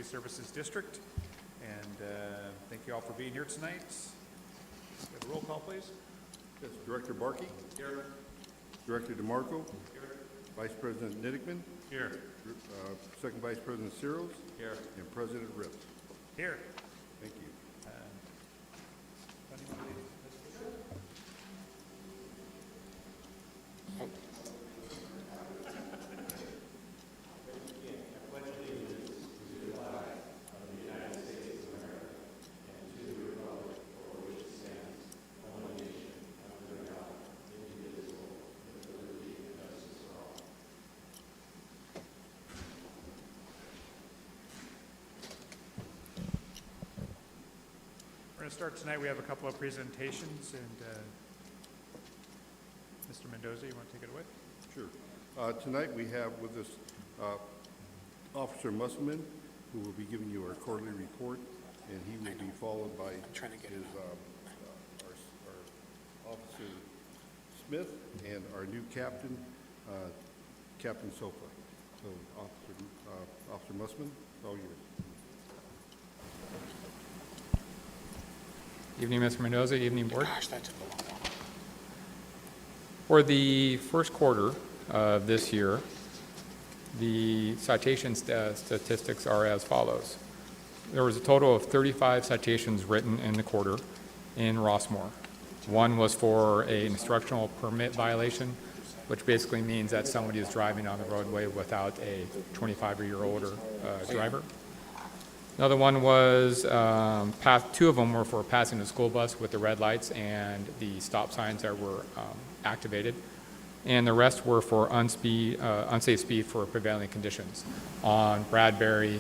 Community Services District. And thank you all for being here tonight. We have a roll call, please. Yes, Director Barkey. Here. Director DeMarco. Here. Vice President Nidickman. Here. Second Vice President Ciros. Here. And President Rips. Here. Thank you. We're going to start tonight. We have a couple of presentations, and Mr. Mendoza, you want to take it away? Sure. Tonight we have with us Officer Musselman, who will be giving you our quarterly report, and he will be followed by his our Officer Smith and our new captain, Captain Sofa. So, Officer Musselman, it's all yours. Evening, Mr. Mendoza. Evening, Board. Gosh, that took a long time. For the first quarter of this year, the citation statistics are as follows. There was a total of 35 citations written in the quarter in Rossmoor. One was for an instructional permit violation, which basically means that somebody is driving on the roadway without a 25-year-old driver. Another one was, two of them were for passing the school bus with the red lights and the stop signs that were activated. And the rest were for unsafe speed for prevailing conditions on Bradbury,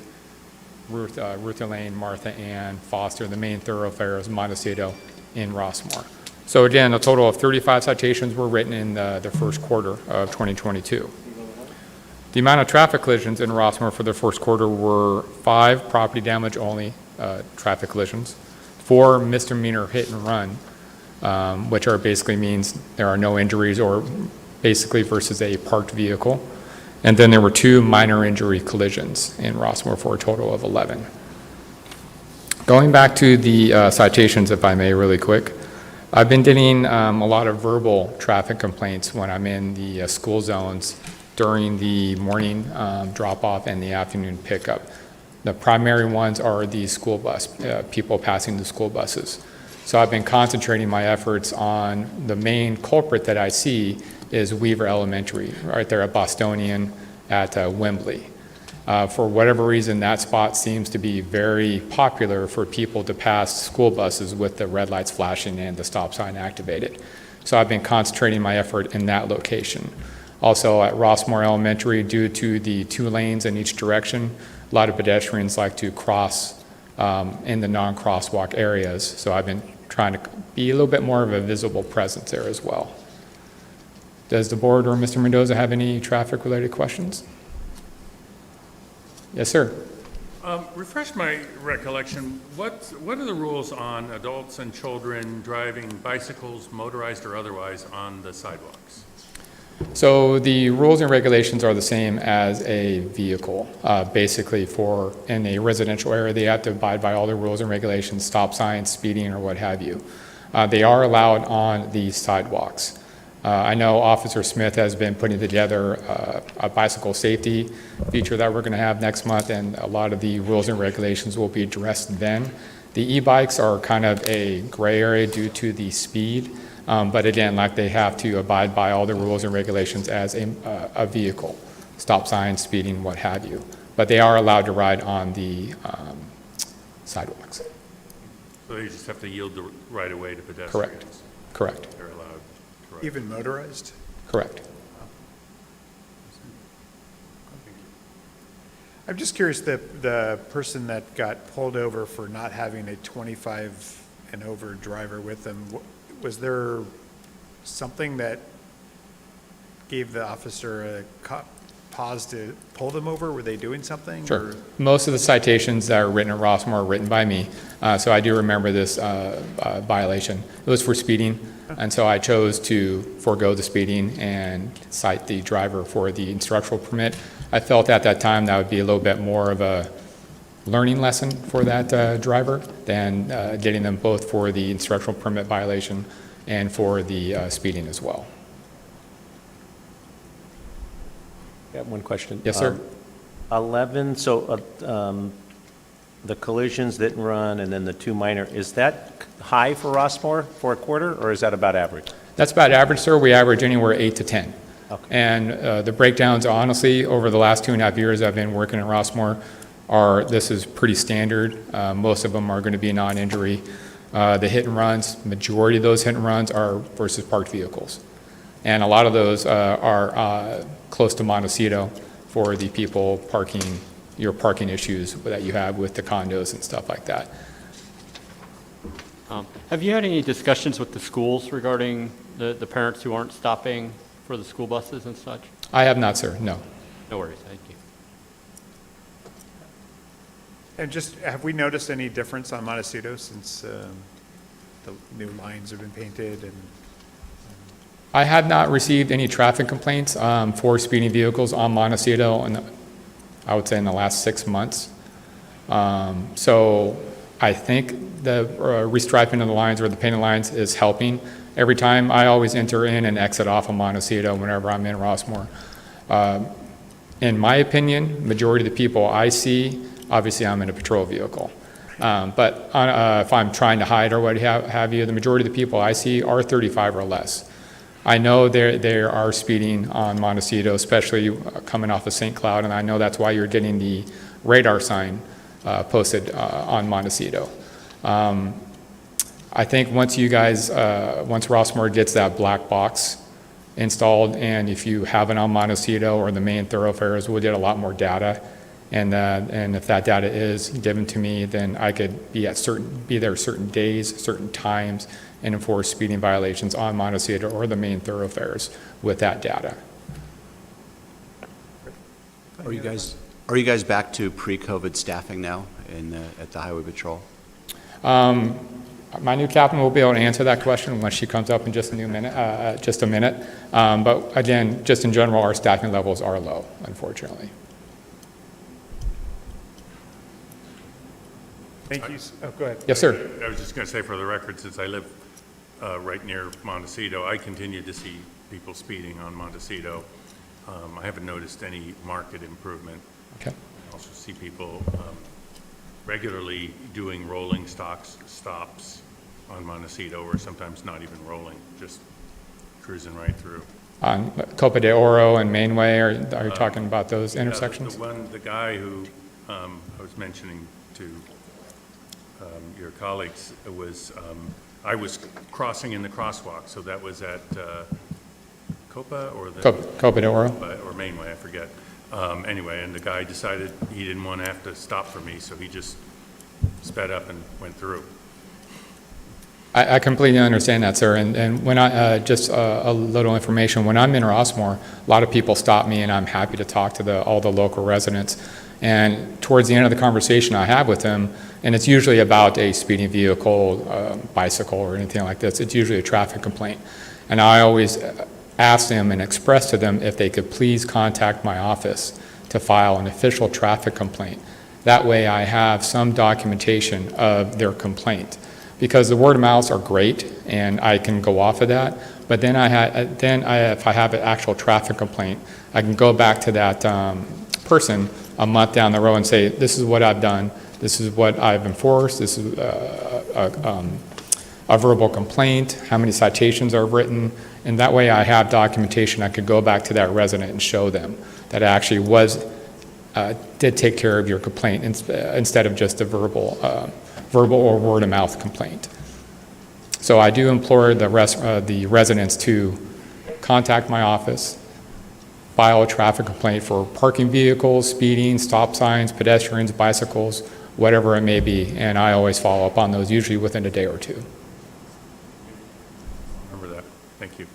Ruther Lane, Martha, and Foster. The main thoroughfare is Montecito in Rossmoor. So again, a total of 35 citations were written in the first quarter of 2022. The amount of traffic collisions in Rossmoor for the first quarter were 5 property damage only traffic collisions, 4 misdemeanor hit and run, which are basically means there are no injuries or basically versus a parked vehicle. And then there were 2 minor injury collisions in Rossmoor for a total of 11. Going back to the citations, if I may, really quick. I've been getting a lot of verbal traffic complaints when I'm in the school zones during the morning drop-off and the afternoon pickup. The primary ones are the school bus, people passing the school buses. So I've been concentrating my efforts on the main culprit that I see is Weaver Elementary, right there at Bostonian at Wembley. For whatever reason, that spot seems to be very popular for people to pass school buses with the red lights flashing and the stop sign activated. So I've been concentrating my effort in that location. Also at Rossmoor Elementary, due to the 2 lanes in each direction, a lot of pedestrians like to cross in the non-crosswalk areas. So I've been trying to be a little bit more of a visible presence there as well. Does the board or Mr. Mendoza have any traffic-related questions? Yes, sir. Refresh my recollection. What are the rules on adults and children driving bicycles, motorized or otherwise, on the sidewalks? So the rules and regulations are the same as a vehicle. Basically, for in a residential area, they have to abide by all the rules and regulations, stop signs, speeding, or what have you. They are allowed on the sidewalks. I know Officer Smith has been putting together a bicycle safety feature that we're going to have next month, and a lot of the rules and regulations will be addressed then. The e-bikes are kind of a gray area due to the speed. But again, like they have to abide by all the rules and regulations as a vehicle, stop signs, speeding, what have you. But they are allowed to ride on the sidewalks. So they just have to yield the right of way to pedestrians? Correct. Correct. They're allowed to ride. Even motorized? Correct. I'm just curious, the person that got pulled over for not having a 25 and over driver with them, was there something that gave the officer a pause to pull them over? Were they doing something? Sure. Or? Most of the citations that are written at Rossmoor are written by me, so I do remember this violation. It was for speeding, and so I chose to forego the speeding and cite the driver for the instructional permit. I felt at that time that would be a little bit more of a learning lesson for that driver than getting them both for the instructional permit violation and for the speeding as well. I have one question. Yes, sir. 11, so the collisions that run and then the 2 minor, is that high for Rossmoor for a quarter, or is that about average? That's about average, sir. We average anywhere 8 to 10. Okay. And the breakdowns, honestly, over the last 2.5 years I've been working at Rossmoor, this is pretty standard. Most of them are going to be non-injury. The hit and runs, majority of those hit and runs are versus parked vehicles. And a lot of those are close to Montecito for the people parking, your parking issues that you have with the condos and stuff like that. Have you had any discussions with the schools regarding the parents who aren't stopping for the school buses and such? I have not, sir, no. No worries, thank you. And just, have we noticed any difference on Montecito since the new lines have been painted and? I had not received any traffic complaints for speeding vehicles on Montecito, I would say in the last 6 months. So I think the restriping of the lines or the painted lines is helping. Every time I always enter in and exit off of Montecito whenever I'm in Rossmoor. In my opinion, majority of the people I see, obviously I'm in a patrol vehicle. But if I'm trying to hide or what have you, the majority of the people I see are 35 or less. I know they are speeding on Montecito, especially coming off of St. Cloud, and I know that's why you're getting the radar sign posted on Montecito. I think once once Rossmoor gets that black box installed, and if you have it on Montecito or the main thoroughfares, we'll get a lot more data. And if that data is given to me, then I could be there certain days, certain times, and enforce speeding violations on Montecito or the main thoroughfares with that data. Are you guys back to pre-COVID staffing now at the Highway Patrol? My new captain will be able to answer that question when she comes up in just a minute. But again, just in general, our staffing levels are low, unfortunately. Thank you. Oh, go ahead. Yes, sir. I was just going to say, for the record, since I live right near Montecito, I continue to see people speeding on Montecito. I haven't noticed any market improvement. Okay. I also see people regularly doing rolling stops on Montecito, or sometimes not even rolling, just cruising right through. On Copa de Oro and Mainway, are you talking about those intersections? The guy who I was mentioning to your colleagues was, I was crossing in the crosswalk, so that was at Copa or the Copa de Oro. or Mainway, I forget. Anyway, and the guy decided he didn't want to have to stop for me, so he just sped up and went through. I completely understand that, sir. And when just a little information, when I'm in Rossmoor, a lot of people stop me, and I'm happy to talk to all the local residents. And towards the end of the conversation I have with them, and it's usually about a speeding vehicle, bicycle, or anything like this. It's usually a traffic complaint. And I always ask them and express to them if they could please contact my office to file an official traffic complaint. That way I have some documentation of their complaint. Because the word of mouths are great, and I can go off of that. But then if I have an actual traffic complaint, I can go back to that person a month down the road and say, this is what I've done, this is what I've enforced, this is a verbal complaint, how many citations are written, and that way I have documentation. I could go back to that resident and show them that it actually did take care of your complaint instead of just a verbal or word of mouth complaint. So I do implore the residents to contact my office, file a traffic complaint for parking vehicles, speeding, stop signs, pedestrians, bicycles, whatever it may be, and I always follow up on those, usually within a day or two. Remember that. Thank you.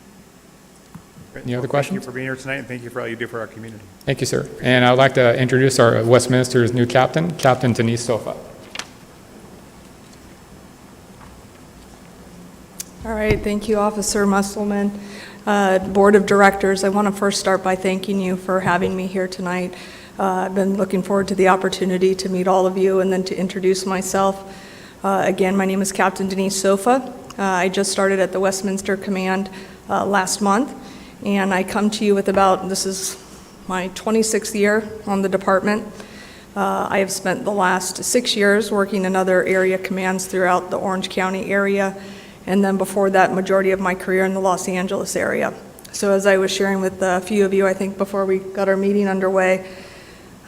Any other Thank questions? you for being here tonight, and thank you for all you do for our community. Thank you, sir. And I would like to introduce our Westminster's new captain, Captain Denise Sofa. All right, thank you, Officer Musselman. Board of Directors, I want to first start by thanking you for having me here tonight. I've been looking forward to the opportunity to meet all of you and then to introduce myself. Again, my name is Captain Denise Sofa. I just started at the Westminster Command last month, and I come to you with this is my 26th year on the department. I have spent the last 6 years working in other area commands throughout the Orange County area, and then before that, majority of my career in the Los Angeles area. So as I was sharing with a few of you, I think before we got our meeting underway,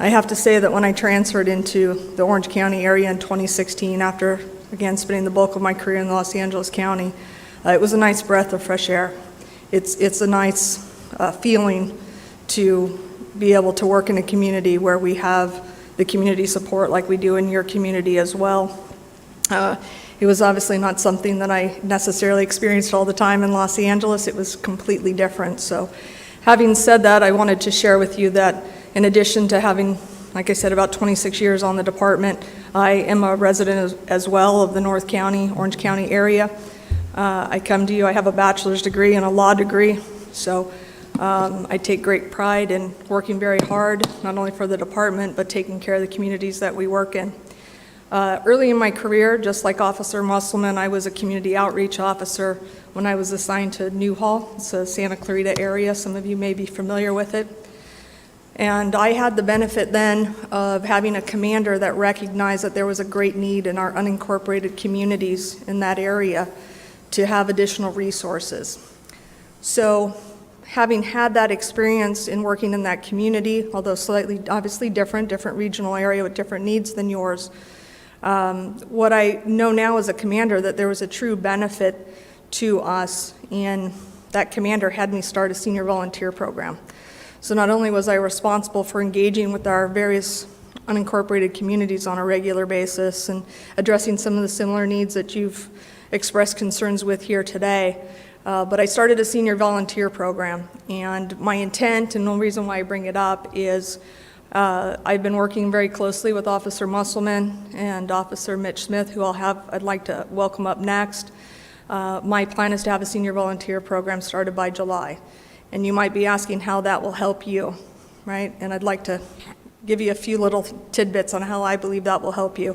I have to say that when I transferred into the Orange County area in 2016, after, again, spending the bulk of my career in Los Angeles County, it was a nice breath of fresh air. It's a nice feeling to be able to work in a community where we have the community support like we do in your community as well. It was obviously not something that I necessarily experienced all the time in Los Angeles. It was completely different. So having said that, I wanted to share with you that in addition to having, like I said, about 26 years on the department, I am a resident as well of the North County, Orange County area. I come to you, I have a bachelor's degree and a law degree, so I take great pride in working very hard, not only for the department, but taking care of the communities that we work in. Early in my career, just like Officer Musselman, I was a community outreach officer when I was assigned to Newhall. It's a Santa Clarita area. Some of you may be familiar with it. And I had the benefit then of having a commander that recognized that there was a great need in our unincorporated communities in that area to have additional resources. So having had that experience in working in that community, although slightly, obviously different regional area with different needs than yours, what I know now as a commander that there was a true benefit to us, and that commander had me start a senior volunteer program. So not only was I responsible for engaging with our various unincorporated communities on a regular basis and addressing some of the similar needs that you've expressed concerns with here today, but I started a senior volunteer program. And my intent, and the reason why I bring it up, is I've been working very closely with Officer Musselman and Officer Mitch Smith, who I'd like to welcome up next. My plan is to have a senior volunteer program started by July. And you might be asking how that will help you, right? And I'd like to give you a few little tidbits on how I believe that will help you.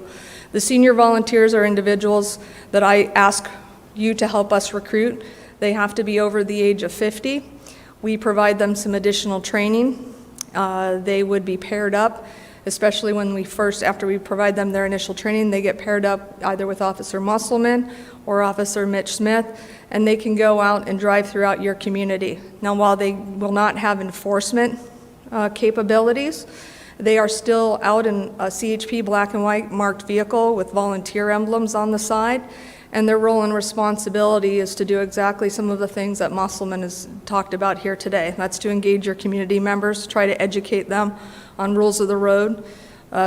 The senior volunteers are individuals that I ask you to help us recruit. They have to be over the age of 50. We provide them some additional training. They would be paired up, especially after we provide them their initial training, they get paired up either with Officer Musselman or Officer Mitch Smith, and they can go out and drive throughout your community. Now, while they will not have enforcement capabilities, they are still out in a CHP black and white marked vehicle with volunteer emblems on the side, and their role and responsibility is to do exactly some of the things that Musselman has talked about here today. That's to engage your community members, try to educate them on rules of the road,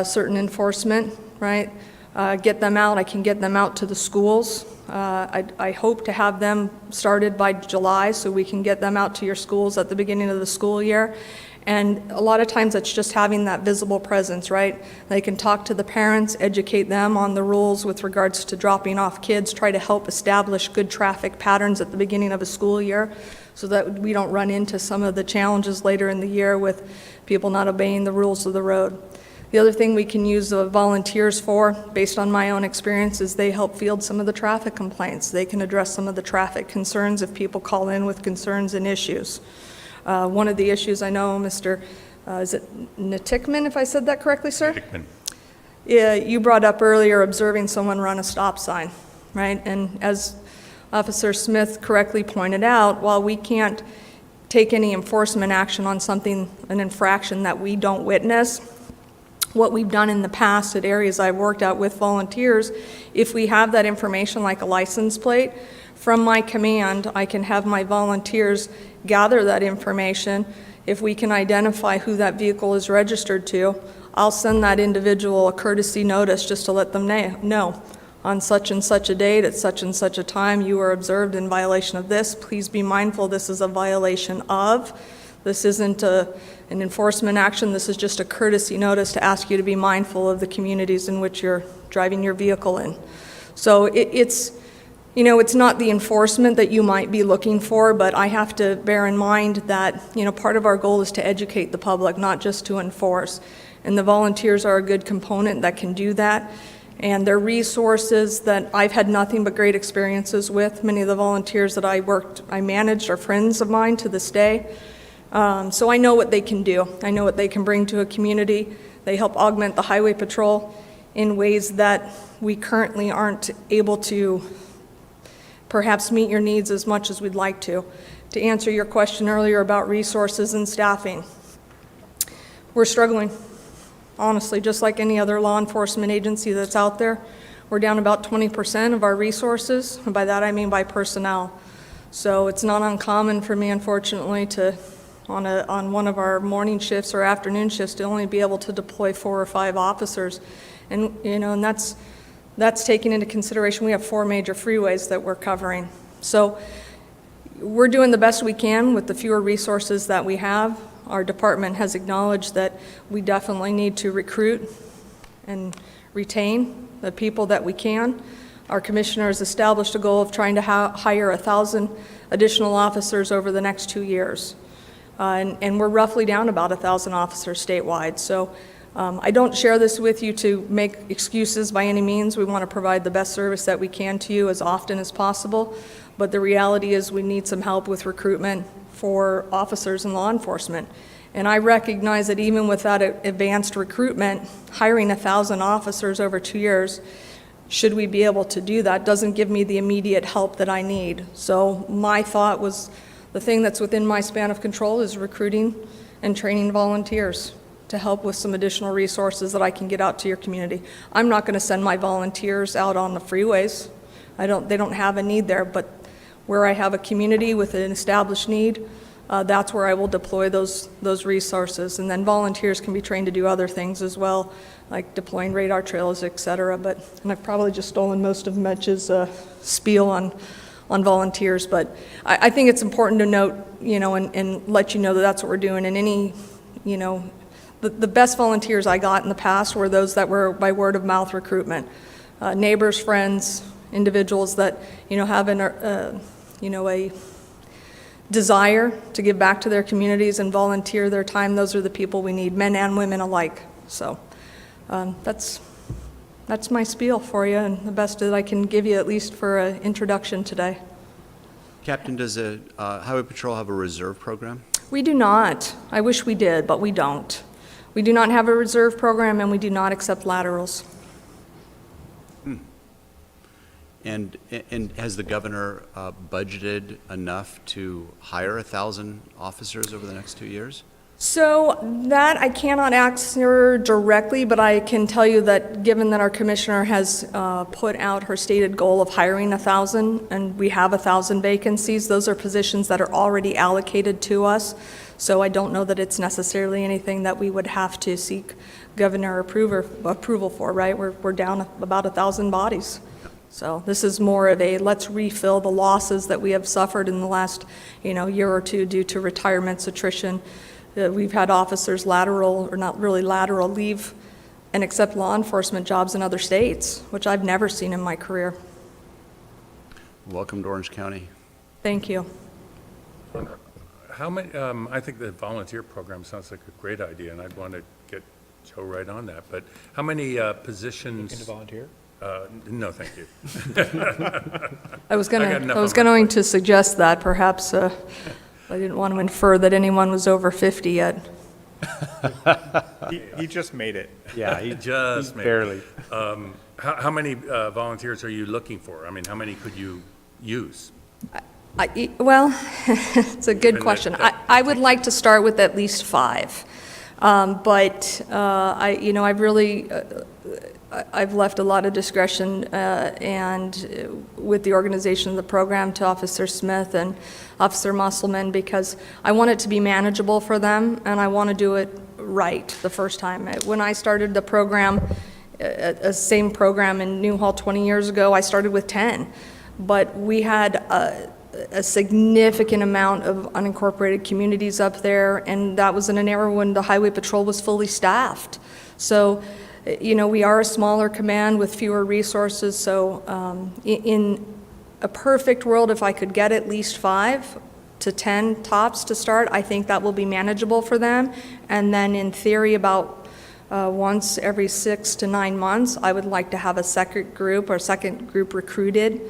certain enforcement, right? Get them out. I can get them out to the schools. I hope to have them started by July so we can get them out to your schools at the beginning of the school year. And a lot of times it's just having that visible presence, right? They can talk to the parents, educate them on the rules with regards to dropping off kids, try to help establish good traffic patterns at the beginning of a school year so that we don't run into some of the challenges later in the year with people not obeying the rules of the road. The other thing we can use the volunteers for, based on my own experience, is they help field some of the traffic complaints. They can address some of the traffic concerns if people call in with concerns and issues. One of the issues I know, Mr. Is it Natikman, if I said that correctly, sir? Hickman. Yeah, you brought up earlier observing someone run a stop sign, right? And as Officer Smith correctly pointed out, while we can't take any enforcement action on something, an infraction that we don't witness, what we've done in the past at areas I've worked at with volunteers, if we have that information like a license plate, from my command, I can have my volunteers gather that information. If we can identify who that vehicle is registered to, I'll send that individual a courtesy notice just to let them know. On such and such a date, at such and such a time, you were observed in violation of this. Please be mindful this is a violation of. This isn't an enforcement action. This is just a courtesy notice to ask you to be mindful of the communities in which you're driving your vehicle in. So you know, it's not the enforcement that you might be looking for, but I have to bear in mind that, you know, part of our goal is to educate the public, not just to enforce. And the volunteers are a good component that can do that. And they're resources that I've had nothing but great experiences with. Many of the volunteers that I managed are friends of mine to this day. So I know what they can do. I know what they can bring to a community. They help augment the highway patrol in ways that we currently aren't able to perhaps meet your needs as much as we'd like to. To answer your question earlier about resources and staffing, we're struggling. Honestly, just like any other law enforcement agency that's out there, we're down about 20% of our resources, and by that I mean by personnel. So it's not uncommon for me, unfortunately, to, on one of our morning shifts or afternoon shifts, to only be able to deploy 4 or 5 officers. And, you know, and that's taking into consideration we have 4 major freeways that we're covering. So we're doing the best we can with the fewer resources that we have. Our department has acknowledged that we definitely need to recruit and retain the people that we can. Our commissioner has established a goal of trying to hire 1,000 additional officers over the next 2 years. And we're roughly down about 1,000 officers statewide. So I don't share this with you to make excuses by any means. We want to provide the best service that we can to you as often as possible. But the reality is we need some help with recruitment for officers in law enforcement. And I recognize that even without advanced recruitment, hiring 1,000 officers over 2 years, should we be able to do that, doesn't give me the immediate help that I need. So my thought was the thing that's within my span of control is recruiting and training volunteers to help with some additional resources that I can get out to your community. I'm not going to send my volunteers out on the freeways. They don't have a need there, but where I have a community with an established need, that's where I will deploy those resources. And then volunteers can be trained to do other things as well, like deploying radar trails, et cetera. And I've probably just stolen most of Mitch's spiel on volunteers, but I think it's important to note, you know, and let you know that that's what we're doing. And any, you know, the best volunteers I got in the past were those that were by word of mouth recruitment, neighbors, friends, individuals that, you know, have a desire to give back to their communities and volunteer their time. Those are the people we need, men and women alike. So that's my spiel for you, and the best that I can give you, at least for an introduction today. Captain, does a Highway Patrol have a reserve program? We do not. I wish we did, but we don't. We do not have a reserve program, and we do not accept laterals. And has the governor budgeted enough to hire 1,000 officers over the next 2 years? So that I cannot answer directly, but I can tell you that given that our commissioner has put out her stated goal of hiring 1,000, and we have 1,000 vacancies, those are positions that are already allocated to us. So I don't know that it's necessarily anything that we would have to seek governor approval for, right? We're down about 1,000 bodies. So this is more of a let's refill the losses that we have suffered in the last, you know, year or two due to retirements, attrition. We've had officers lateral, or not really lateral, leave and accept law enforcement jobs in other states, which I've never seen in my career. Welcome to Orange County. Thank you. How many, I think the volunteer program sounds like a great idea, and I'd want to get Joe right on that, but how many positions? Looking to volunteer? No, thank you. I was I got enough on my going plate. to suggest that perhaps I didn't want to infer that anyone was over 50 yet. He just made it. Yeah, he Just maybe. barely. How many volunteers are you looking for? I mean, how many could you use? Well, it's a good Given question. that- I would like to start with at least 5. But I've really, I've left a lot of discretion and with the organization of the program to Officer Smith and Officer Musselman, because I want it to be manageable for them, and I want to do it right the first time. When I started the program, a same program in Newhall 20 years ago, I started with 10. But we had a significant amount of unincorporated communities up there, and that was in an era when the Highway Patrol was fully staffed. So, you know, we are a smaller command with fewer resources, so in a perfect world, if I could get at least 5 to 10 tops to start, I think that will be manageable for them. And then in theory, about once every 6 to 9 months, I would like to have a second group recruited,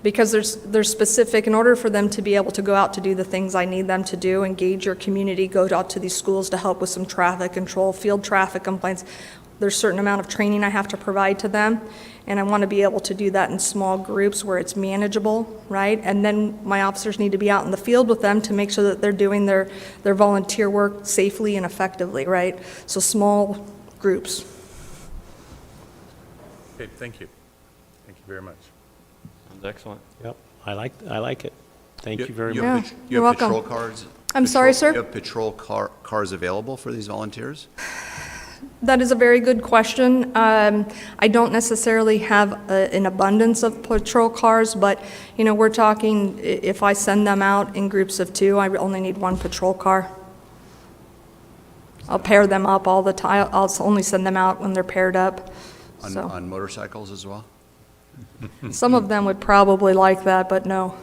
because there's specific, in order for them to be able to go out to do the things I need them to do, engage your community, go out to these schools to help with some traffic control, field traffic complaints, there's a certain amount of training I have to provide to them, and I want to be able to do that in small groups where it's manageable, right? And then my officers need to be out in the field with them to make sure that they're doing their volunteer work safely and effectively, right? So small groups. Okay, thank you. Thank you very much. Sounds excellent. Yep, I like it. Thank you very You much. have Yeah, pat- you're You have welcome. patrol cars? I'm sorry, sir? You have patrol cars available for these volunteers? That is a very good question. I don't necessarily have an abundance of patrol cars, but, we're talking, if I send them out in groups of 2, I only need 1 patrol car. I'll pair them up all the time. I'll only send them out when they're paired up. So On motorcycles as well? some of them would probably like that, but no.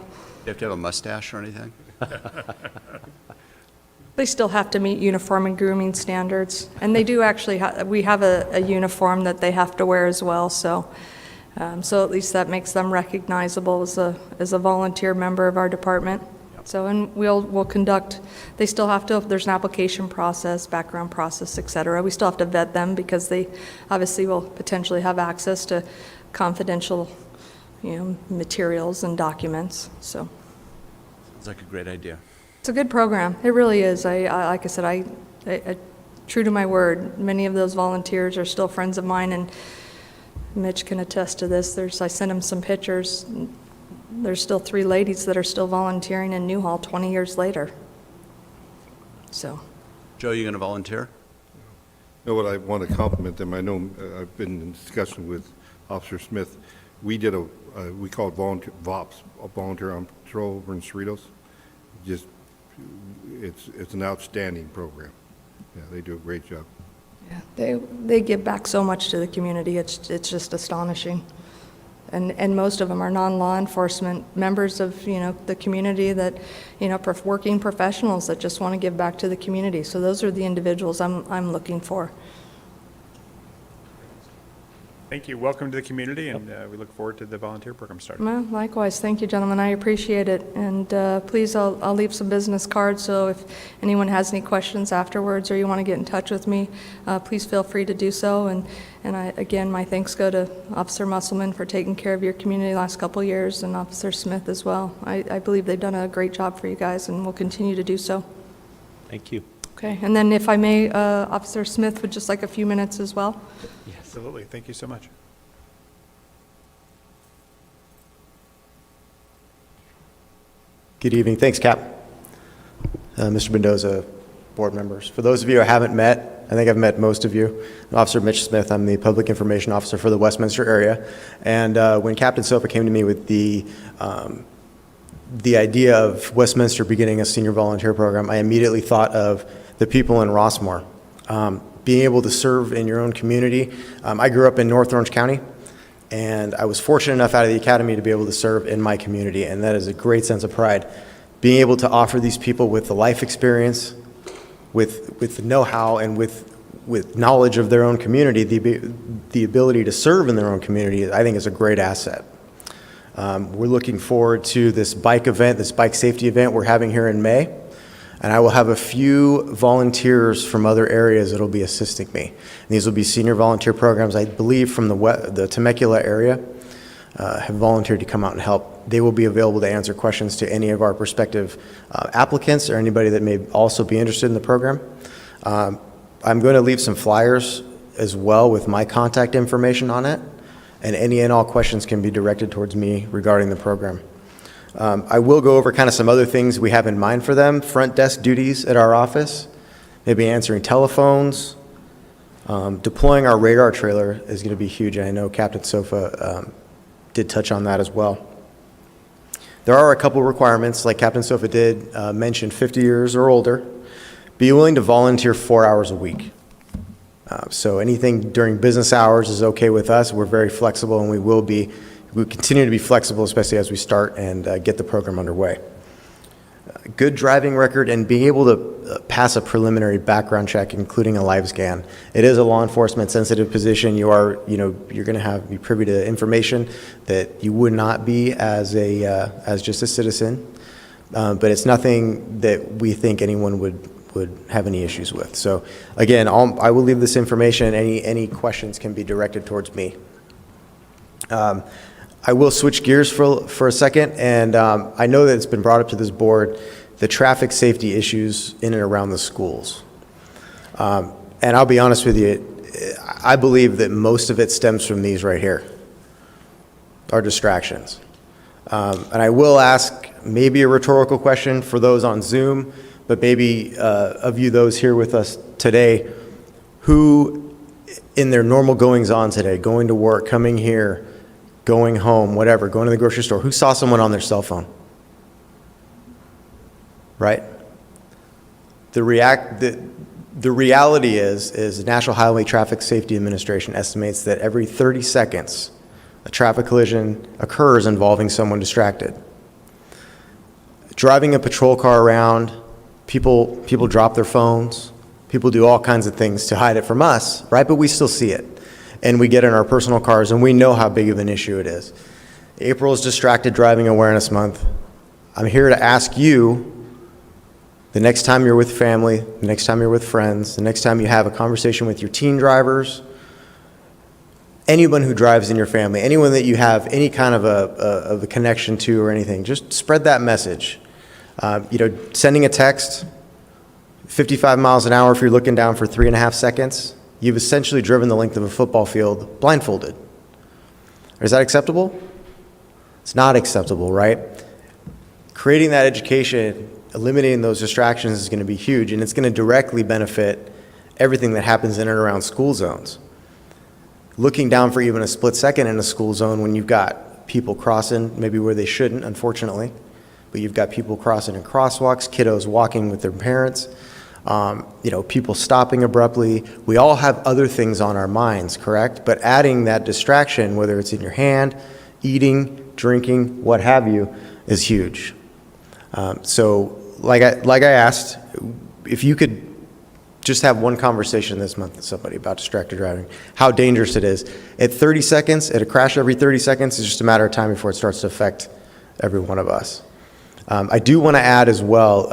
You have to have a mustache or anything? They still have to meet uniform and grooming standards. And they do actually, we have a uniform that they have to wear as well, so at least that makes them recognizable as a volunteer member of our department. So, and we'll conduct, they still have to, there's an application process, background process, et cetera. We still have to vet them because they obviously will potentially have access to confidential, materials and documents, so. Sounds like a great idea. It's a good program. It really is. Like I said, I true to my word, many of those volunteers are still friends of mine, and Mitch can attest to this. I sent him some pictures. There's still 3 ladies that are still volunteering in Newhall 20 years later. So, Joe, you going to volunteer? No, what I want to compliment them, I know I've been in discussion with Officer Smith. We did we call it volunteer VOPS, a volunteer on patrol over in Cerritos. Just, it's an outstanding program. Yeah, they do a great job. yeah, they give back so much to the community. It's just astonishing. And most of them are non-law enforcement members of, the community that, working professionals that just want to give back to the community. So those are the individuals I'm looking for. Thank you. Welcome to the community, and we look forward to the volunteer program starting. Well, likewise. Thank you, gentlemen. I appreciate it. And please, I'll leave some business cards, so if anyone has any questions afterwards or you want to get in touch with me, please feel free to do so. And again, my thanks go to Officer Musselman for taking care of your community the last couple of years, and Officer Smith as well. I believe they've done a great job for you guys and will continue to do so. Thank you. Okay. And then if I may, Officer Smith would just like a few minutes as well. Absolutely. Thank you so much. Good evening. Thanks, Cap. Mr. Mendoza, board members. For those of you I haven't met, I think I've met most of you. I'm Officer Mitch Smith. I'm the Public Information Officer for the Westminster area. And when Captain Sofa came to me with the idea of Westminster beginning a senior volunteer program, I immediately thought of the people in Rossmoor. Being able to serve in your own community. I grew up in North Orange County, and I was fortunate enough out of the academy to be able to serve in my community, and that is a great sense of pride. Being able to offer these people with the life experience, with the know-how, and with knowledge of their own community, the ability to serve in their own community, I think is a great asset. We're looking forward to this bike event, this bike safety event we're having here in May. And I will have a few volunteers from other areas that will be assisting me. And these will be senior volunteer programs, I believe, from the Temecula area have volunteered to come out and help. They will be available to answer questions to any of our prospective applicants or anybody that may also be interested in the program. I'm going to leave some flyers as well with my contact information on it, and any and all questions can be directed towards me regarding the program. I will go over kind of some other things we have in mind for them. Front desk duties at our office, maybe answering telephones. Deploying our radar trailer is going to be huge, and I know Captain Sofa did touch on that as well. There are a couple requirements, like Captain Sofa did mention, 50 years or older. Be willing to volunteer 4 hours a week. So anything during business hours is okay with us. We're very flexible, and we will be we continue to be flexible, especially as we start and get the program underway. Good driving record and being able to pass a preliminary background check, including a live scan. It is a law enforcement sensitive position. You are, you're going to be privy to information that you would not be as just a citizen. But it's nothing that we think anyone would have any issues with. So again, I will leave this information. Any questions can be directed towards me. I will switch gears for a second, and I know that it's been brought up to this board, the traffic safety issues in and around the schools. And I'll be honest with you, I believe that most of it stems from these right here, our distractions. And I will ask maybe a rhetorical question for those on Zoom, but maybe of you, those here with us today, who in their normal goings-on today, going to work, coming here, going home, whatever, going to the grocery store, who saw someone on their cell phone? Right? The reality is the National Highway Traffic Safety Administration estimates that every 30 seconds, a traffic collision occurs involving someone distracted. Driving a patrol car around, people drop their phones, people do all kinds of things to hide it from us, right? But we still see it. And we get in our personal cars and we know how big of an issue it is. April is Distracted Driving Awareness Month. I'm here to ask you, the next time you're with family, the next time you're with friends, the next time you have a conversation with your teen drivers, anyone who drives in your family, anyone that you have any kind of a connection to or anything, just spread that message. Sending a text, 55 miles an hour if you're looking down for 3.5 seconds, you've essentially driven the length of a football field blindfolded. Is that acceptable? It's not acceptable, right? Creating that education, eliminating those distractions is going to be huge, and it's going to directly benefit everything that happens in and around school zones. Looking down for even a split second in a school zone when you've got people crossing, maybe where they shouldn't, unfortunately, but you've got people crossing in crosswalks, kiddos walking with their parents, people stopping abruptly. We all have other things on our minds, correct? But adding that distraction, whether it's in your hand, eating, drinking, what have you, is huge. So like I asked, if you could just have one conversation this month with somebody about distracted driving, how dangerous it is. At 30 seconds, at a crash every 30 seconds, it's just a matter of time before it starts to affect every one of us. I do want to add as well,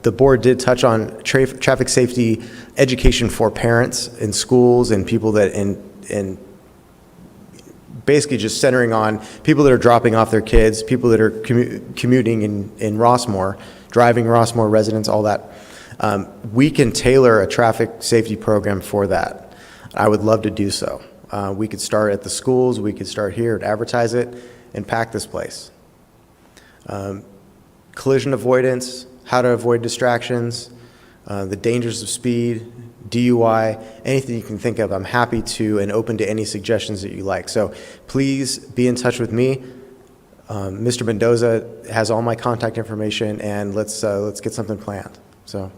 the board did touch on traffic safety education for parents in schools and people that in basically just centering on people that are dropping off their kids, people that are commuting in Rossmoor, driving Rossmoor residents, all that. We can tailor a traffic safety program for that. I would love to do so. We could start at the schools, we could start here and advertise it and pack this place. Collision avoidance, how to avoid distractions, the dangers of speed, DUI, anything you can think of. I'm happy to and open to any suggestions that you like. So please be in touch with me. Mr. Mendoza has all my contact information, and let's get something planned. So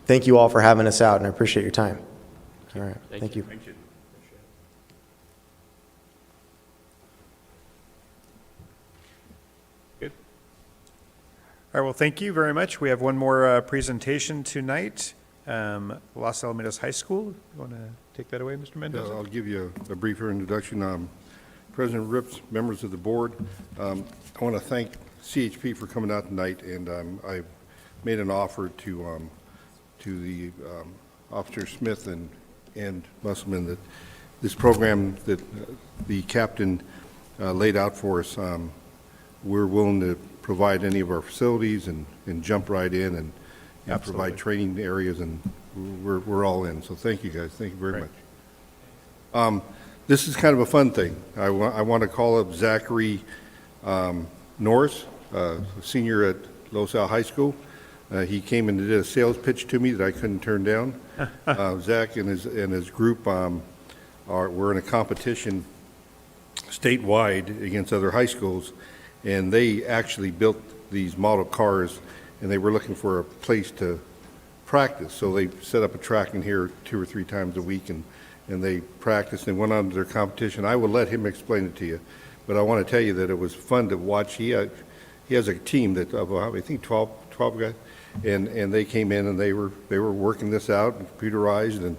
thank you all for having us out, and I appreciate your time. All right, thank you. Thank you. Good. All right, well, thank you very much. We have one more presentation tonight. Los Alamitos High School. You want to take that away, Mr. Mendoza? I'll give you a briefer introduction. President Rips, members of the board, I want to thank CHP for coming out tonight, and I made an offer to the Officer Smith and Musselman that this program that the captain laid out for us, we're willing to provide any of our facilities and jump right in and provide training areas, and we're all in. So thank you, guys. Thank you very much. This is kind of a fun thing. I want to call up Zachary Norris, a senior at Los Al High School. He came and did a sales pitch to me that I couldn't turn down. Zach and his group were in a competition statewide against other high schools, and they actually built these model cars, and they were looking for a place to practice. So they set up a track in here 2 or 3 times a week, and they practiced and went on to their competition. I will let him explain it to you. but I want to tell you that it was fun to watch. He has a team that, of, I think, 12 guys, and they came in and they were working this out, computerized,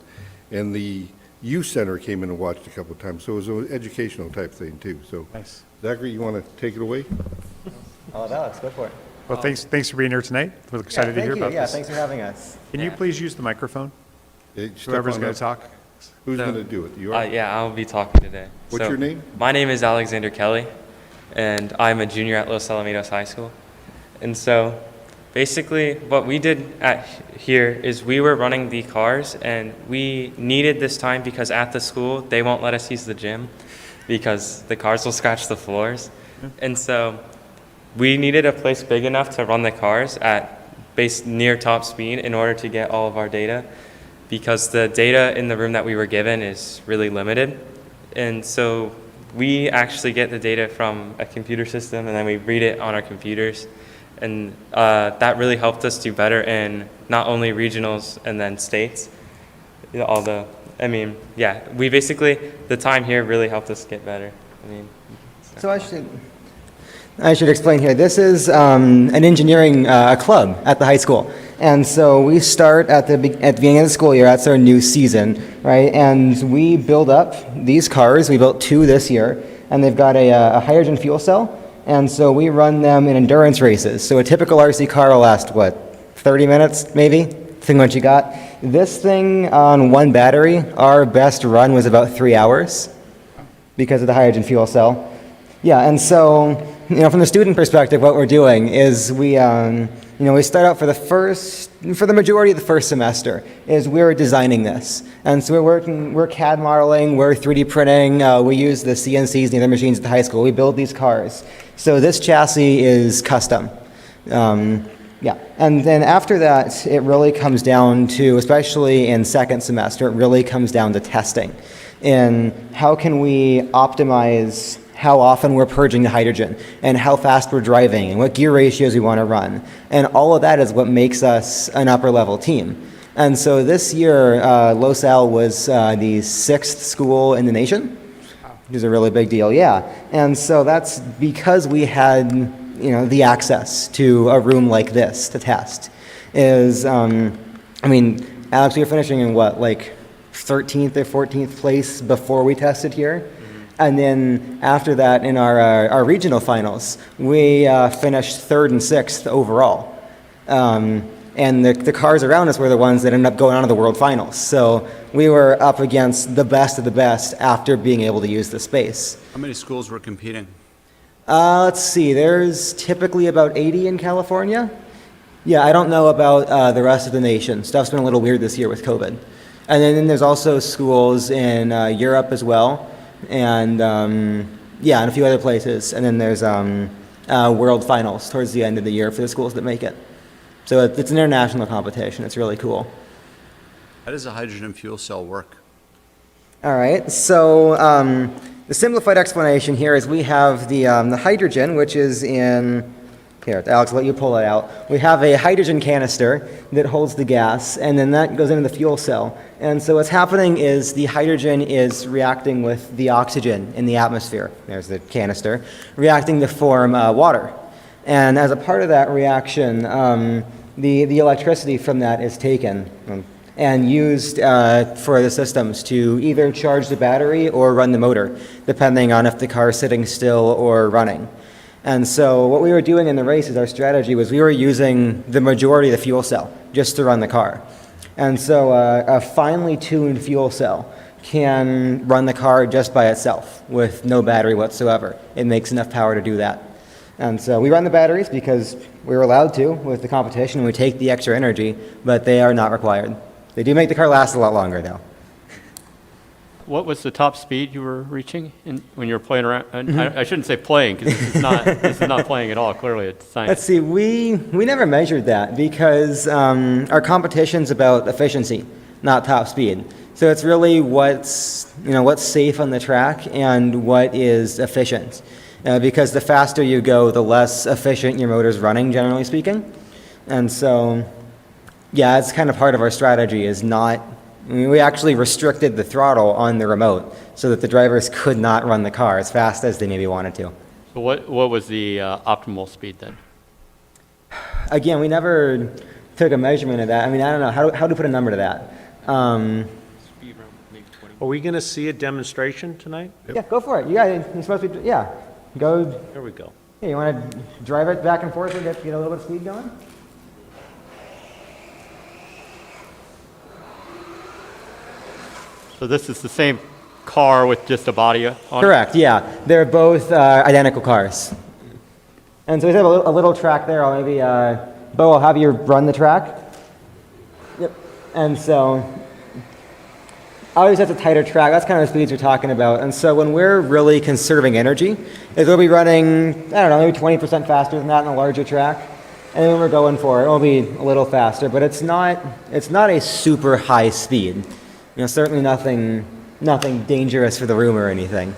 and the youth center came in and watched a couple of times. So it was an educational type thing too. So, Nice. Zachary, you want to take it away? Alex, go for it. Well, thanks for being here tonight. We're excited to hear about Yeah, this. thanks for having us. Can you please use the microphone? Step Whoever's on going up. to talk. Who's going to do it? You are? Yeah, I'll be talking today. What's your name? My name is Alexander Kelly, and I'm a junior at Los Alamitos High School. And so, basically, what we did here is we were running the cars, and we needed this time because at the school, they won't let us use the gym because the cars will scratch the floors. And so, we needed a place big enough to run the cars at near top speed in order to get all of our data, because the data in the room that we were given is really limited. And so we actually get the data from a computer system and then we read it on our computers. And that really helped us do better in not only regionals and then states. We basically, the time here really helped us get better. So I should explain here. This is an engineering club at the high school. And so we start at the beginning of the school year. That's our new season, right? And we build up these cars. We built 2 this year, and they've got a hydrogen fuel cell. And so we run them in endurance races. So a typical RC car will last, 30 minutes maybe? Depending what you got. This thing on one battery, our best run was about 3 hours because of the hydrogen fuel cell. Yeah, and so, from the student perspective, what we're doing is we start out for the majority of the first semester is we're designing this. And so we're CAD modeling, we're 3D printing, we use the CNCs and the other machines at the high school. We build these cars. So this chassis is custom. And then after that, it really comes down to, especially in second semester, it really comes down to testing. And how can we optimize how often we're purging the hydrogen, and how fast we're driving, and what gear ratios we want to run. And all of that is what makes us an upper level team. And so this year, Los Al was the 6th school in the nation, which is a really big deal, yeah. And so that's because we had, the access to a room like this to test. Alex, we were finishing in 13th or 14th place before we tested here. And then after that, in our regional finals, we finished 3rd and 6th overall. And the cars around us were the ones that ended up going on to the World Finals. So we were up against the best of the best after being able to use the space. How many schools were competing? Let's see, there's typically about 80 in California. Yeah, I don't know about the rest of the nation. Stuff's been a little weird this year with COVID. And then there's also schools in Europe as well. And and a few other places. And then there's World Finals towards the end of the year for the schools that make it. So it's an international competition. It's really cool. How does a hydrogen fuel cell work? All right. So the simplified explanation here is we have the hydrogen, which is in. Here, Alex, I'll let you pull it out. We have a hydrogen canister that holds the gas, and then that goes into the fuel cell. And so what's happening is the hydrogen is reacting with the oxygen in the atmosphere. There's the canister, reacting to form water. And as a part of that reaction, the electricity from that is taken and used for the systems to either charge the battery or run the motor, depending on if the car is sitting still or running. And so what we were doing in the races, our strategy was we were using the majority of the fuel cell just to run the car. And so a finely tuned fuel cell can run the car just by itself with no battery whatsoever. It makes enough power to do that. And so we run the batteries because we were allowed to with the competition. We take the extra energy, but they are not required. They do make the car last a lot longer, though. What was the top speed you were reaching when you were playing around? I shouldn't say playing, because this is not playing at all. Clearly, it's science. Let's see. We never measured that because our competition's about efficiency, not top speed. So it's really what's safe on the track and what is efficient. Because the faster you go, the less efficient your motor's running, generally speaking. And so, yeah, it's kind of part of our strategy is not I mean, we actually restricted the throttle on the remote so that the drivers could not run the car as fast as they maybe wanted to. So what was the optimal speed then? Again, we never took a measurement of that. I mean, I don't know, how do we put a number to that? Are we going to see a demonstration tonight? Yeah, go for it. You guys, you're supposed to be, yeah, go, There we go. yeah, you want to drive it back and forth and get a little bit of speed going? So this is the same car with just a body on it? Correct, yeah. They're both identical cars. And so we have a little track there. I'll maybe, Bo, I'll have you run the track. Yep. And so, always has a tighter track. That's kind of the speeds you're talking about. And so when we're really conserving energy, is we'll be running, I don't know, maybe 20% faster than that on a larger track. And then when we're going for it, it'll be a little faster. But it's not a super high speed. You know, certainly nothing dangerous for the room or anything.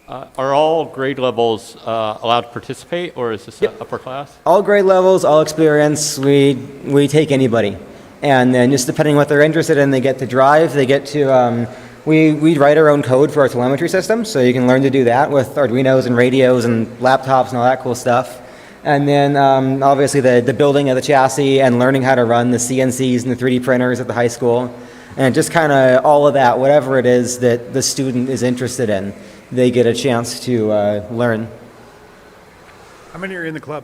Are all grade levels allowed to participate, or is this upper class? All grade levels, all experience, we take anybody. And then just depending what they're interested in, they get to drive, they get to, we write our own code for our telemetry system, so you can learn to do that with Arduinos and radios and laptops and all that cool stuff. And then obviously the building of the chassis and learning how to run the CNCs and the 3D printers at the high school. And just kind of all of that, whatever it is that the student is interested in, they get a chance to learn. How many are in the club?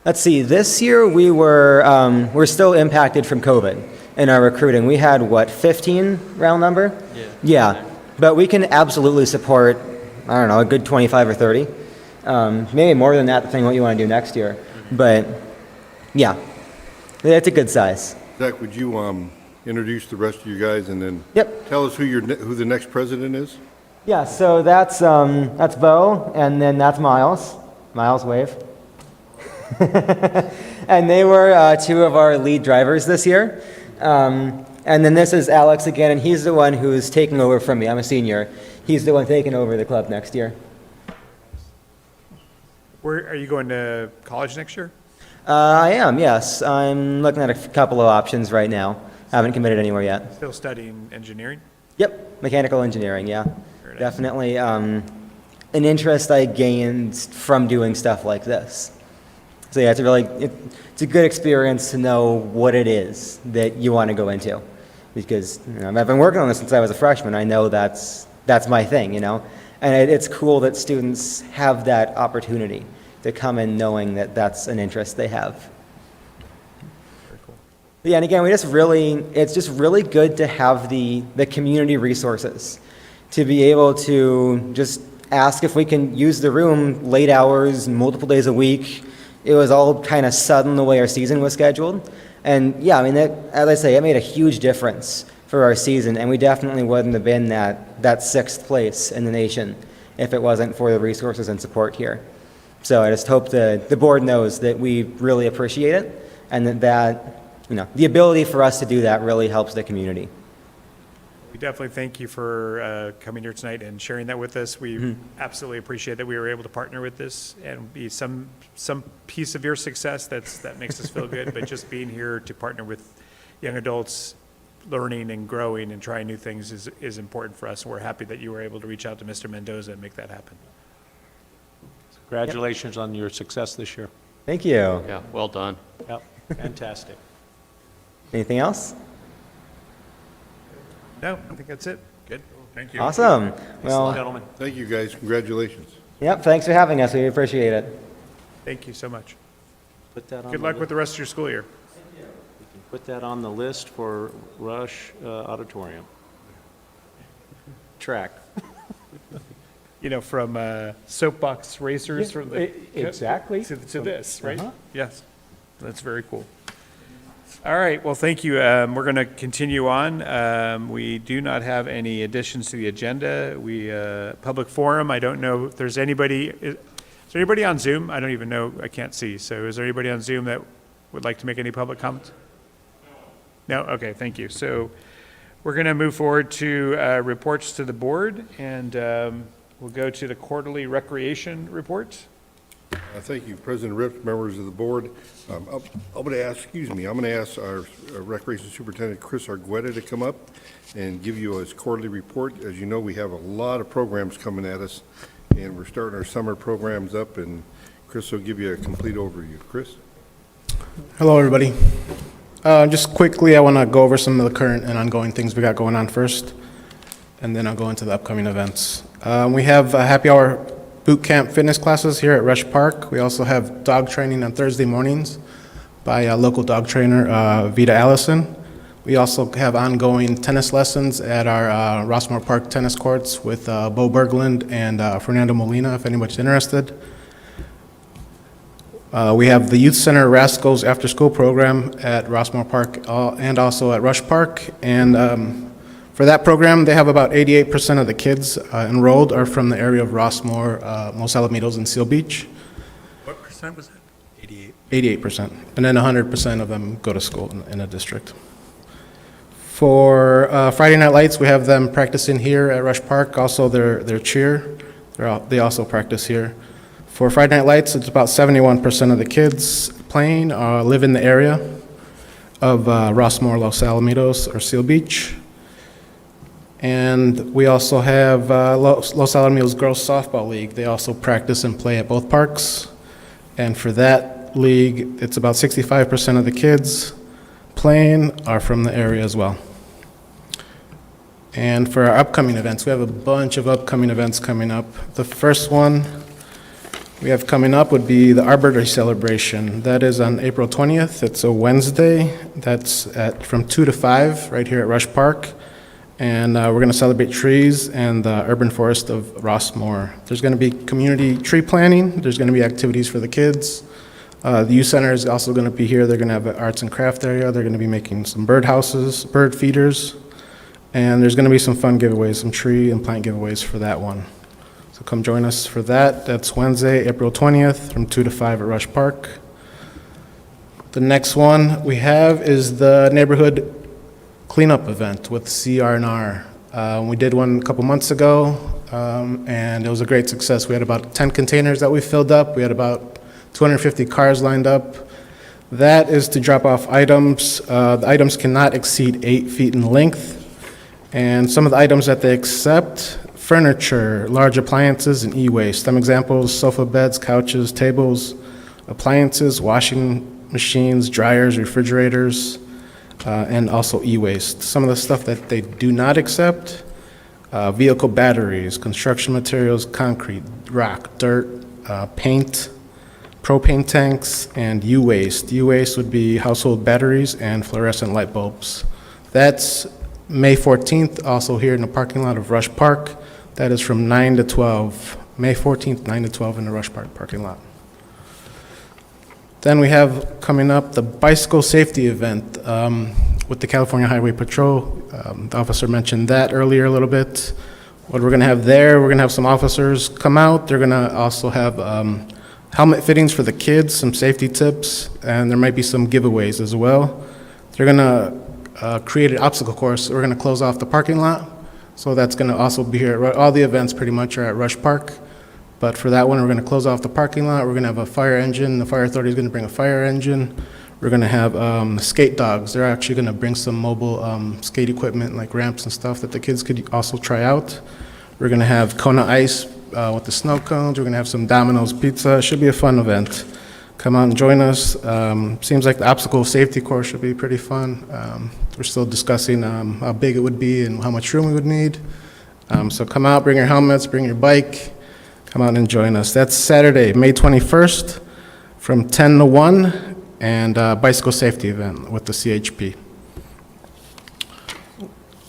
Let's see, this year we're still impacted from COVID in our recruiting. We had, 15 round number? Yeah. Yeah, but we can absolutely support, I don't know, a good 25 or 30. Maybe more than that, depending on what you want to do next year. But, yeah, it's a good size. Zach, would you introduce the rest of you guys and then Yep. tell us who the next president is? Yeah, so that's Bo, and then that's Miles. Miles, wave. And they were two of our lead drivers this year. And then this is Alex again, and he's the one who's taking over from me. I'm a senior. He's the one taking over the club next year. Where, are you going to college next year? I am, yes. I'm looking at a couple of options right now. Haven't committed anywhere yet. Still studying engineering? Yep, mechanical engineering, yeah. Very nice. Definitely an interest I gained from doing stuff like this. So yeah, it's a good experience to know what it is that you want to go into. Because I've been working on this since I was a freshman. I know that's my thing, And it's cool that students have that opportunity to come in knowing that that's an interest they have. Very cool. Yeah, and again, it's just really good to have the community resources to be able to just ask if we can use the room late hours, multiple days a week. It was all kind of sudden the way our season was scheduled. And yeah, I mean, as I say, it made a huge difference for our season, and we definitely wouldn't have been that sixth place in the nation if it wasn't for the resources and support here. So I just hope the board knows that we really appreciate it, and that the ability for us to do that really helps the community. We definitely thank you for coming here tonight and sharing that with us. We absolutely appreciate that we were able to partner with this and be some piece of your success. That makes us feel good. But just being here to partner with young adults, learning and growing and trying new things is important for us. And we're happy that you were able to reach out to Mr. Mendoza and make that happen. Congratulations on your success this year. Thank you. Yeah, well done. Yep, fantastic. Anything else? No, I think that's it. Good. Thank you. Awesome. Well, Gentlemen. Thank you, guys. Congratulations. yep, thanks for having us. We appreciate it. Thank you so much. Put that on Good the luck li- with the rest of your school year. Put that on the list for Rush Auditorium. Track. From soapbox racers from the. Exactly. To this, right? Uh-huh. Yes. That's very cool. All right, well, thank you. We're going to continue on. We do not have any additions to the agenda. Public forum, I don't know if there's anybody, is there anybody on Zoom? I don't even know, I can't see. So is there anybody on Zoom that would like to make any public comments? No? Okay, thank you. So we're going to move forward to reports to the board, and we'll go to the quarterly recreation report. Thank you, President Ripp, members of the board. I'm going to ask our Recreation Superintendent, Chris Argueta, to come up and give you his quarterly report. As you know, we have a lot of programs coming at us, and we're starting our summer programs up, and Chris will give you a complete overview. Chris? Hello, everybody. Just quickly, I want to go over some of the current and ongoing things we got going on first, and then I'll go into the upcoming events. We have happy hour boot camp fitness classes here at Rush Park. We also have dog training on Thursday mornings by a local dog trainer, Vita Allison. We also have ongoing tennis lessons at our Rossmoor Park tennis courts with Bo Berglund and Fernando Molina, if anybody's interested. We have the Youth Center Rascals after-school program at Rossmoor Park and also at Rush Park. And for that program, they have about 88% of the kids enrolled are from the area of Rossmoor, Los Alamitos, and Seal Beach. What percent was that? 88%. And then 100% of them go to school in a district. For Friday Night Lights, we have them practicing here at Rush Park. Also, their cheer, they also practice here. For Friday Night Lights, it's about 71% of the kids playing live in the area of Rossmoor, Los Alamitos, or Seal Beach. And we also have Los Alamitos Girls Softball League. They also practice and play at both parks. And for that league, it's about 65% of the kids playing are from the area as well. And for our upcoming events, we have a bunch of upcoming events coming up. The first one we have coming up would be the Arbor Day celebration. That is on April 20th. It's a Wednesday. That's from 2 to 5 right here at Rush Park. And we're going to celebrate trees and the urban forest of Rossmoor. There's going to be community tree planting. There's going to be activities for the kids. The youth center is also going to be here. They're going to have an arts and craft area. They're going to be making some bird houses, bird feeders. And there's going to be some fun giveaways, some tree and plant giveaways for that one. So come join us for that. That's Wednesday, April 20th from 2 to 5 at Rush Park. The next one we have is the neighborhood cleanup event with CR&R. We did one a couple months ago, and it was a great success. We had about 10 containers that we filled up. We had about 250 cars lined up. That is to drop off items. The items cannot exceed 8 feet in length. And some of the items that they accept, furniture, large appliances, and e-waste. Some examples, sofa beds, couches, tables, appliances, washing machines, dryers, refrigerators, and also e-waste. Some of the stuff that they do not accept, vehicle batteries, construction materials, concrete, rock, dirt, paint, propane tanks, and U-waste. U-waste would be household batteries and fluorescent light bulbs. That's May 14th, also here in the parking lot of Rush Park. That is from 9 to 12. May 14th, 9 to 12 in the Rush Park parking lot. Then we have coming up the bicycle safety event with the California Highway Patrol. The officer mentioned that earlier a little bit. What we're going to have there, we're going to have some officers come out. They're going to also have helmet fittings for the kids, some safety tips, and there might be some giveaways as well. They're going to create an obstacle course. We're going to close off the parking lot. So that's going to also be here. All the events pretty much are at Rush Park. But for that one, we're going to close off the parking lot. We're going to have a fire engine. The fire authority is going to bring a fire engine. We're going to have skate dogs. They're actually going to bring some mobile skate equipment like ramps and stuff that the kids could also try out. We're going to have Kona Ice with the snow cones. We're going to have some Domino's Pizza. It should be a fun event. Come out and join us. Seems like the obstacle safety course should be pretty fun. We're still discussing how big it would be and how much room we would need. So come out, bring your helmets, bring your bike. Come out and join us. That's Saturday, May 21st from 10 to 1, and bicycle safety event with the CHP.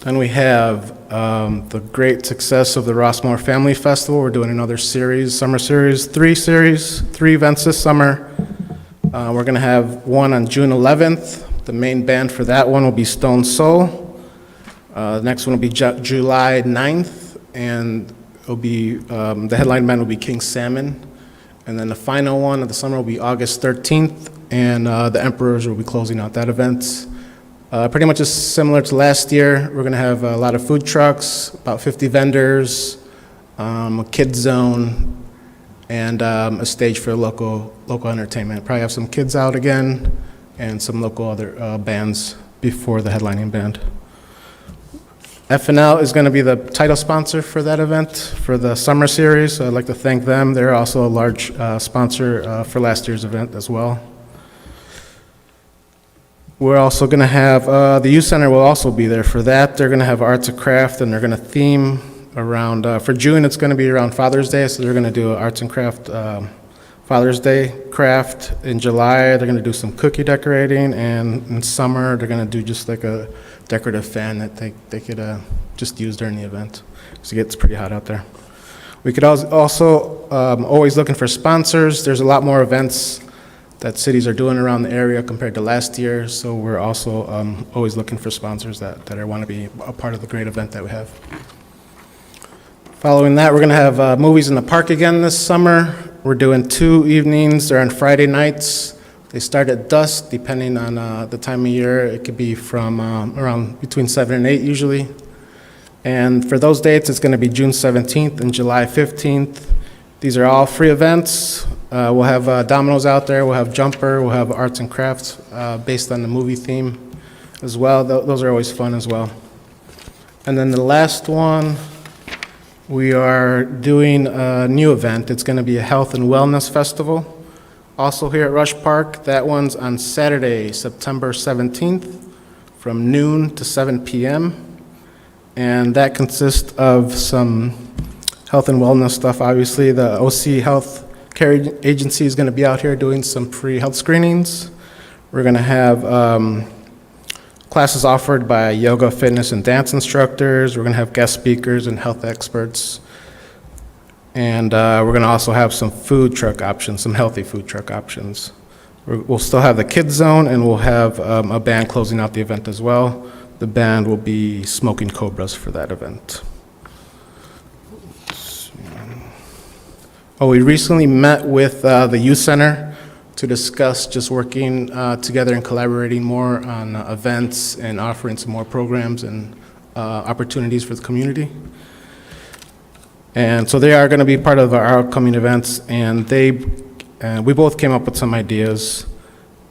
Then we have the great success of the Rossmoor Family Festival. We're doing another series, summer series, three events this summer. We're going to have one on June 11th. The main band for that one will be Stone Soul. The next one will be July 9th, and it'll be, the headline band will be King Salmon. And then the final one of the summer will be August 13th, and the Emperors will be closing out that event. Pretty much just similar to last year. We're going to have a lot of food trucks, about 50 vendors, a kids zone, and a stage for local entertainment. Probably have some kids out again and some local other bands before the headlining band. FNL is going to be the title sponsor for that event for the summer series, so I'd like to thank them. They're also a large sponsor for last year's event as well. We're also going to have, the youth center will also be there for that. They're going to have arts and craft, and they're going to theme around, for June, it's going to be around Father's Day, so they're going to do an arts and craft Father's Day craft. In July, they're going to do some cookie decorating, and in summer, they're going to do just like a decorative fan that they could just use during the event, because it gets pretty hot out there. We could also always looking for sponsors. There's a lot more events that cities are doing around the area compared to last year, so we're also always looking for sponsors that want to be a part of the great event that we have. Following that, we're going to have movies in the park again this summer. We're doing 2 evenings. They're on Friday nights. They start at dusk, depending on the time of year. It could be from around between 7 and 8 usually. And for those dates, it's going to be June 17th and July 15th. These are all free events. We'll have dominoes out there. We'll have jumper. We'll have arts and crafts based on the movie theme as well. Those are always fun as well. And then the last one, we are doing a new event. It's going to be a health and wellness festival, also here at Rush Park. That one's on Saturday, September 17th, from noon to 7 p.m. And that consists of some health and wellness stuff. Obviously, the OC Health Care Agency is going to be out here doing some free health screenings. We're going to have classes offered by yoga, fitness, and dance instructors. We're going to have guest speakers and health experts. And we're going to also have some food truck options, some healthy food truck options. We'll still have the kids zone, and we'll have a band closing out the event as well. The band will be Smoking Cobras for that event. Oh, we recently met with the youth center to discuss just working together and collaborating more on events and offering some more programs and opportunities for the community. And so they are going to be part of our upcoming events, and we both came up with some ideas.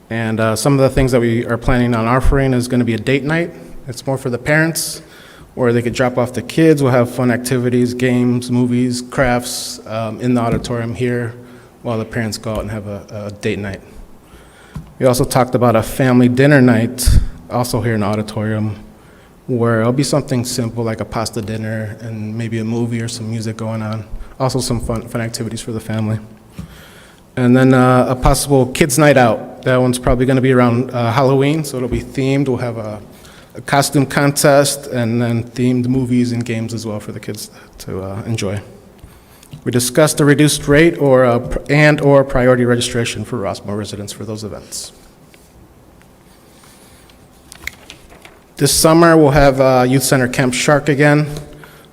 And some of the things that we are planning on offering is going to be a date night. It's more for the parents, where they could drop off the kids. We'll have fun activities, games, movies, crafts in the auditorium here, while the parents go out and have a date night. We also talked about a family dinner night, also here in the auditorium, where it'll be something simple like a pasta dinner and maybe a movie or some music going on. Also some fun activities for the family. And then a possible kids' night out. That one's probably going to be around Halloween, so it'll be themed. We'll have a costume contest and then themed movies and games as well for the kids to enjoy. We discussed a reduced rate or priority registration for Rossmoor residents for those events. This summer, we'll have Youth Center Camp Shark again.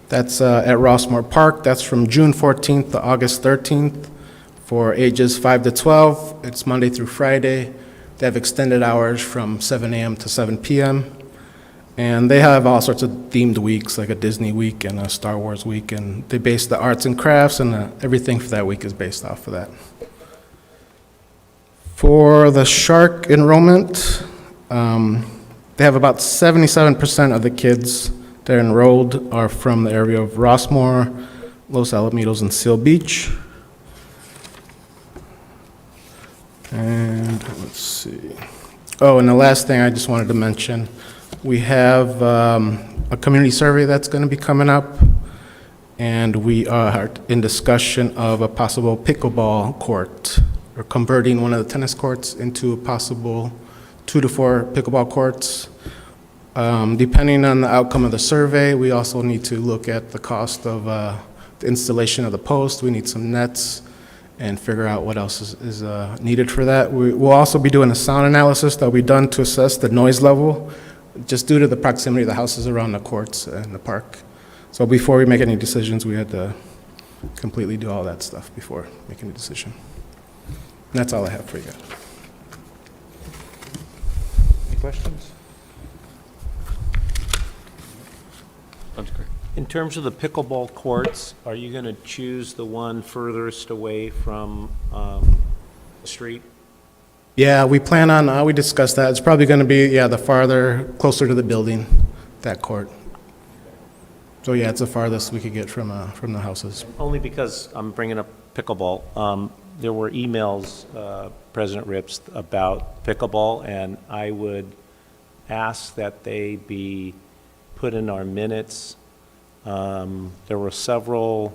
That's at Rossmoor Park. That's from June 14th to August 13th for ages 5 to 12. It's Monday through Friday. They have extended hours from 7 a.m. to 7 p.m. And they have all sorts of themed weeks, like a Disney week and a Star Wars week, and they base the arts and crafts, and everything for that week is based off of that. For the Shark enrollment, they have about 77% of the kids that are enrolled are from the area of Rossmoor, Los Alamitos, and Seal Beach. And let's see. Oh, and the last thing I just wanted to mention, we have a community survey that's going to be coming up, and we are in discussion of a possible pickleball court, or converting one of the tennis courts into a possible 2 to 4 pickleball courts. Depending on the outcome of the survey, we also need to look at the cost of the installation of the post. We need some nets and figure out what else is needed for that. We'll also be doing a sound analysis that will be done to assess the noise level, just due to the proximity of the houses around the courts and the park. So before we make any decisions, we had to completely do all that stuff before making a decision. And that's all I have for you guys. Any questions? Sounds great. In terms of the pickleball courts, are you going to choose the one furthest away from the street? Yeah, we plan on, we discussed that. It's probably going to be, yeah, the farther, closer to the building, that court. So yeah, it's the farthest we could get from the houses. Only because I'm bringing up pickleball. There were emails, President Rips, about pickleball, and I would ask that they be put in our minutes. There were several,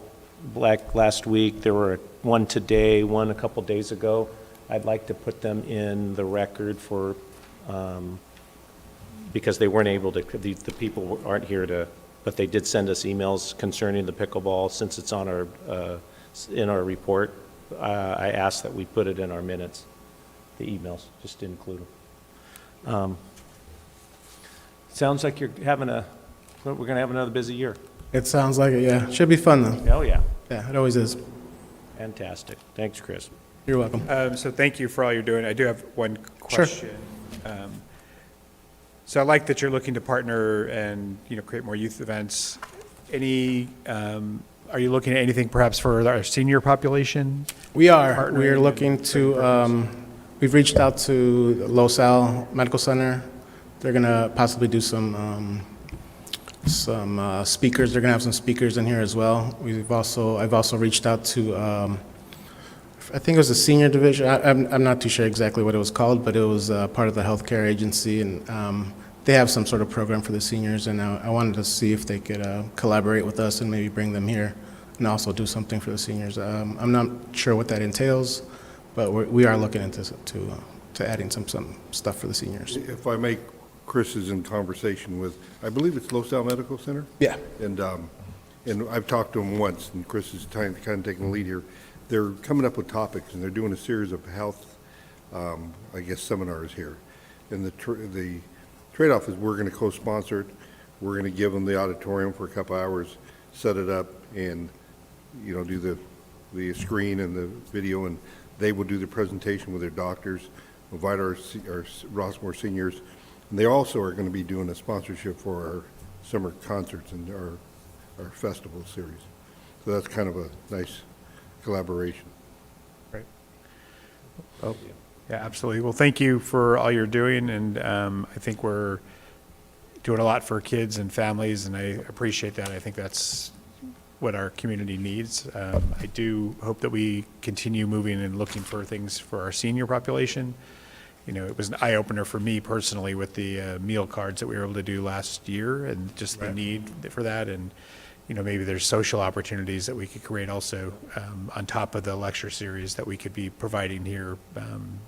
like last week, there were one today, one a couple days ago. I'd like to put them in the record for, because they weren't able to, the people aren't here to, but they did send us emails concerning the pickleball. Since it's on our, in our report, I asked that we put it in our minutes, the emails, just to include them. Sounds like you're having we're going to have another busy year. It sounds like it, yeah. Should be fun, though. Oh, yeah. Yeah, it always is. Fantastic. Thanks, Chris. You're welcome. So thank you for all you're doing. I do have one question. So I like that you're looking to partner and, create more youth events. Are you looking at anything perhaps for our senior population? We are. Partnering We are and looking to, we've reached out to Los Al Medical Center. They're going to possibly do some speakers. They're going to have some speakers in here as well. I've also reached out to, I think it was the senior division. I'm not too sure exactly what it was called, but it was part of the healthcare agency, and they have some sort of program for the seniors, and I wanted to see if they could collaborate with us and maybe bring them here and also do something for the seniors. I'm not sure what that entails, but we are looking into to adding some stuff for the seniors. If I may, Chris is in conversation with, I believe it's Los Al Medical Center? Yeah. And I've talked to him once, and Chris is kind of taking the lead here. They're coming up with topics, and they're doing a series of health, I guess, seminars here. And the trade-off is we're going to co-sponsor it. We're going to give them the auditorium for a couple hours, set it up, and, do the screen and the video, and they will do the presentation with their doctors, invite our Rossmoor seniors. And they also are going to be doing a sponsorship for our summer concerts and our festival series. So that's kind of a nice collaboration. Right. Oh, yeah, absolutely. Well, thank you for all you're doing, and I think we're doing a lot for kids and families, and I appreciate that. I think that's what our community needs. I do hope that we continue moving and looking for things for our senior population. It was an eye-opener for me personally with the meal cards that we were able to do last year, and just the need for that. And, maybe there's social opportunities that we could create also on top of the lecture series that we could be providing here,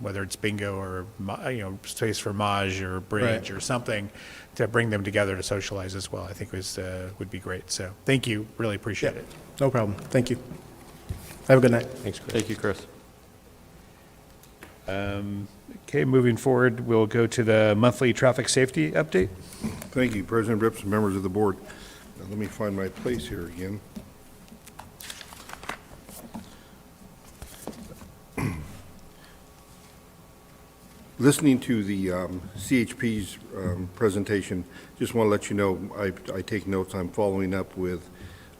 whether it's bingo or, space for Maj or bridge or something to bring them together to socialize as well. I think would be great. So thank you. Really appreciate it. No problem. Thank you. Have a good night. Thanks, Chris. Thank you, Chris. Okay, moving forward, we'll go to the monthly traffic safety update. Thank you, President Rips and members of the board. Now, let me find my place here again. Listening to the CHP's presentation, just want to let you know, I take notes. I'm following up with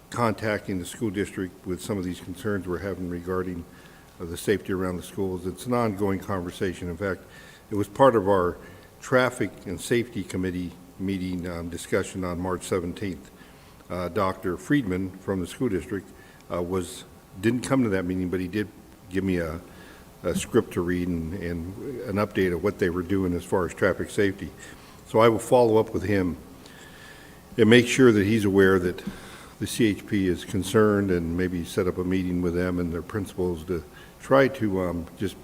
contacting the school district with some of these concerns we're having regarding the safety around the schools. It's an ongoing conversation. In fact, it was part of our Traffic and Safety Committee meeting discussion on March 17th. Dr. Friedman from the school district didn't come to that meeting, but he did give me a script to read and an update of what they were doing as far as traffic safety. So I will follow up with him and make sure that he's aware that the CHP is concerned, and maybe set up a meeting with them and their principals to try to just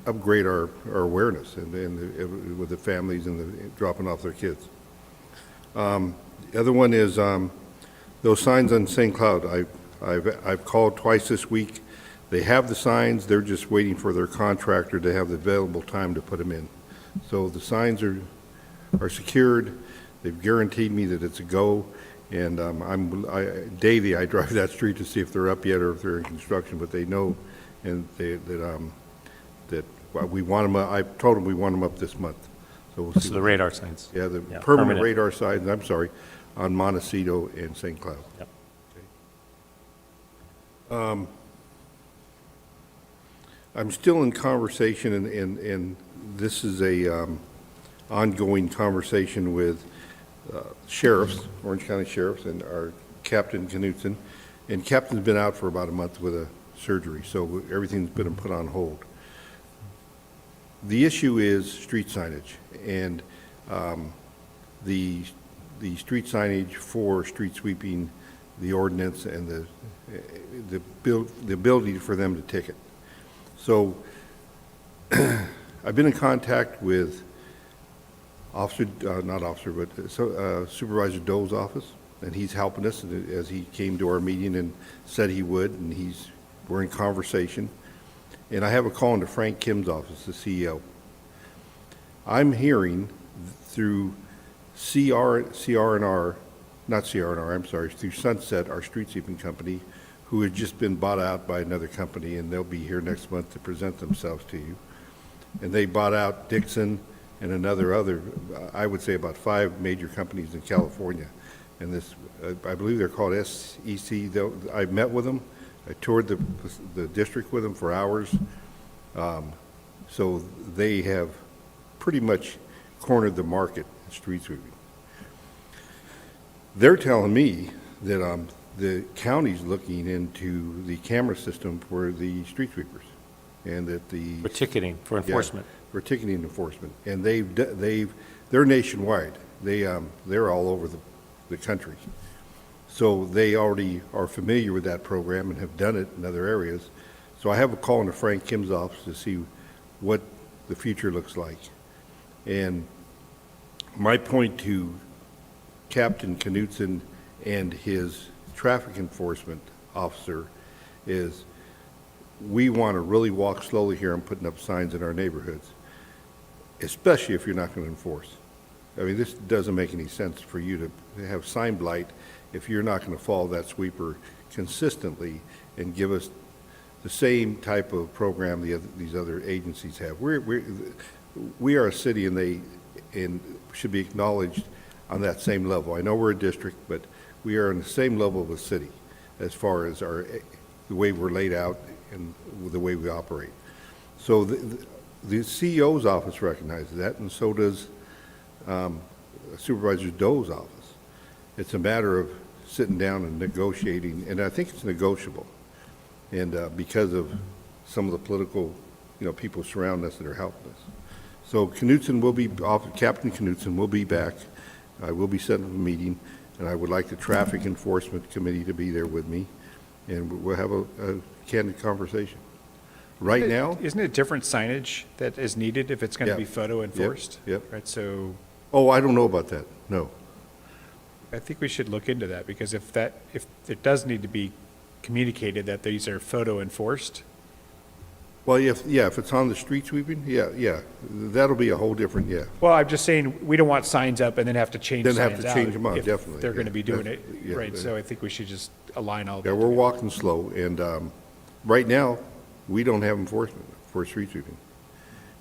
upgrade our awareness and with the families and dropping off their kids. The other one is those signs on St. Cloud. I've called twice this week. They have the signs. They're just waiting for their contractor to have the available time to put them in. So the signs are secured. They've guaranteed me that it's a go. And daily I drive that street to see if they're up yet or if they're in construction, but they know, and that we want them. I've told them we want them up this month. So we'll see. So the radar signs. Yeah, the permanent radar signs. I'm sorry, on Montecito and St. Cloud. Yep. I'm still in conversation, and this is a ongoing conversation with sheriffs, Orange County sheriffs, and our Captain Knutson. And Captain's been out for about a month with a surgery, so everything's been put on hold. The issue is street signage, and the street signage for street sweeping, the ordinance, and the ability for them to ticket. So I've been in contact with Supervisor Doe's office, and he's helping us as he came to our meeting and said he would, and we're in conversation. And I have a call into Frank Kim's office, the CEO. I'm hearing through CR&R, not CR&R, I'm sorry, through Sunset, our street sweeping company, who had just been bought out by another company, and they'll be here next month to present themselves to you. And they bought out Dixon and other, I would say about 5 major companies in California. And this, I believe they're called SEC. I met with them. I toured the district with them for hours. So they have pretty much cornered the market in street sweeping. They're telling me that the county's looking into the camera system for the street sweepers, and that For ticketing, for enforcement. Yeah, for ticketing enforcement, and they're nationwide. They're all over the country, so they already are familiar with that program and have done it in other areas. So I have a call into Frank Kim's office to see what the future looks like, and my point to Captain Knutson and his traffic enforcement officer is we want to really walk slowly here on putting up signs in our neighborhoods, especially if you're not going to enforce. I mean, this doesn't make any sense for you to have sign blight if you're not going to follow that sweeper consistently and give us the same type of program these other agencies have. We are a city, and should be acknowledged on that same level. I know we're a district, but we are on the same level of a city as far as the way we're laid out and the way we operate. So the CEO's office recognizes that, and so does Supervisor Doe's office. It's a matter of sitting down and negotiating, and I think it's negotiable. And because of some of the political, people surrounding us that are helping us. So Captain Knutson will be back. I will be setting up a meeting, and I would like the Traffic Enforcement Committee to be there with me, and we'll have a candid conversation. Right now, Isn't it different signage that is needed if it's going to Yeah. be photo enforced? Yep. Right, so oh, I don't know about that, no. I think we should look into that, because if it does need to be communicated that these are photo enforced, Well, if it's on the street sweeping, yeah, that'll be a whole different, yeah. well, I'm just saying, we don't want signs up and then have to change Then signs have to out change them out, if definitely, they're going to yeah. be doing it, That's- yeah, right, that- so I think we should just align all that. Yeah, we're walking slow, and right now, we don't have enforcement for street sweeping.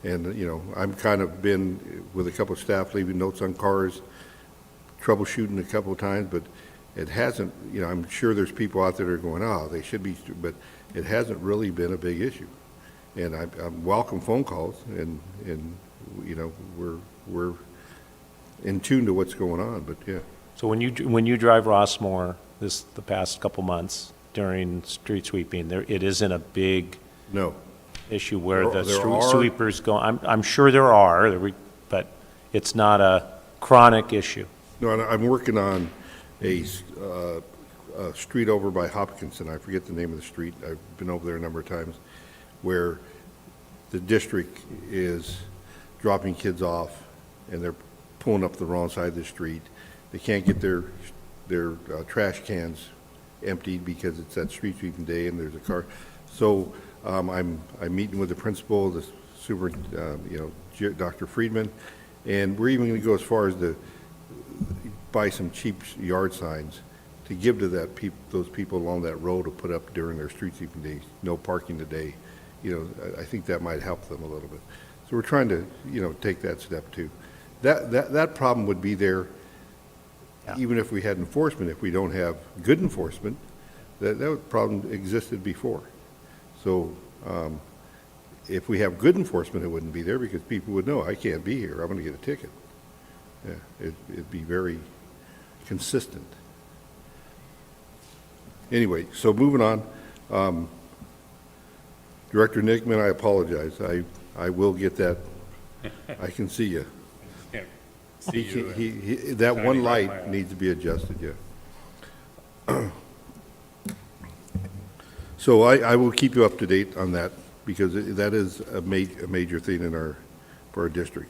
And, I'm kind of been with a couple of staff leaving notes on cars, troubleshooting a couple of times, but it hasn't, I'm sure there's people out there that are going, they should be, but it hasn't really been a big issue. And I welcome phone calls, and we're in tune to what's going on, but yeah. So when you drive Rossmoor the past couple months during street sweeping, it isn't a big No. issue where the There street are- sweepers go, I'm sure there are, but it's not a chronic issue. No, and I'm working on a street over by Hopkinson, I forget the name of the street, I've been over there a number of times, where the district is dropping kids off, and they're pulling up the wrong side of the street. They can't get their trash cans emptied because it's that street sweeping day and there's a car. So I'm meeting with the principal, the super, Dr. Friedman, and we're even going to go as far as to buy some cheap yard signs to give to those people along that road to put up during their street sweeping days, no parking today. I think that might help them a little bit. So we're trying to, take that step too. That problem would be there even if we had enforcement, if we don't have good enforcement, that problem existed before. So if we have good enforcement, it wouldn't be there because people would know, I can't be here, I'm going to get a ticket. Yeah, it'd be very consistent. Anyway, so moving on. Director Nickman, I apologize. I will get that. I can see you. Can't see you. That one shining right in my light eye. needs to be adjusted, yeah. So I will keep you up to date on that because that is a major thing for our district.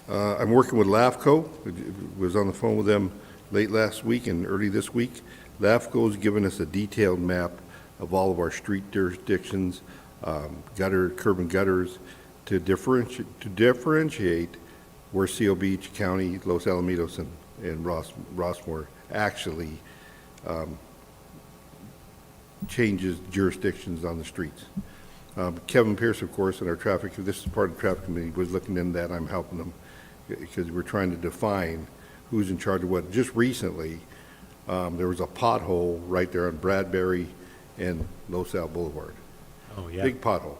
I'm working with LAFCO. Was on the phone with them late last week and early this week. LAFCO's given us a detailed map of all of our street jurisdictions, curb and gutters, to differentiate where Seal Beach County, Los Alamitos, and Rossmoor actually changes jurisdictions on the streets. Kevin Pierce, of course, in our traffic, this is part of the traffic committee, was looking into that. I'm helping them because we're trying to define who's in charge of what. Just recently, there was a pothole right there on Bradbury and Los Al Boulevard. Oh, yeah. Big pothole.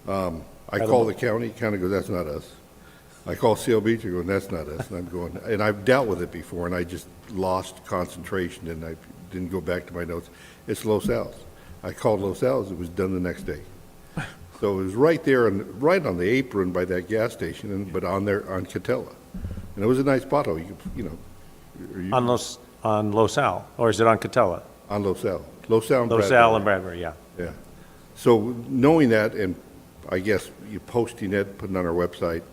I call the county goes, that's not us. I call Seal Beach, they're going, that's not us. And I'm going, and I've dealt with it before, and I just lost concentration, and I didn't go back to my notes. It's Los Al's. I called Los Al's, it was done the next day. So it was right there, right on the apron by that gas station, but on Catella. And it was a nice pothole, On Los Al, or is it on Catella? on Los Al. Los Al and Los Bradbury. Al and Bradbury, yeah. Yeah. So knowing that, and I guess you posting it, putting it on our website,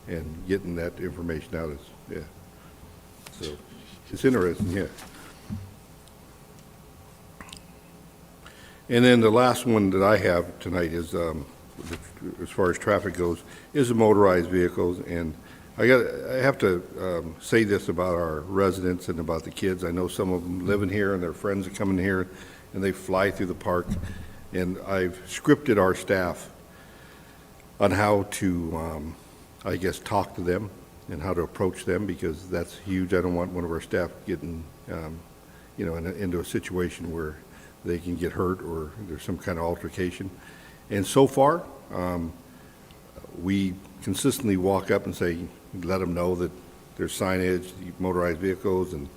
and getting that information out is, yeah. So it's interesting, yeah. And then the last one that I have tonight is, as far as traffic goes, is the motorized vehicles. And I have to say this about our residents and about the kids. I know some of them living here and their friends are coming here and they fly through the park. And I've scripted our staff on how to, I guess, talk to them and how to approach them because that's huge. I don't want one of our staff getting, into a situation where they can get hurt or there's some kind of altercation. And so far, we consistently walk up and say, let them know that there's signage, motorized vehicles, and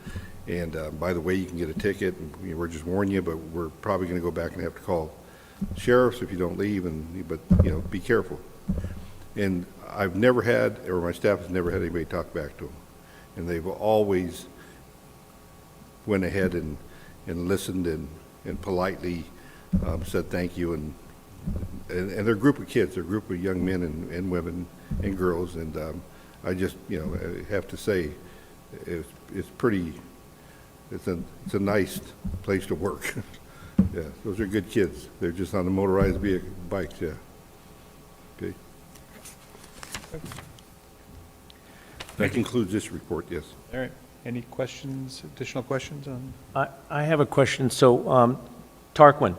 by the way, you can get a ticket. And we're just warning you, but we're probably going to go back and have to call sheriffs if you don't leave. But be careful. And I've never had, or my staff has never had anybody talk back to them, and they've always went ahead and listened and politely said thank you. And they're a group of kids, they're a group of young men and women and girls, and I just I have to say it's pretty. It's a nice place to work. Yeah, those are good kids. They're just on the motorized bikes. Yeah. Okay. That concludes this report. Yes. All right. Any questions, additional questions on? I have a question. So, Tarquin,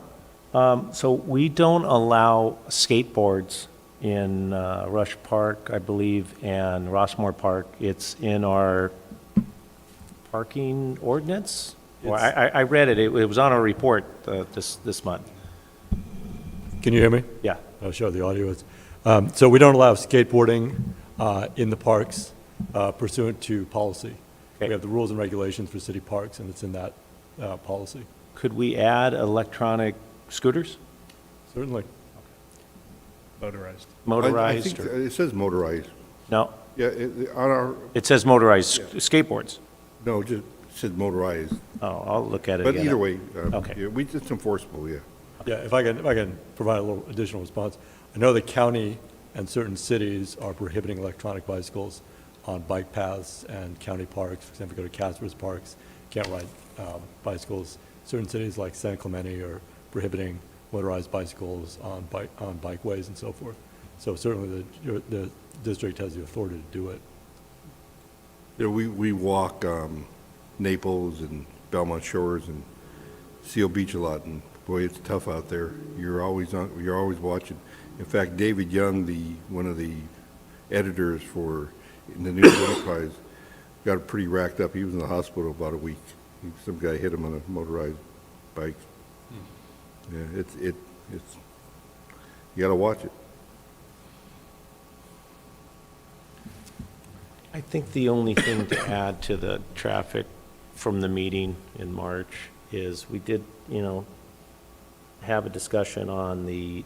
so we don't allow skateboards in Rush Park, I believe, and Rossmoor Park. It's in our parking ordinance? Or I read it. It was on our report this month. Can you hear me? Yeah. I'll show the audio is. So we don't allow skateboarding in the parks pursuant to policy. Okay. We have the rules and regulations for city parks, and it's in that policy. Could we add electronic scooters? Certainly. Motorized. Motorized? I think or- it says motorized. No, Yeah, on our, it says motorized skateboards. no, it just said motorized. Oh, I'll look at it But again. either way, Okay. yeah, it's enforceable, yeah. Yeah, if I can provide a little additional response. I know the county and certain cities are prohibiting electronic bicycles on bike paths and county parks. For example, go to Casper's Parks, can't ride bicycles. Certain cities like San Clemente are prohibiting motorized bicycles on bikeways and so forth. So certainly the district has the authority to do it. You know, we walk Naples and Belmont Shores and Seal Beach a lot, and boy, it's tough out there. You're always watching. In fact, David Young, one of the editors for in the news enterprise, got pretty racked up. He was in the hospital about a week. Some guy hit him on a motorized bike. Yeah, it's, you gotta watch it. I think the only thing to add to the traffic from the meeting in March is we did, have a discussion on the,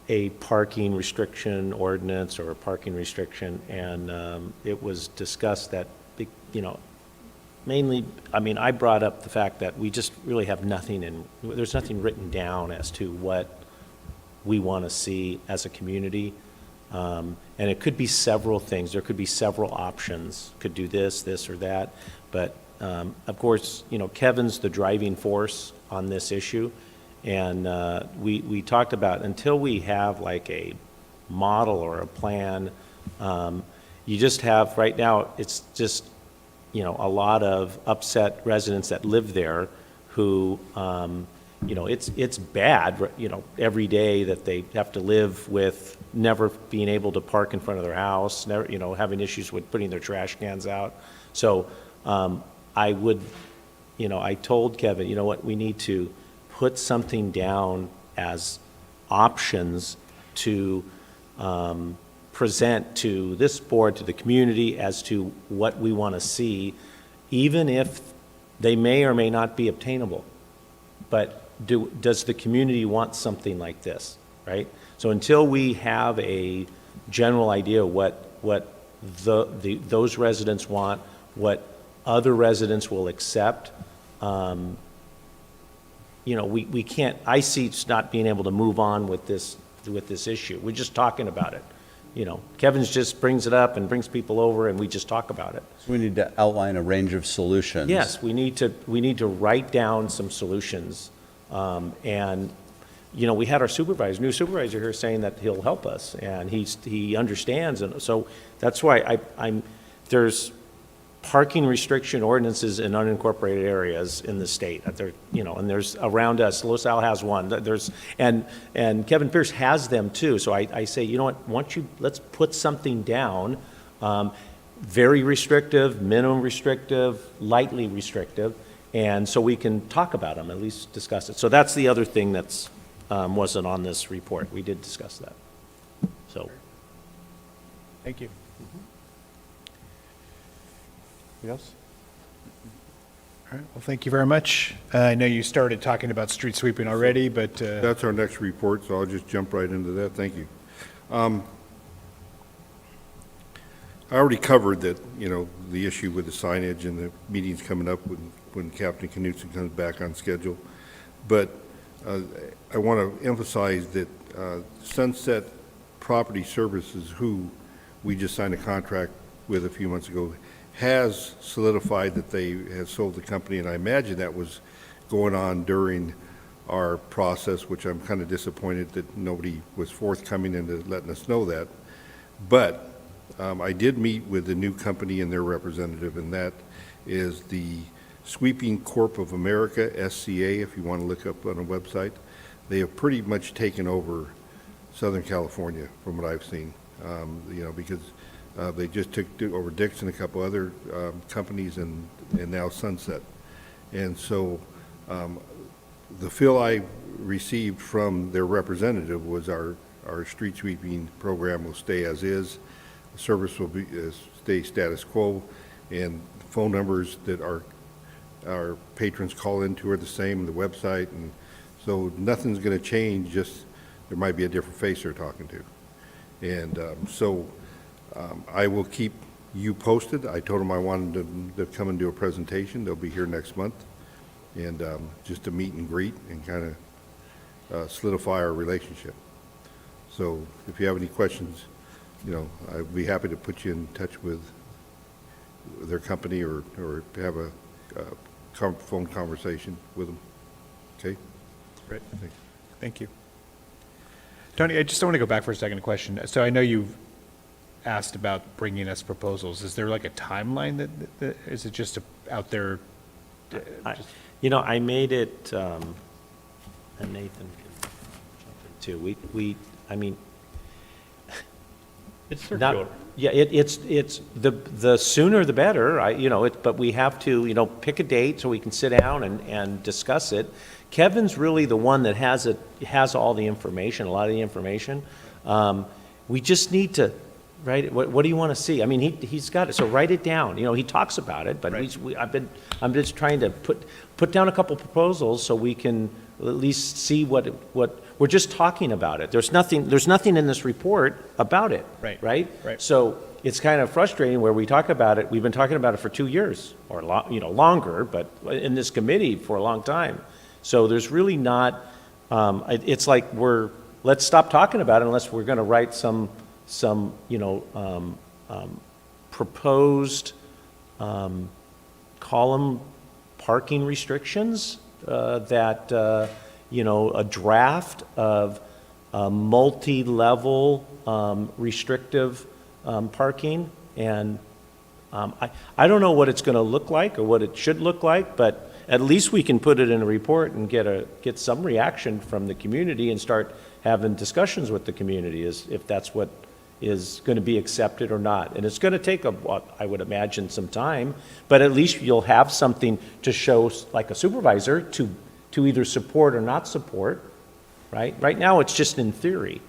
a parking restriction ordinance or a parking restriction, and it was discussed that, mainly, I brought up the fact that we just really have nothing there's nothing written down as to what we want to see as a community. And it could be several things. There could be several options. Could do this, or that. But, of course, Kevin's the driving force on this issue. And we talked about, until we have like a model or a plan, you just have, right now, it's just, a lot of upset residents that live there who, it's bad, every day that they have to live with never being able to park in front of their house, never, having issues with putting their trash cans out. So I would, I told Kevin, you know what, we need to put something down as options to present to this board, to the community, as to what we want to see, even if they may or may not be obtainable. But does the community want something like this, right? So until we have a general idea what those residents want, what other residents will accept, we can't, I see it's not being able to move on with this issue. We're just talking about it. Kevin's just brings it up and brings people over, and we just talk about it. So we need to outline a range of solutions. Yes, we need to write down some solutions. And we had our new supervisor here saying that he'll help us, and he understands, and so that's why there's parking restriction ordinances in unincorporated areas in the state. And there's around us. Los Al has one. And Kevin Pierce has them too. So I say, you know what? Let's put something down, very restrictive, minimum restrictive, lightly restrictive, and so we can talk about them, at least discuss it. So that's the other thing that's wasn't on this report. We did discuss that. So, Thank you. Anything else? All right, well, thank you very much. I know you started talking about street sweeping already, but That's our next report, so I'll just jump right into that. Thank you. I already covered that, the issue with the signage and the meetings coming up when Captain Knutson comes back on schedule. But I want to emphasize that Sunset Property Services, who we just signed a contract with a few months ago, has solidified that they have sold the company, and I imagine that was going on during our process, which I'm kind of disappointed that nobody was forthcoming into letting us know that. But I did meet with the new company and their representative, and that is the Sweeping Corp of America, SCA, if you want to look up on a website. They have pretty much taken over Southern California, from what I've seen, because they just took over Dix and a couple other companies, and now Sunset. And so the feel I received from their representative was our street sweeping program will stay as is. The service will stay status quo, and phone numbers that our patrons call into are the same, the website, and so nothing's going to change, just there might be a different face they're talking to. And I will keep you posted. I told them I wanted them to come and do a presentation. They'll be here next month, and just to meet and greet and kind of solidify our relationship. So if you have any questions, I'd be happy to put you in touch with their company or have a phone conversation with them. Okay? great. Thank you. Tony, I just want to go back for a second to question. So I know you've asked about bringing us proposals. Is there like a timeline that is it just out there? I made it, and Nathan can jump in too. It's not, circular. yeah, it's, the sooner the better, but we have to, pick a date so we can sit down and discuss it. Kevin's really the one that has all the information, a lot of the information. We just need to, right, what do you want to see? I mean, he's got it, so write it down. He talks about it, but I'm just trying to put down a couple proposals so we can at least see what, we're just talking about it. There's nothing in this report about it. Right. Right? So it's kind of frustrating where we talk about it, we've been talking about it for 2 years, or longer, but in this committee for a long time. So there's really not, it's like let's stop talking about it unless we're going to write some proposed, column parking restrictions, that, a draft of multi-level, restrictive, parking. And, I don't know what it's going to look like or what it should look like, but at least we can put it in a report and get some reaction from the community and start having discussions with the community if that's what is going to be accepted or not. And it's going to take, I would imagine, some time, but at least you'll have something to show, like a supervisor, to either support or not support, right? Right now, it's just in theory.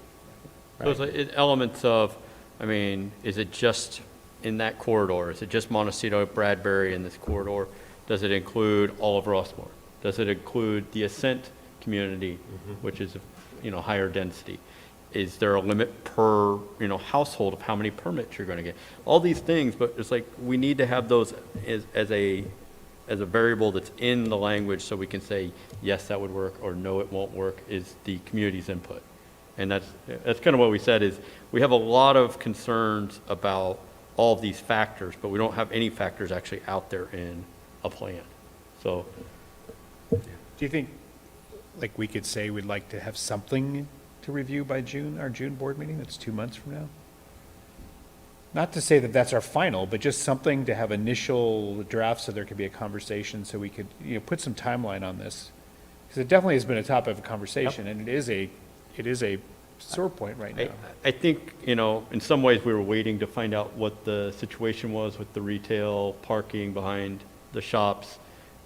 So it's like elements of, is it just in that corridor? Is it just Montecito, Bradbury in this corridor? Does it include all of Rossmoor? Does it include the Ascent community, which is, higher density? Is there a limit per, household of how many permits you're going to get? All these things, but it's like we need to have those as a variable that's in the language so we can say, yes, that would work, or no, it won't work, is the community's input. And that's kind of what we said is we have a lot of concerns about all of these factors, but we don't have any factors actually out there in a plan. So, Do you think, like, we could say we'd like to have something to review by our June board meeting? That's 2 months from now. Not to say that that's our final, but just something to have initial drafts so there could be a conversation so we could, put some timeline on this. Because it definitely has been a topic of conversation, and it is a sore point right now. I think, in some ways we were waiting to find out what the situation was with the retail parking behind the shops,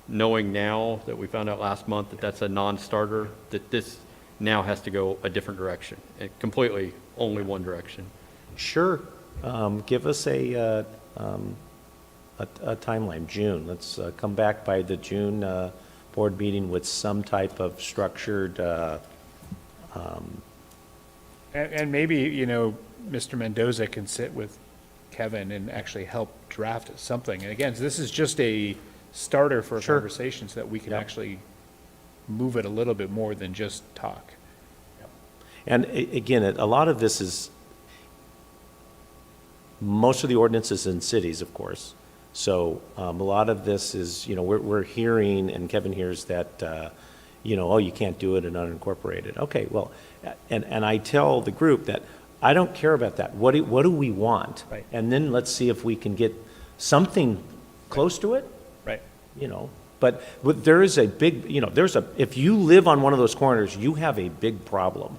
knowing now that we found out last month that that's a non-starter, that this now has to go a different direction, and completely only one direction. Sure. Give us a timeline, June. Let's come back by the June board meeting with some type of structured, And maybe, Mr. Mendoza can sit with Kevin and actually help draft something. And again, this is just a starter for a Sure. conversation so that we can Yep. actually move it a little bit more than just talk. and again, a lot of this is, most of the ordinances in cities, of course. So a lot of this is, we're hearing, and Kevin hears that, oh, you can't do it in unincorporated. Okay, well, and I tell the group that I don't care about that. What do we want? Right. And then let's see if we can get something close to it, Right. But there is a big, if you live on one of those corners, you have a big problem.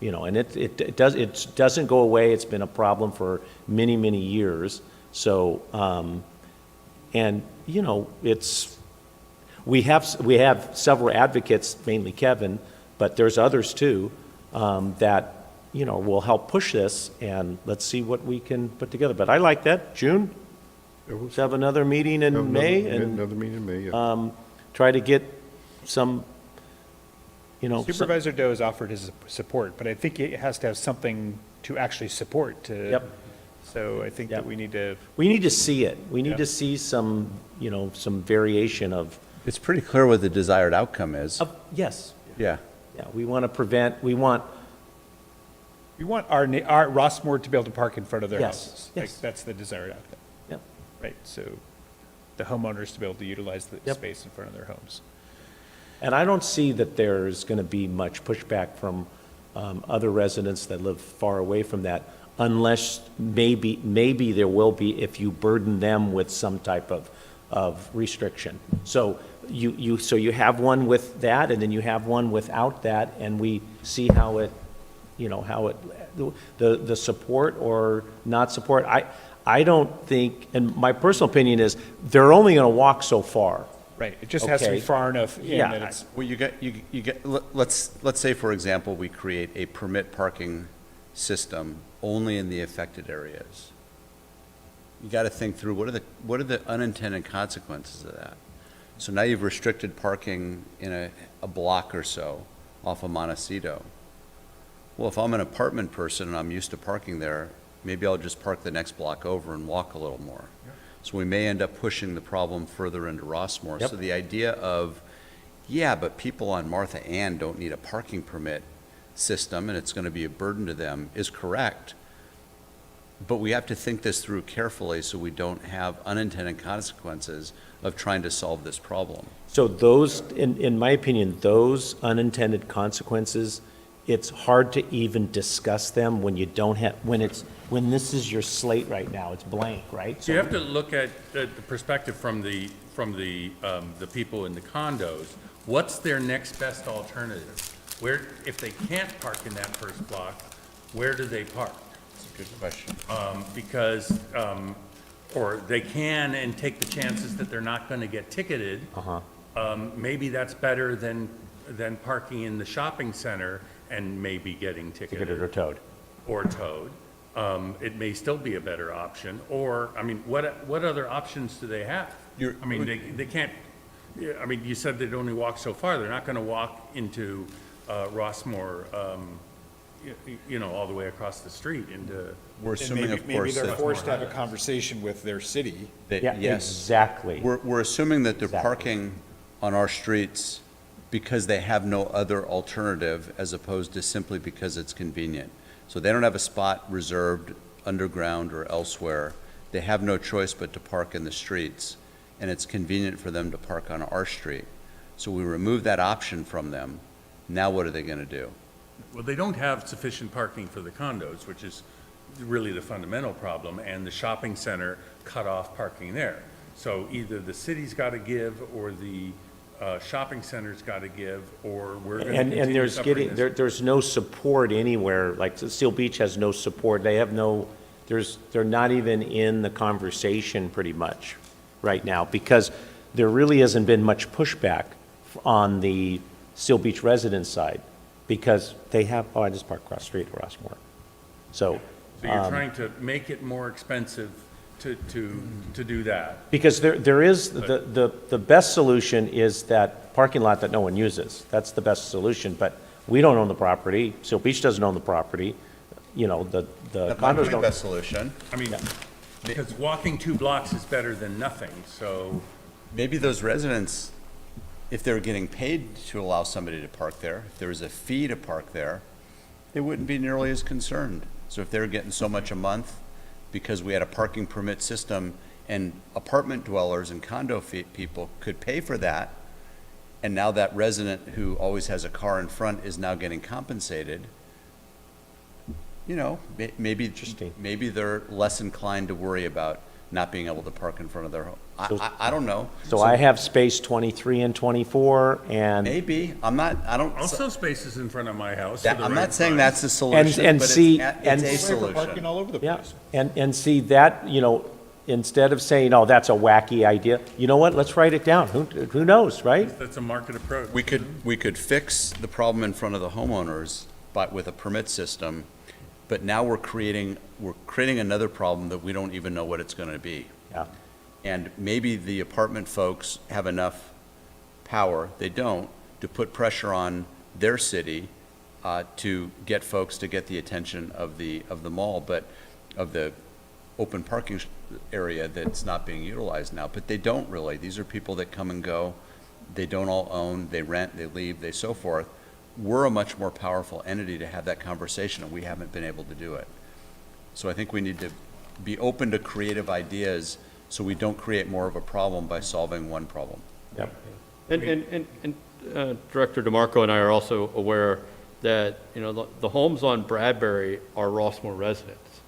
And it doesn't go away. It's been a problem for many, many years. So, we have several advocates, mainly Kevin, but there's others too, that, will help push this, and let's see what we can put together. But I like that. June, let's have another meeting in May, and Another meeting in May, yeah. try to get some, Supervisor Doe has offered his support, but I think it has to have something to actually support to. Yep. So I think that Yep. we need to. we need to see it. We need Yeah. to see some, some variation of, It's pretty clear what the desired outcome is. yes. Yeah. Yeah, we want to prevent, we want, We want our Rossmoor to be able to park in front of their Yes, houses. yes. Like, that's the desired outcome, yeah. right? So the homeowners to be able to utilize the Yep. space in front of their homes. And I don't see that there's going to be much pushback from other residents that live far away from that, unless maybe there will be if you burden them with some type of restriction. So you have one with that, and then you have one without that, and we see how it, you know, how it, the support or not support. I don't think, and my personal opinion is, they're only going to walk so far. Right, it just has to be Okay. far enough in Yeah. that it's, Well, let's say, for example, we create a permit parking system only in the affected areas. You got to think through, what are the unintended consequences of that? So now you've restricted parking in a block or so off of Montecito. Well, if I'm an apartment person and I'm used to parking there, maybe I'll just park the next block over and walk a little more. So we may end up pushing the problem further into Rossmoor. Yep. So the idea of, yeah, but people on Martha Ann don't need a parking permit system and it's going to be a burden to them is correct. But we have to think this through carefully so we don't have unintended consequences of trying to solve this problem. So those, in my opinion, those unintended consequences, it's hard to even discuss them when you don't have, when this is your slate right now, it's blank, right? So you have to look at the perspective from the people in the condos. What's their next best alternative? Where, if they can't park in that first block, where do they park? That's a good question. Because, or they can and take the chances that they're not going to get ticketed. Maybe that's better than parking in the shopping center and maybe getting Ticketed or towed. or towed. It may still be a better option, or, I mean, what other options do they have? I mean, they can't, I mean, you said they'd only walk so far, they're not gonna walk into Rossmoor, you know, all the way across the street into, We're assuming, of maybe course, they're that, forced to have a conversation with their city. Yeah, yes. exactly. We're assuming that they're Exactly. parking on our streets because they have no other alternative as opposed to simply because it's convenient. So they don't have a spot reserved underground or elsewhere. They have no choice but to park in the streets, and it's convenient for them to park on our street. So we remove that option from them. Now what are they going to do? well, they don't have sufficient parking for the condos, which is really the fundamental problem, and the shopping center cut off parking there. So either the city's got to give, or the shopping center's got to give, or we're going to And continue there's suffering this. there's no support anywhere, like Seal Beach has no support, they have no, they're not even in the conversation pretty much right now, because there really hasn't been much pushback on the Seal Beach residents side, because they have, oh, I just parked across the street at Rossmoor. So, So you're trying to make it more expensive to do that. because there is, the best solution is that parking lot that no one uses. That's the best solution, but we don't own the property, Seal Beach doesn't own the property, you know, the That might be condos the don't. best solution. I mean, because walking 2 blocks is better than nothing, so, Maybe those residents, if they're getting paid to allow somebody to park there, if there was a fee to park there, they wouldn't be nearly as concerned. So if they're getting so much a month because we had a parking permit system and apartment dwellers and condo people could pay for that, and now that resident who always has a car in front is now getting compensated, you know, maybe, Interesting. maybe they're less inclined to worry about not being able to park in front of their home. I don't know. So I have space 23 and 24, and, Maybe, I don't. also spaces in front of my house. for the I'm right not saying price. that's the solution, and but see- it's a Parking solution. all over the yeah, place. and see that, you know, instead of saying, oh, that's a wacky idea, you know what, let's write it down, who knows, right? That's a market approach. We could fix the problem in front of the homeowners, but with a permit system, but now we're creating another problem that we don't even know what it's gonna be. Yeah. And maybe the apartment folks have enough power, they don't, to put pressure on their city to get folks to get the attention of the mall, but of the open parking area that's not being utilized now. But they don't really. These are people that come and go. They don't all own, they rent, they leave, they so forth. We're a much more powerful entity to have that conversation, and we haven't been able to do it. So I think we need to be open to creative ideas so we don't create more of a problem by solving one problem. Yep. And Director DeMarco and I are also aware that, you know, the homes on Bradbury are Rossmoor residents.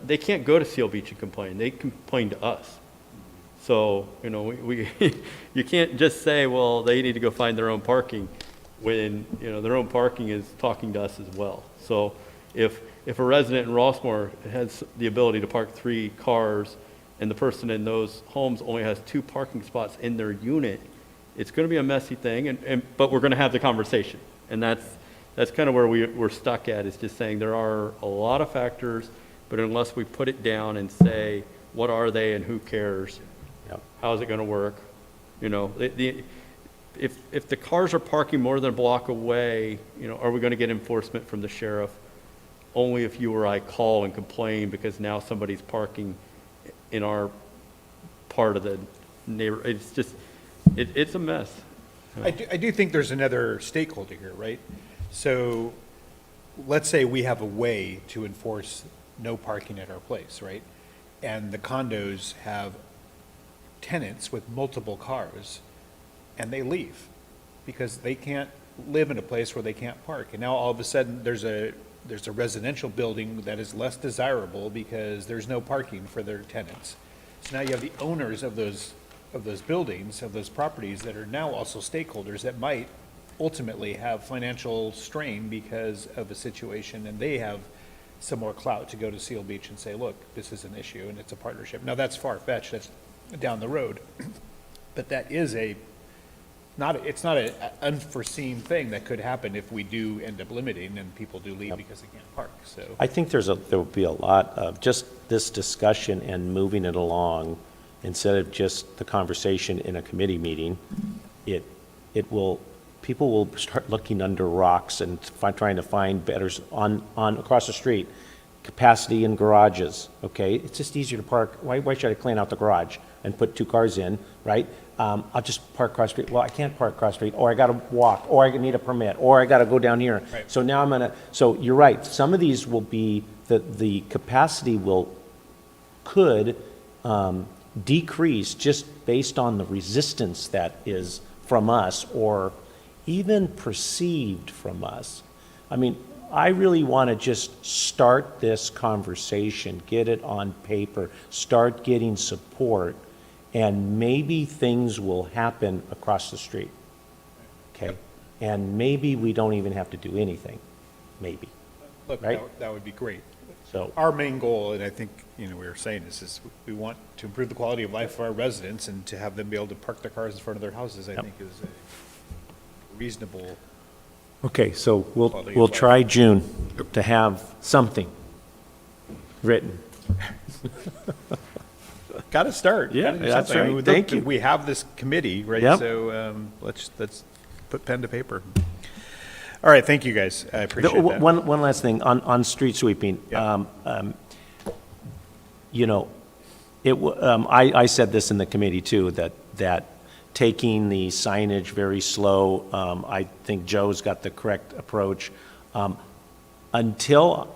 They can't go to Seal Beach and complain. They complain to us. So, you know, we you can't just say, well, they need to go find their own parking. when, their own parking is talking to us as well. So if a resident in Rossmoor has the ability to park 3 cars and the person in those homes only has 2 parking spots in their unit, it's going to be a messy thing, but we're going to have the conversation. And that's kind of where we're stuck at, is just saying there are a lot of factors, but unless we put it down and say, what are they and who cares? Yep. How is it going to work? If the cars are parking more than a block away, are we going to get enforcement from the sheriff? Only if you or I call and complain because now somebody's parking in our part of the neighbor. It's just, it's a mess. I do think there's another stakeholder here, right? So let's say we have a way to enforce no parking at our place, right? And the condos have tenants with multiple cars, and they leave because they can't live in a place where they can't park. And now all of a sudden, there's a residential building that is less desirable because there's no parking for their tenants. So now you have the owners of those buildings, of those properties, that are now also stakeholders that might ultimately have financial strain because of a situation, and they have some more clout to go to Seal Beach and say, look, this is an issue and it's a partnership. Now, that's far-fetched, that's down the road, but that is it's not an unforeseen thing that could happen if we do end up limiting and people do leave because they can't park, so. I think there will be a lot of just this discussion and moving it along, instead of just the conversation in a committee meeting. People will start looking under rocks and trying to find better on across the street. Capacity in garages, okay? It's just easier to park. Why should I clean out the garage and put 2 cars in, right? I'll just park across the street. Well, I can't park across the street, or I got to walk, or I need a permit, or I got to go down here. Right. So now so you're right. Some of these will be, the capacity could decrease just based on the resistance that is from us, or even perceived from us. I mean, I really want to just start this conversation, get it on paper, start getting support, and maybe things will happen across the street. Okay? And maybe we don't even have to do anything. Maybe. Look, Right? that would be great. So, Our main goal, and I think, we were saying this, is we want to improve the quality of life for our residents, and to have them be able to park their cars in front of their houses, I think is a reasonable. okay, so Quality of we'll life. try June to have something written. Got to start. Yeah, Gotta do that's something. I mean, right. Thank you. We have this committee, right? Yep. So let's put pen to paper. All right, thank you, guys. I appreciate that. One last thing on street sweeping. Yeah. I said this in the committee too, that taking the signage very slow, I think Joe's got the correct approach. Until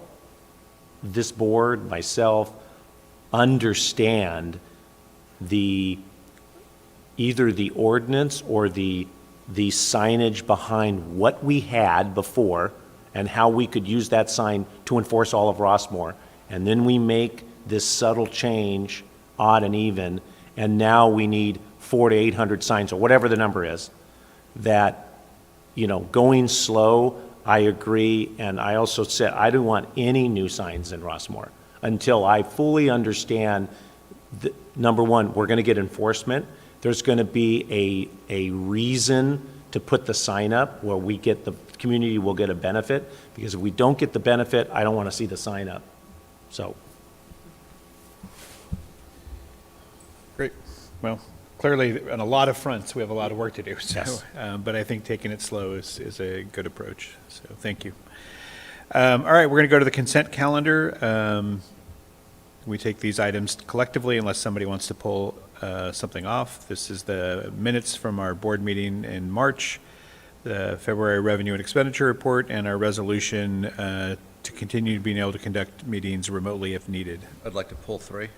this board, myself, understand either the ordinance or the signage behind what we had before and how we could use that sign to enforce all of Rossmoor. And then we make this subtle change, odd and even, and now we need 400 to 800 signs, or whatever the number is, that, going slow, I agree, and I also said I don't want any new signs in Rossmoor until I fully understand, number one, we're going to get enforcement. There's going to be a reason to put the sign up where the community will get a benefit, because if we don't get the benefit, I don't want to see the sign up. So. Great. Well, clearly, on a lot of fronts, we have a lot of work to do. So, Yes. but I think taking it slow is a good approach. So thank you. All right, we're going to go to the consent calendar. We take these items collectively unless somebody wants to pull something off. This is the minutes from our board meeting in March, the February revenue and expenditure report, and our resolution to continue being able to conduct meetings remotely if needed. I'd like to pull 3.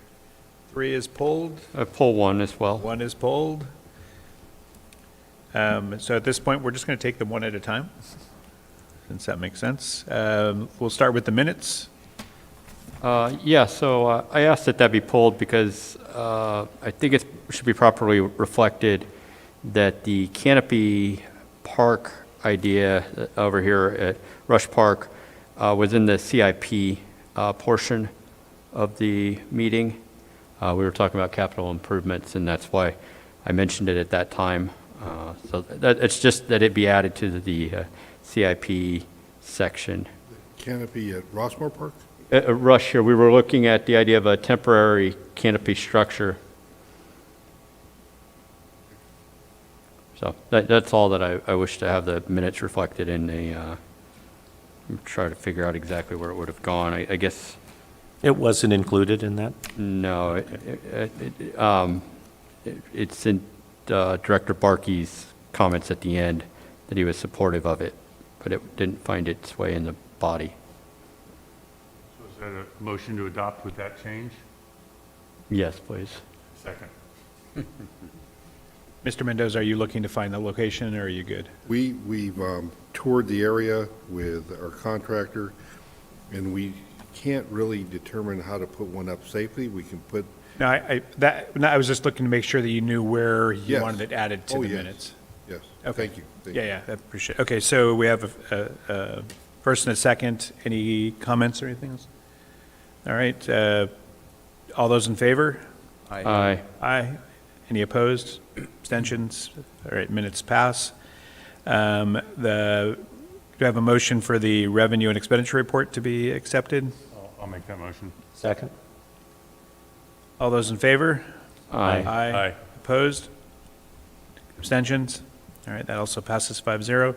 3 is pulled. Pull 1 as well. 1 is pulled. So at this point, we're just going to take them one at a time, since that makes sense. We'll start with the minutes. So I asked that be pulled because I think it should be properly reflected that the Canopy Park idea over here at Rush Park was in the CIP portion of the meeting. We were talking about capital improvements, and that's why I mentioned it at that time. So it's just that it be added to the CIP section. Canopy at Rossmoor Park? Rush here, we were looking at the idea of a temporary canopy structure. So that's all that I wish to have the minutes reflected in I'm trying to figure out exactly where it would have gone. I guess, It wasn't included in that? no, it's in Director Barkey's comments at the end that he was supportive of it, but it didn't find its way in the body. So is that a motion to adopt with that change? Yes, please. Second. Mr. Mendoza, are you looking to find the location, or are you good? We've toured the area with our contractor, and we can't really determine how to put one up safely. We can put, No, I was just looking to make sure that you knew where you Yes. wanted it added to Oh, the yes. minutes. yes, Okay. thank you. Yeah, I appreciate it. Okay, so we have a first and a second. Any comments or anything else? All right, all those in favor? Aye. Aye. Any opposed? Abstentions? All right, minutes pass. Do I have a motion for the revenue and expenditure report to be accepted? I'll make that motion. Second? All those in favor? Aye. Aye. Opposed? Abstentions? All right, that also passes 5-0.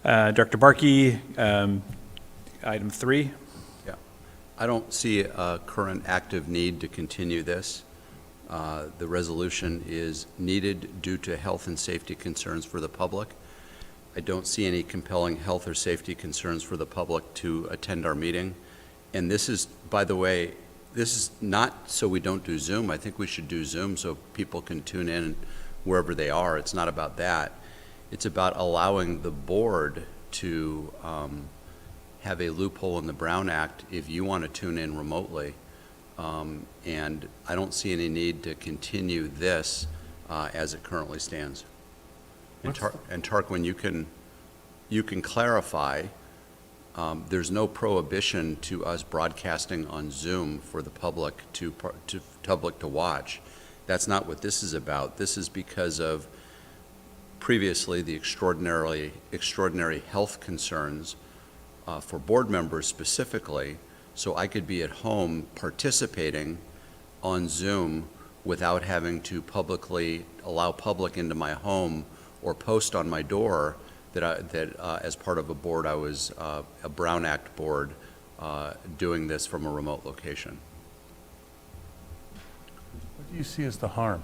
Director Barkey, item 3. Yeah. I don't see a current active need to continue this. The resolution is needed due to health and safety concerns for the public. I don't see any compelling health or safety concerns for the public to attend our meeting. And this is, by the way, this is not so we don't do Zoom. I think we should do Zoom so people can tune in wherever they are. It's not about that. It's about allowing the board to have a loophole in the Brown Act if you want to tune in remotely. And I don't see any need to continue this as it currently stands. And Tarquin, you can clarify, there's no prohibition to us broadcasting on Zoom for the public to watch. That's not what this is about. This is because of previously the extraordinary health concerns for board members specifically, so I could be at home participating on Zoom without having to publicly allow public into my home or post on my door that as part of a board, I was a Brown Act board doing this from a remote location. What do you see as the harm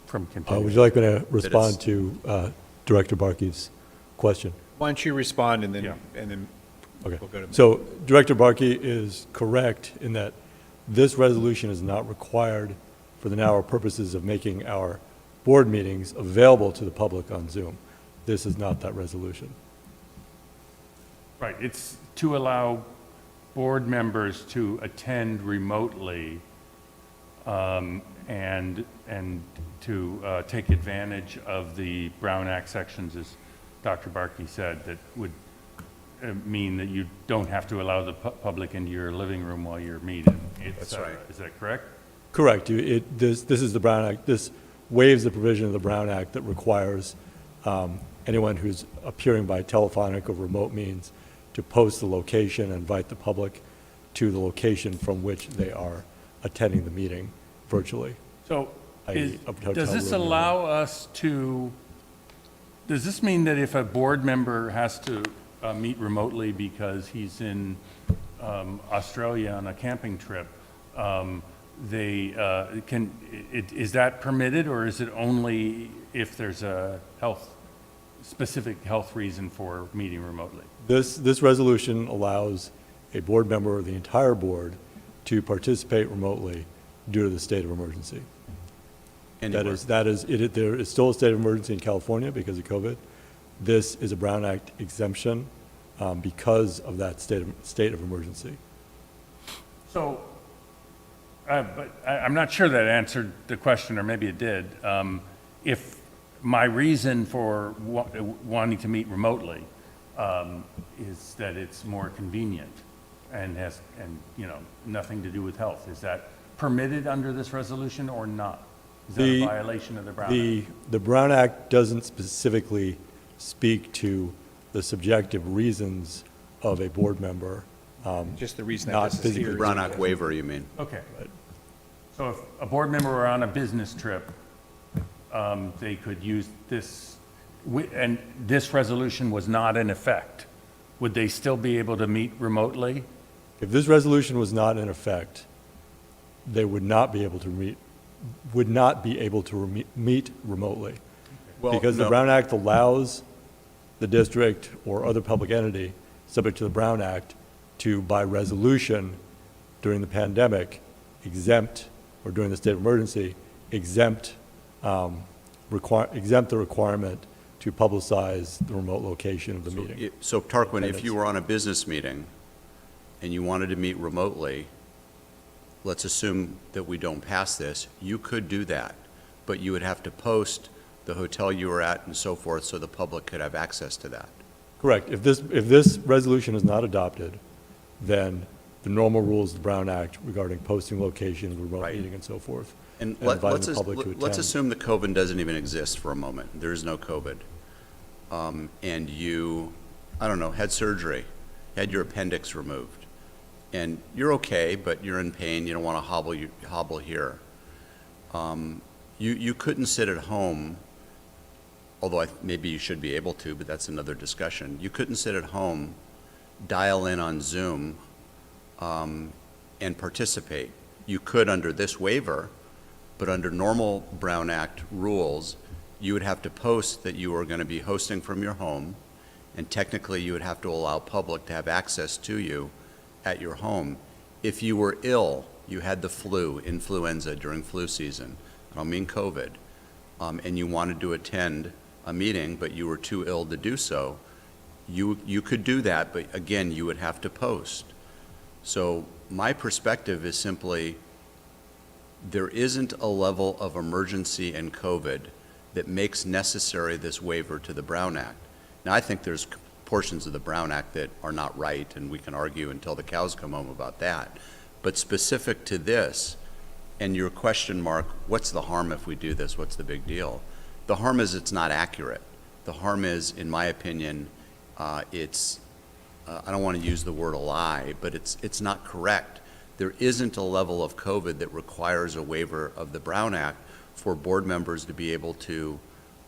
from Would continuing? you like me to respond to Director Barkey's question? Why don't you respond, and Yeah. then Okay. we'll go to... So Director Barkey is correct in that this resolution is not required for the narrow purposes of making our board meetings available to the public on Zoom. This is not that resolution. Right, it's to allow board members to attend remotely and to take advantage of the Brown Act sections, as Dr. Barkey said, that would mean that you don't have to allow the public into your living room while you're meeting. That's right. Is that correct? Correct. This is the Brown Act. This waives the provision of the Brown Act that requires anyone who's appearing by telephonic or remote means to post the location and invite the public to the location from which they are attending the meeting virtually. So i.e. a hotel does this room or- allow us to, does this mean that if a board member has to meet remotely because he's in Australia on a camping trip, they is that permitted, or is it only if there's a specific health reason for meeting remotely? This resolution allows a board member or the entire board to participate remotely due to the state of emergency. Anywhere. There is still a state of emergency in California because of COVID. This is a Brown Act exemption because of that state of emergency. So, but I'm not sure that answered the question, or maybe it did. If my reason for wanting to meet remotely is that it's more convenient and has, nothing to do with health. Is that permitted under this resolution or not? Is that a violation of the Brown Act? The Brown Act doesn't specifically speak to the subjective reasons of a board member. Just the reason Not that this is physically. here. The Brown Act waiver, you mean? Okay. So if a board member were on a business trip, they could use this, and this resolution was not in effect, would they still be able to meet remotely? If this resolution was not in effect, they would not be able to meet remotely. Well, Because the no. Brown Act allows the district or other public entity, subject to the Brown Act, to, by resolution during the pandemic, exempt, or during the state of emergency, exempt the requirement to publicize the remote location of the meeting. So Tarquin, if you were on a business meeting and you wanted to meet remotely, let's assume that we don't pass this, you could do that, but you would have to post the hotel you were at and so forth so the public could have access to that. Correct. If this resolution is not adopted, then the normal rules of the Brown Act regarding posting location, remote Right. meeting, and so forth, And inviting the public to attend. let's assume that COVID doesn't even exist for a moment. There is no COVID. And you, I don't know, had surgery, had your appendix removed, and you're okay, but you're in pain, you don't want to hobble here. You couldn't sit at home, although maybe you should be able to, but that's another discussion. You couldn't sit at home, dial in on Zoom, and participate. You could under this waiver, but under normal Brown Act rules, you would have to post that you were going to be hosting from your home, and technically you would have to allow public to have access to you at your home. If you were ill, you had the flu, influenza during flu season, I don't mean COVID, and you wanted to attend a meeting, but you were too ill to do so, you could do that, but again, you would have to post. So my perspective is simply, there isn't a level of emergency and COVID that makes necessary this waiver to the Brown Act. Now, I think there's portions of the Brown Act that are not right, and we can argue until the cows come home about that. But specific to this, and your question, Mark, what's the harm if we do this? What's the big deal? The harm is it's not accurate. The harm is, in my opinion, I don't want to use the word a lie, but it's not correct. There isn't a level of COVID that requires a waiver of the Brown Act for board members to be able to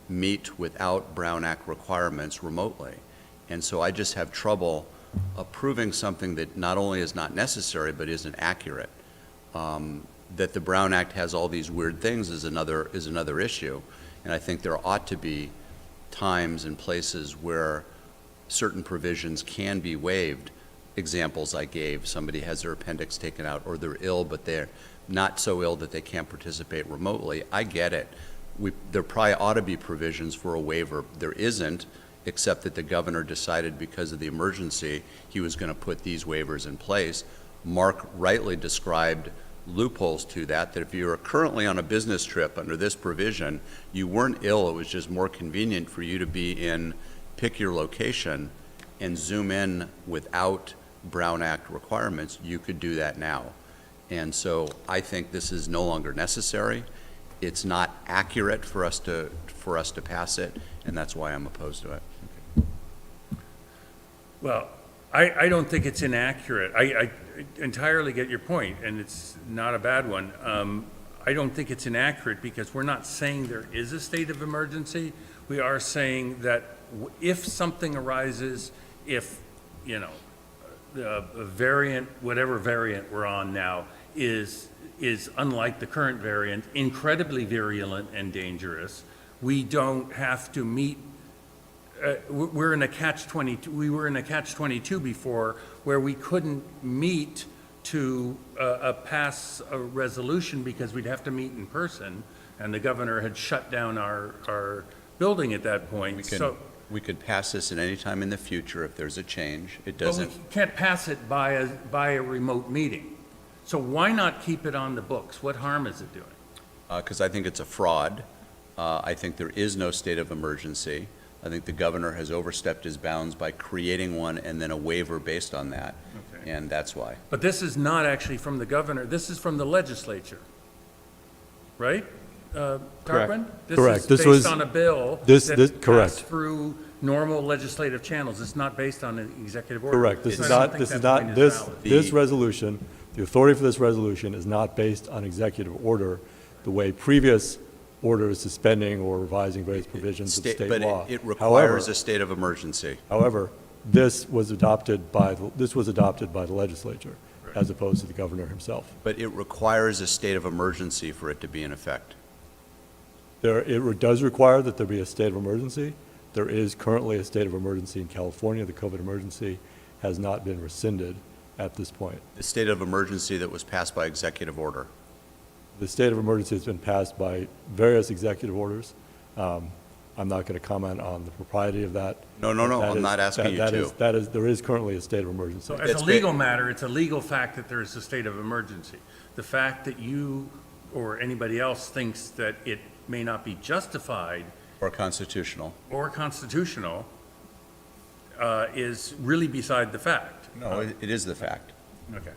meet without Brown Act requirements remotely. And so I just have trouble approving something that not only is not necessary, but isn't accurate. That the Brown Act has all these weird things is another issue. And I think there ought to be times and places where certain provisions can be waived. Examples I gave, somebody has their appendix taken out, or they're ill, but they're not so ill that they can't participate remotely. I get it. There probably ought to be provisions for a waiver. There isn't, except that the governor decided because of the emergency, he was going to put these waivers in place. Mark rightly described loopholes to that if you are currently on a business trip under this provision, you weren't ill, it was just more convenient for you to be in, pick your location, and zoom in without Brown Act requirements, you could do that now. And so I think this is no longer necessary. It's not accurate for us to pass it, and that's why I'm opposed to it. Well, I don't think it's inaccurate. I entirely get your point, and it's not a bad one. I don't think it's inaccurate because we're not saying there is a state of emergency. We are saying that if something arises, if, the variant, whatever variant we're on now, is unlike the current variant, incredibly virulent and dangerous, we don't have to meet. We're in a catch-22. We were in a catch-22 before, where we couldn't meet to pass a resolution because we'd have to meet in person, and the governor had shut down our building at that point. We could pass this at any time in the future if there's a change. It But doesn't. we can't pass it by a remote meeting. So why not keep it on the books? What harm is it doing? Because I think it's a fraud. I think there is no state of emergency. I think the governor has overstepped his bounds by creating one and then a waiver based on that, Okay. and that's why. But this is not actually from the governor, this is from the legislature, right? Tarquin? Correct. This This is was- based on a bill this- that correct. passed through normal legislative channels. It's not based on an executive order. Correct. This I is don't not, think this is that point not, is this, valid. this resolution, the authority for this resolution is not based on executive order, the way previous orders suspending or revising various provisions of state law. But it However- requires a state of emergency. However, this was adopted by, this was adopted by the legislature, as opposed to the governor himself. But it requires a state of emergency for it to be in effect. It does require that there be a state of emergency. There is currently a state of emergency in California. The COVID emergency has not been rescinded at this point. The state of emergency that was passed by executive order. The state of emergency has been passed by various executive orders. I'm not going to comment on the propriety of that. No, I'm not asking you to. There is currently a state of emergency. So as a legal matter, it's a legal fact that there is a state of emergency. The fact that you or anybody else thinks that it may not be justified Or constitutional. or constitutional is really beside the fact. No, it is the fact. Okay.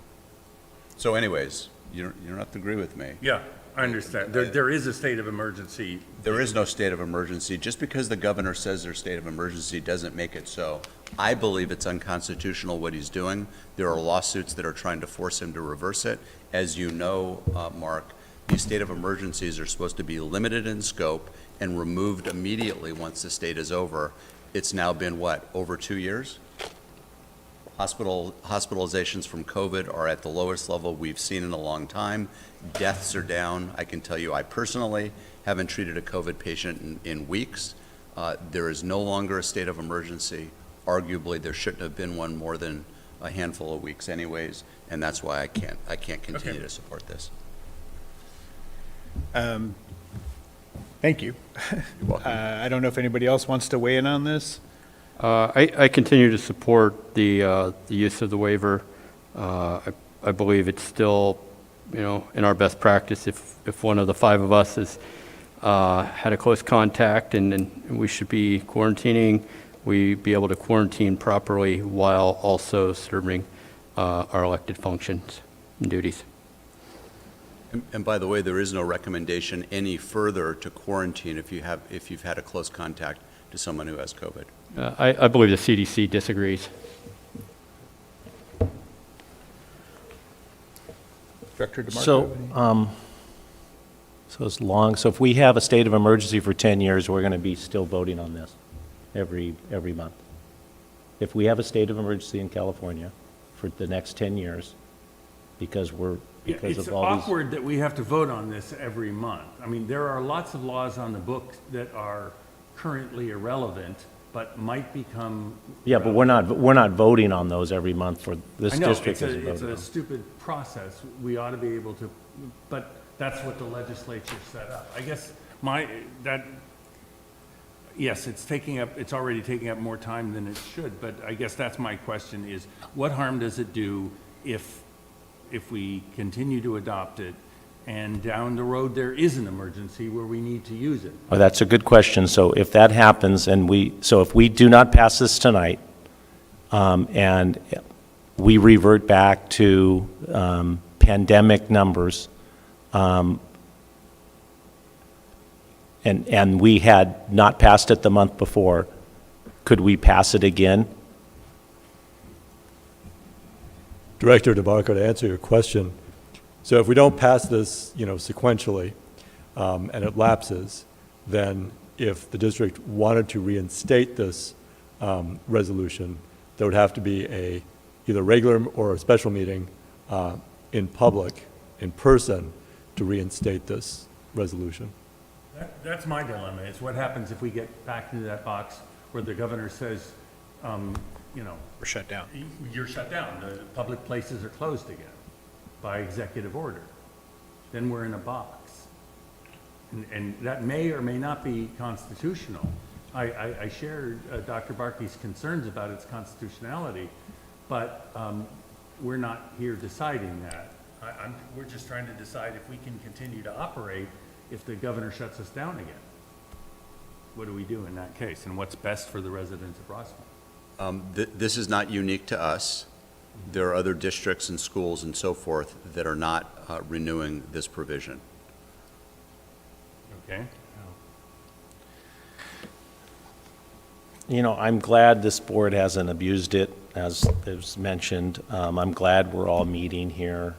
So anyways, you don't have to agree with me. Yeah, I understand. There is a state of emergency. There is no state of emergency. Just because the governor says there's state of emergency doesn't make it so. I believe it's unconstitutional what he's doing. There are lawsuits that are trying to force him to reverse it. As you know, Mark, these state of emergencies are supposed to be limited in scope and removed immediately once the state is over. It's now been, what, over 2 years? Hospitalizations from COVID are at the lowest level we've seen in a long time. Deaths are down. I can tell you, I personally haven't treated a COVID patient in weeks. There is no longer a state of emergency. Arguably, there shouldn't have been one more than a handful of weeks anyways, and that's why I can't continue to support this. Thank you. I don't know if anybody else wants to weigh in on this. I continue to support the use of the waiver. I believe it's still, in our best practice, if one of the 5 of us has had a close contact and we should be quarantining, we be able to quarantine properly while also serving our elected functions and duties. And by the way, there is no recommendation any further to quarantine if you've had a close contact to someone who has COVID. I believe the CDC disagrees. Director DeMarco? So if we have a state of emergency for 10 years, we're going to be still voting on this every month. If we have a state of emergency in California for the next 10 years, because of all these. It's awkward that we have to vote on this every month. I mean, there are lots of laws on the books that are currently irrelevant, but might become. Yeah, but we're not voting on those every month for this I know, district. it's a stupid process. We ought to be able to, but that's what the legislature set up. I guess yes, it's already taking up more time than it should, but I guess that's my question is, what harm does it do if we continue to adopt it and down the road there is an emergency where we need to use it? Oh, that's a good question. So if that happens if we do not pass this tonight, and we revert back to pandemic numbers, and we had not passed it the month before, could we pass it again? Director DeMarco, to answer your question, so if we don't pass this, sequentially, and it lapses, then if the district wanted to reinstate this resolution, there would have to be either regular or a special meeting in public, in person, to reinstate this resolution. That's my dilemma, is what happens if we get back into that box where the governor says, We're shut down. you're shut down, the public places are closed again by executive order. Then we're in a box. And that may or may not be constitutional. I share Dr. Barkey's concerns about its constitutionality, but we're not here deciding that. We're just trying to decide if we can continue to operate if the governor shuts us down again. what do we do in that case? And what's best for the residents of Rossmoor? This is not unique to us. There are other districts and schools and so forth that are not renewing this provision. Okay? You know, I'm glad this board hasn't abused it, as was mentioned. I'm glad we're all meeting here.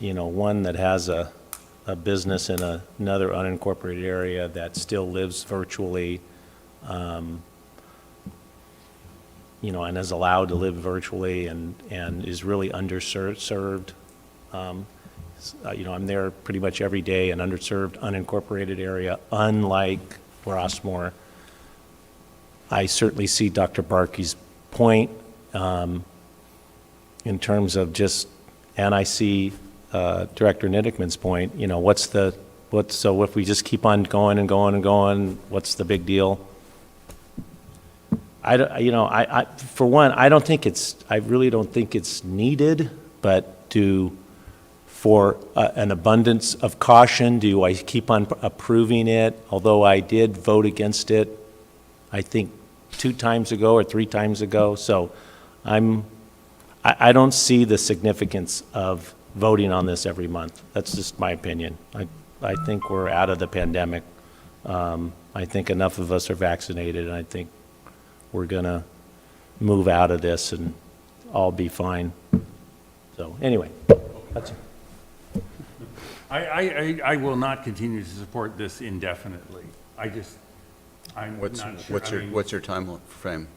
You know, one that has a business in another unincorporated area that still lives virtually, you know, and is allowed to live virtually and is really underserved. You know, I'm there pretty much every day, an underserved, unincorporated area, unlike Rossmoor. I certainly see Dr. Barkey's point in terms of just, and I see Director Nidickman's point, you know, so if we just keep on going and going and going, what's the big deal? You know, for one, I really don't think it's needed, but for an abundance of caution, do I keep on approving it? Although I did vote against it, I think 2 times ago or 3 times ago. So I don't see the significance of voting on this every month. That's just my opinion. I think we're out of the pandemic. I think enough of us are vaccinated, and I think we're going to move out of this and all be fine. So anyway, that's it. I will not continue to support this indefinitely. I'm not sure. What's your time frame?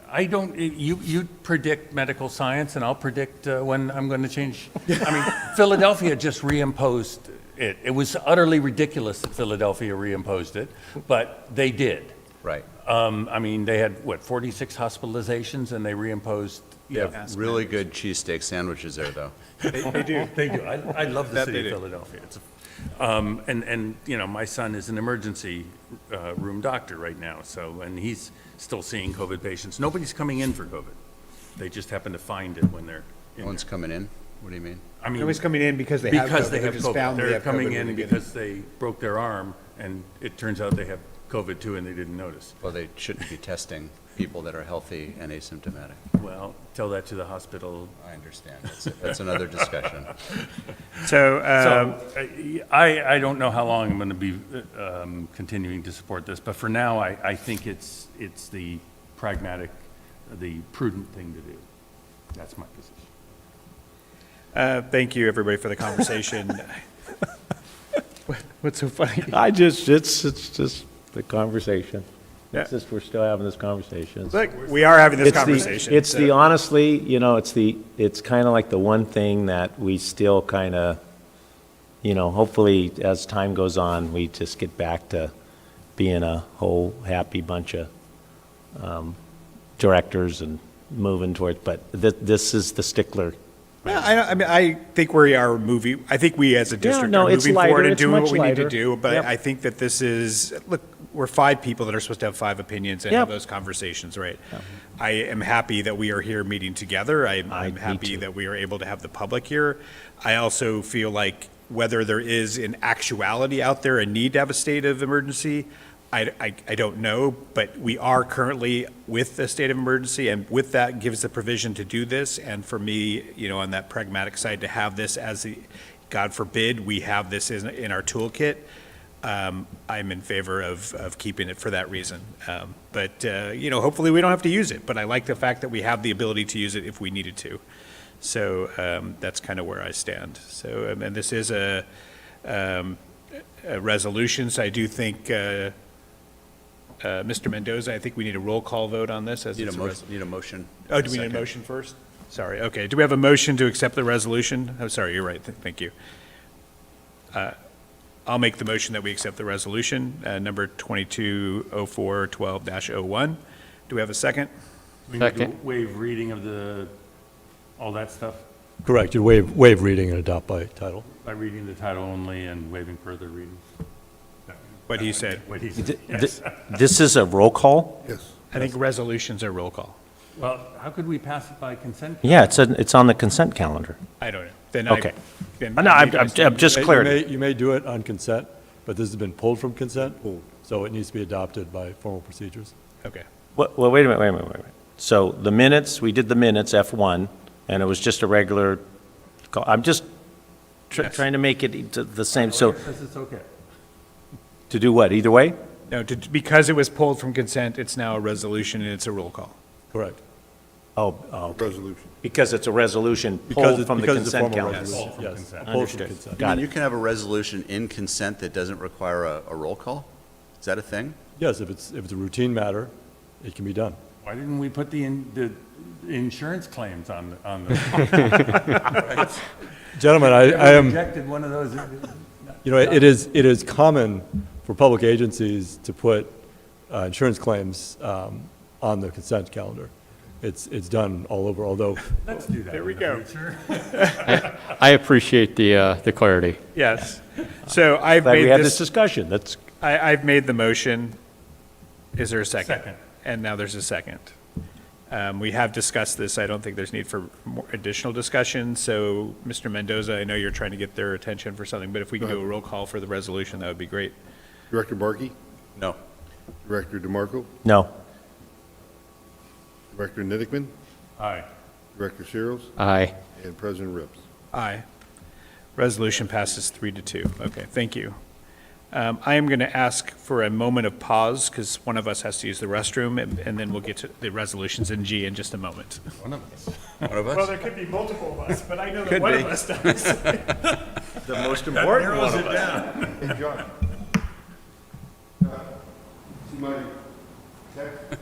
I don't, you predict medical science, and I'll predict when I'm going to change. I mean, Philadelphia just reimposed it. It was utterly ridiculous that Philadelphia reimposed it, but they did. Right. I mean, they had, 46 hospitalizations, and they reimposed. They have really good cheesesteak sandwiches there, though. They do. They do. I love the That city they of do. Philadelphia. And you know, my son is an emergency room doctor right now, and he's still seeing COVID patients. Nobody's coming in for COVID. They just happen to find it when they're in No one's there. coming in? What do you mean? I mean, Nobody's coming in because they have because COVID. they have just COVID. found they They're have coming COVID in when they get because they broke their arm, and it turns out they have COVID too, and they didn't notice. Well, they shouldn't be testing people that are healthy and asymptomatic. Well, tell that to the hospital. I understand. That's another discussion. So, I don't know how long I'm going to be continuing to support this, but for now, I think it's the pragmatic, the prudent thing to do. That's my position. thank you, everybody, for the conversation. What's so funny? It's just the conversation. Yeah. It's just, we're still having this conversation. Look, we are having this It's the- conversation. It's so- the, honestly, you know, it's kind of like the one thing that we still kind of, you know, hopefully as time goes on, we just get back to being a whole happy bunch of directors and moving towards, but this is the stickler. Yeah, I mean, I think we are moving, I think we as a district no, are it's moving lighter, forward and it's doing much what we need to lighter. do, but Yep. I think that this is, look, we're 5 people that are supposed to have 5 opinions and have Yep. those conversations, right? I am happy that we are here meeting together. I'm me happy too. that we are able to have the public here. I also feel like whether there is in actuality out there a need to have a state of emergency, I don't know, but we are currently with the state of emergency, and with that gives the provision to do this. And for me, you know, on that pragmatic side, to have this as the, God forbid, we have this in our toolkit, I'm in favor of keeping it for that reason. But you know, hopefully we don't have to use it, but I like the fact that we have the ability to use it if we needed to. So that's kind of where I stand. So, and this is a resolution, so I do think, Mr. Mendoza, I think we need a roll call vote on this as Need it's a a motion, need a motion. Oh, do we need a motion first? Sorry, okay. Do we have a motion to accept the resolution? Oh, sorry, you're right, thank you. I'll make the motion that we accept the resolution, number 220412-01. Do we have a second? We need to Second. waive reading of all that stuff Correct, you waive reading and adopt by title. by reading the title only and waiving further readings. What he said. What he said, yes. This is a roll call? Yes. I think resolutions are roll call. Well, how could we pass it by consent? Yeah, it's on the consent calendar. I don't know. Then Okay. then No, I need I'm to- just You cleared. may do it on consent, but this has been pulled from consent. Pulled. So it needs to be adopted by formal procedures. Okay. Well, wait a minute. So the minutes, we did the minutes, F1, and it was just a regular, I'm just trying to make it the same, so, It's okay. to do what, either way? No, because it was pulled from consent, it's now a resolution and it's a roll call. Correct. Oh, Resolution. because it's a resolution Because pulled it's, from the because it's a consent formal calendar. resolution, yes. Pulled from Understood. consent. I Got mean, it. you can have a resolution in consent that doesn't require a roll call? Is that a thing? Yes, if it's a routine matter, it can be done. Why didn't we put the insurance claims on the? Gentlemen, I am, Rejected one of those. you know, it is common for public agencies to put insurance claims on the consent calendar. It's done all over, although, Let's do that. There we go. I appreciate the clarity. Yes. So I've Glad we made had this this, discussion, that's, I've made the motion. Is there a second? Second. And now there's a second. We have discussed this. I don't think there's need for more additional discussion. So, Mr. Mendoza, I know you're trying to get their attention for something, but if we can do a roll call for the resolution, that would be great. Director Markey? No. Director DeMarco? no. Director Nidickman? Aye. Director Searles? Aye. And President Rips. Aye. Resolution passes 3-2. Okay, thank you. I am going to ask for a moment of pause because one of us has to use the restroom, and then we'll get to the resolutions in G in just a moment. One of us. One of us? Well, there could be multiple of us, but I know that Could one be. of us does. The most Important one of us. Hey, John. See my text?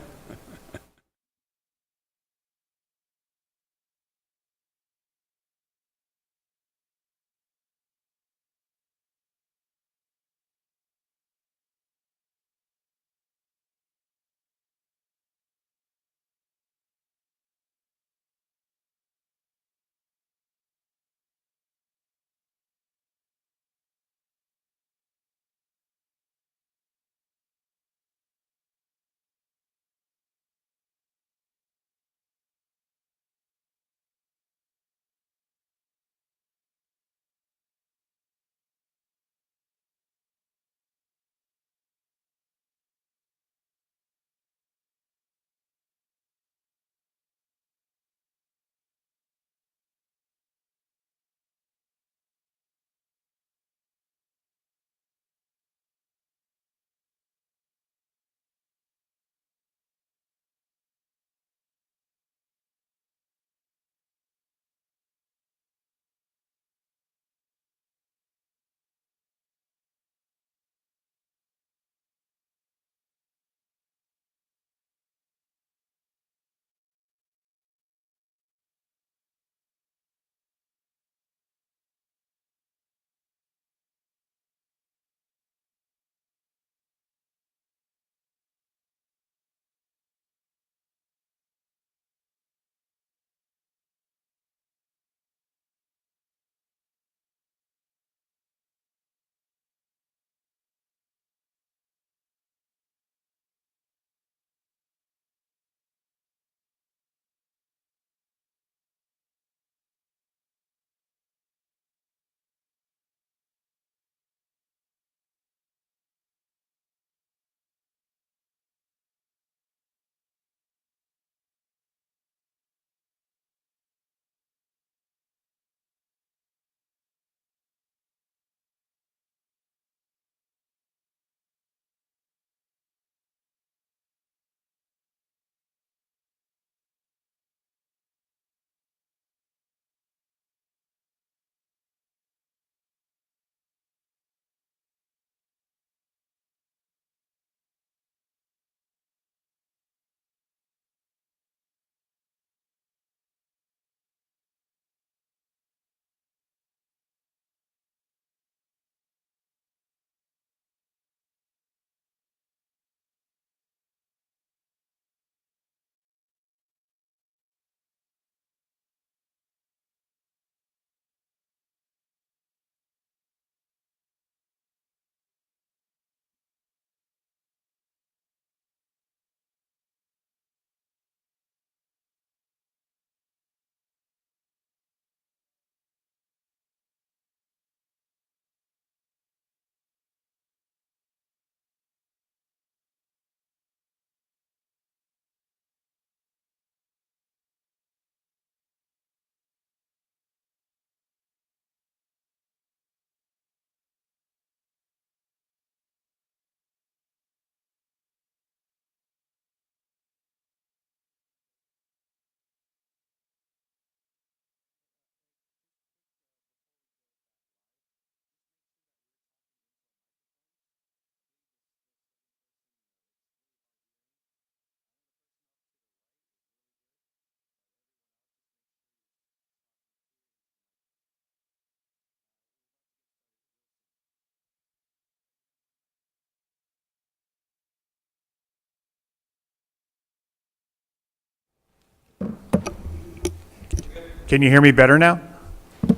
Can you hear me better now?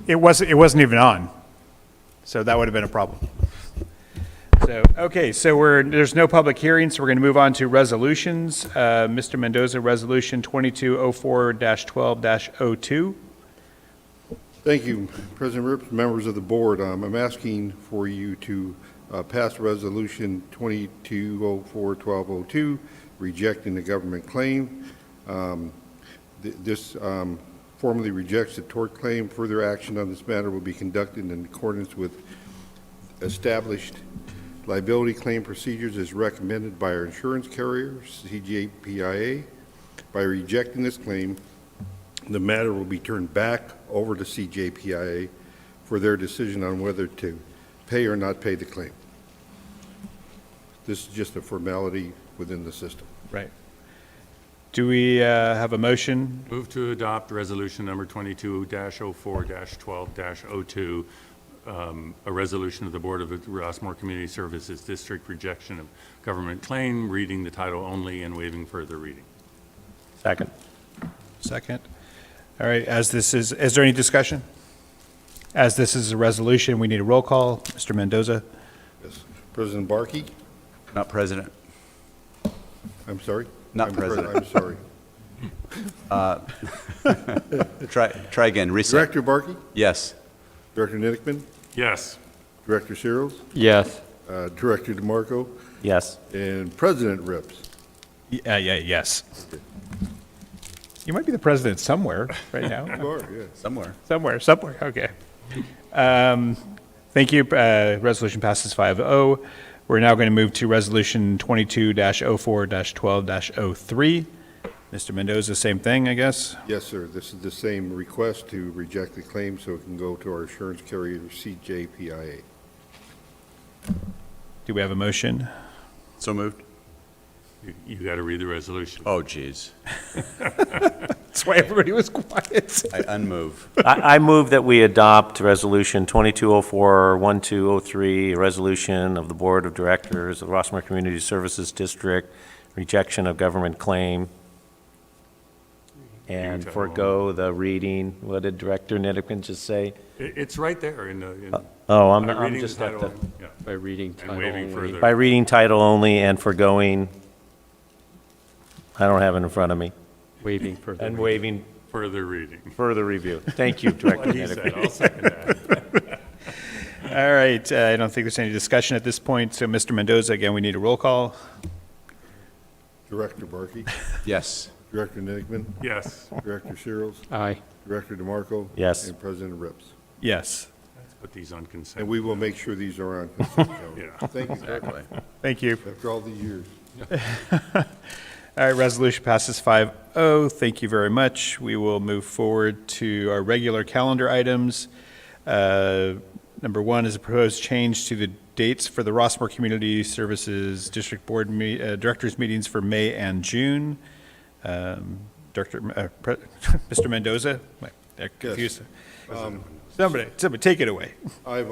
It wasn't even on, so that would have been a problem. So, okay, so there's no public hearing, so we're going to move on to resolutions. Mr. Mendoza, Resolution 2204-12-02. Thank you, President Rips, members of the board. I'm asking for you to pass Resolution 2204-1202, rejecting the government claim. This formally rejects the tort claim. Further action on this matter will be conducted in accordance with established liability claim procedures as recommended by our insurance carrier, CJPIA. By rejecting this claim, the matter will be turned back over to CJPIA for their decision on whether to pay or not pay the claim. This is just a formality within the system. Right. Do we have a motion? Move to adopt resolution number 22-04-12-02, a resolution of the Board of the Rossmoor Community Services District rejection of government claim, reading the title only and waiving further reading. Second. Second. All right, is there any discussion? As this is a resolution, we need a roll call. Mr. Mendoza? Yes. President Barkey? Not president. I'm sorry? Not I'm president. I'm sorry. Try again, reset. Director Barkey? Yes. Director Nittleman? Yes. Director Searles? Yes. Director DeMarco? Yes. And President Rips? Yes. You might be the president somewhere right now. You are, yeah. Somewhere. Somewhere, okay. Thank you. Resolution passes 5-0. We're now going to move to Resolution 22-04-12-03. Mr. Mendoza, same thing, I guess? Yes, sir. This is the same request to reject the claim so it can go to our insurance carrier, CJPIA. Do we have a motion? So moved. You got to read the resolution. Oh, geez. That's why everybody was quiet. I unmove. I move that we adopt Resolution 2204-1203, a resolution of the Board of Directors of the Rossmoor Community Services District, rejection of government claim, and forego the reading. What did Director Nittleman just say? It's right there in the. Oh, by I'm reading just the at title the, only, yeah. By reading And title waiving only. further. by reading title only and forgoing, I don't have it in front of me, Waiving further. and reading. waiving Further reading. further review. Thank you, Director What he Nittleman. said, I'll second that. All right, I don't think there's any discussion at this point, so Mr. Mendoza, again, we need a roll call. Director Barkey? Yes. Director Nittleman? Yes. Director Searles? Aye. Director DeMarco? Yes. And President Rips? Yes. Let's put these on consent. And we will make sure these are on consent calendar. Yeah. Thank you, Exactly. Thank you. after all these years. All right, resolution passes 5-0. Thank you very much. We will move forward to our regular calendar items. Number one is a proposed change to the dates for the Rossmoor Community Services District Board Directors Meetings for May and June. Mr. Mendoza? I'm confused. Somebody take it away. I've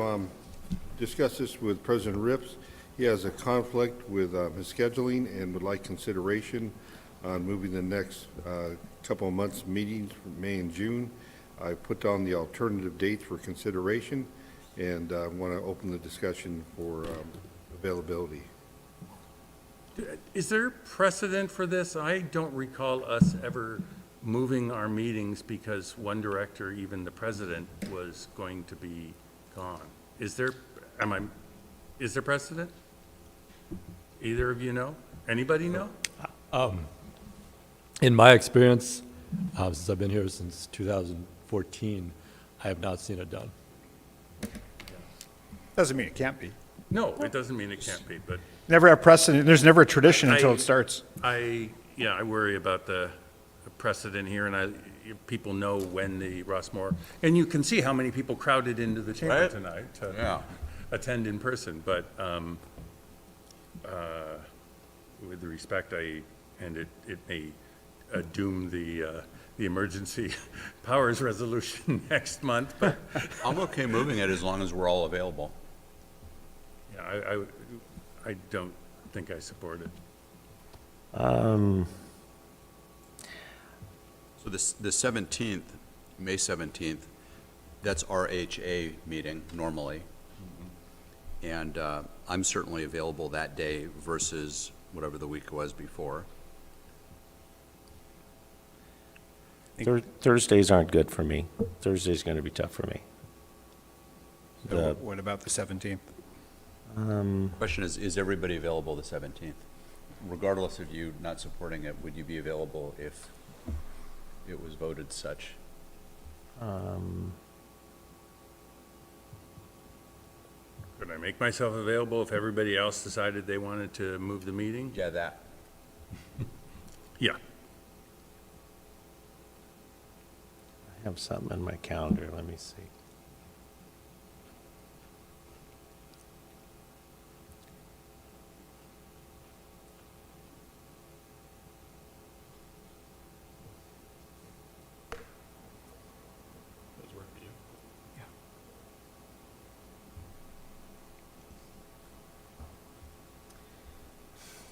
discussed this with President Rips. He has a conflict with his scheduling and would like consideration on moving the next couple of months' meetings for May and June. I put down the alternative dates for consideration and want to open the discussion for availability. Is there precedent for this? I don't recall us ever moving our meetings because one director, even the president, was going to be gone. Is there precedent? Either of you know? Anybody know? In my experience, since I've been here since 2014, I have not seen it done. Doesn't mean it can't be. No, it doesn't mean it can't be, but Never have precedent, there's never a tradition until it starts. I worry about the precedent here, and people know when the Rossmoor, and you can see how many people crowded into the chamber Right. tonight to Yeah. attend in person, but with respect, it may doom the emergency powers resolution next month, but I'm okay moving it as long as we're all available. yeah, I don't think I support it. So the 17th May 17th, that's RHA meeting normally. And I'm certainly available that day versus whatever the week was before. Thursdays aren't good for me. Thursday's going to be tough for me. So what about the 17th? Question is everybody available the 17th? Regardless of you not supporting it, would you be available if it was voted such? Could I make myself available if everybody else decided they wanted to move the meeting? Yeah, that. Yeah. I have something in my calendar. Let me see.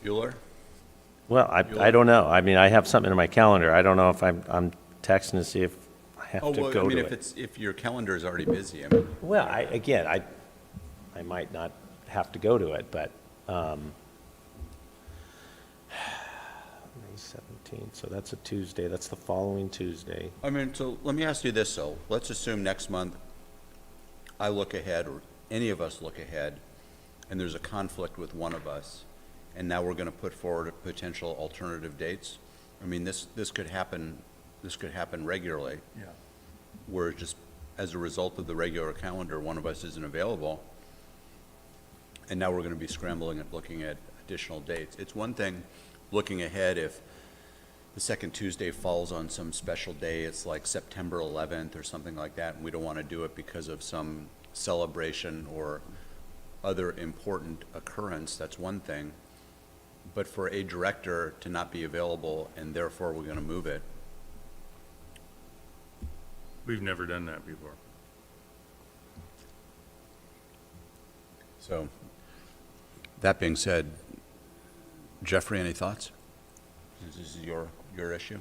Bueller? Well, I don't know. I mean, I have something in my calendar. I don't know if I'm texting to see if I have to go to it. If your calendar is already busy, I mean. Well, I might not have to go to it, but, May 17th, so that's a Tuesday. That's the following Tuesday. I mean, so let me ask you this, though. Let's assume next month I look ahead, or any of us look ahead, and there's a conflict with one of us, and now we're going to put forward potential alternative dates. I mean, this could happen regularly. Yeah. Where just as a result of the regular calendar, one of us isn't available, and now we're going to be scrambling at looking at additional dates. It's one thing looking ahead if the second Tuesday falls on some special day, it's like September 11th or something like that, and we don't want to do it because of some celebration or other important occurrence, that's one thing. But for a director to not be available and therefore we're going to move it, We've never done that before. so that being said, Jeffrey, any thoughts? This is your issue?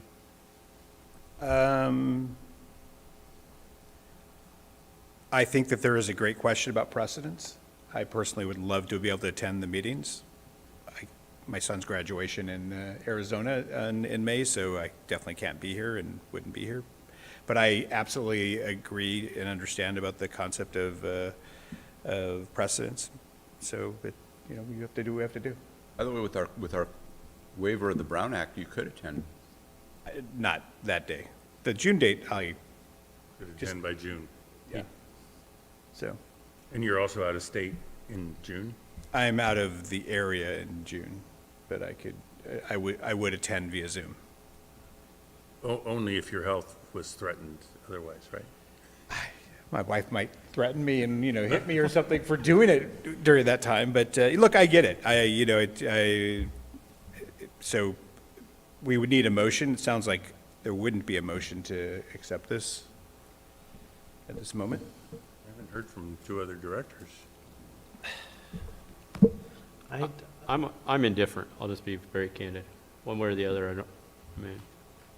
I think that there is a great question about precedence. I personally would love to be able to attend the meetings. My son's graduation in Arizona in May, so I definitely can't be here and wouldn't be here. But I absolutely agree and understand about the concept of precedence. So, you know, we have to do what we have to do. By the way, with our waiver of the Brown Act, you could attend. Not that day. The June date, Could attend by June. yeah. So, And you're also out of state in June? I'm out of the area in June, but I would attend via Zoom. Only if your health was threatened otherwise, right? My wife might threaten me and, you know, hit me or something for doing it during that time, but, look, I get it. So we would need a motion. It sounds like there wouldn't be a motion to accept this at this moment. I haven't heard from two other directors. I'm indifferent. I'll just be very candid. One way or the other, I mean,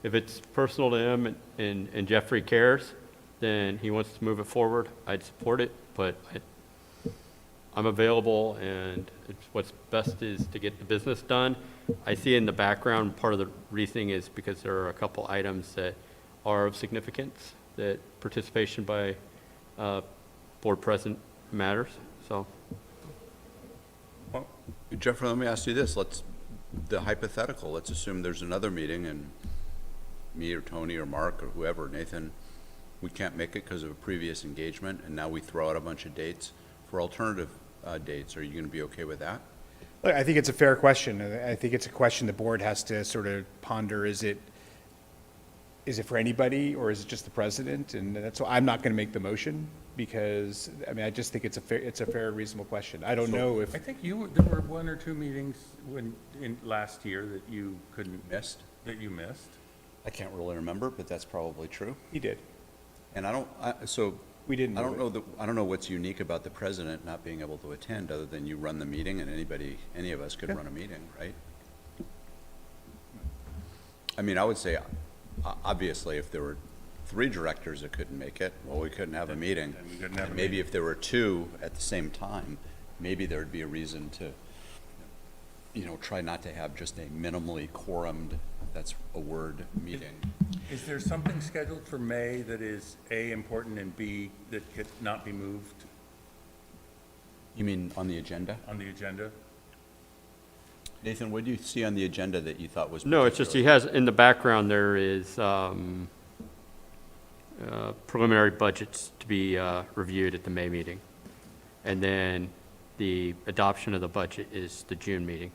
if it's personal to him and Jeffrey cares, then he wants to move it forward, I'd support it, but I'm available, and what's best is to get the business done. I see in the background, part of the reasoning is because there are a couple items that are of significance, that participation by board president matters, so. Well, Jeffrey, let me ask you this. The hypothetical, let's assume there's another meeting and me or Tony or Mark or whoever, Nathan, we can't make it because of a previous engagement, and now we throw out a bunch of dates for alternative dates. Are you going to be okay with that? Look, I think it's a fair question. I think it's a question the board has to sort of ponder. Is it for anybody, or is it just the president? And that's why I'm not going to make the motion, because, I mean, I just think it's a fair, reasonable question. I don't know if. I think there were one or two meetings last year that you missed. I can't really remember, but that's probably true. He did. And We didn't. I don't know what's unique about the president not being able to attend, other than you run the meeting and any of us could run a meeting, right? I mean, I would say, obviously, if there were 3 directors that couldn't make it, well, we couldn't have a meeting. Then we couldn't have a And maybe meeting. if there were 2 at the same time, maybe there'd be a reason to, try not to have just a minimally quorumed, that's a word, meeting. Is there something scheduled for May that is A, important, and B, that could not be moved You mean on the agenda? on the agenda? Nathan, what do you see on the agenda that you thought was? No, it's just, he has, in the background, there is preliminary budgets to be reviewed at the May meeting. And then the adoption of the budget is the June meeting.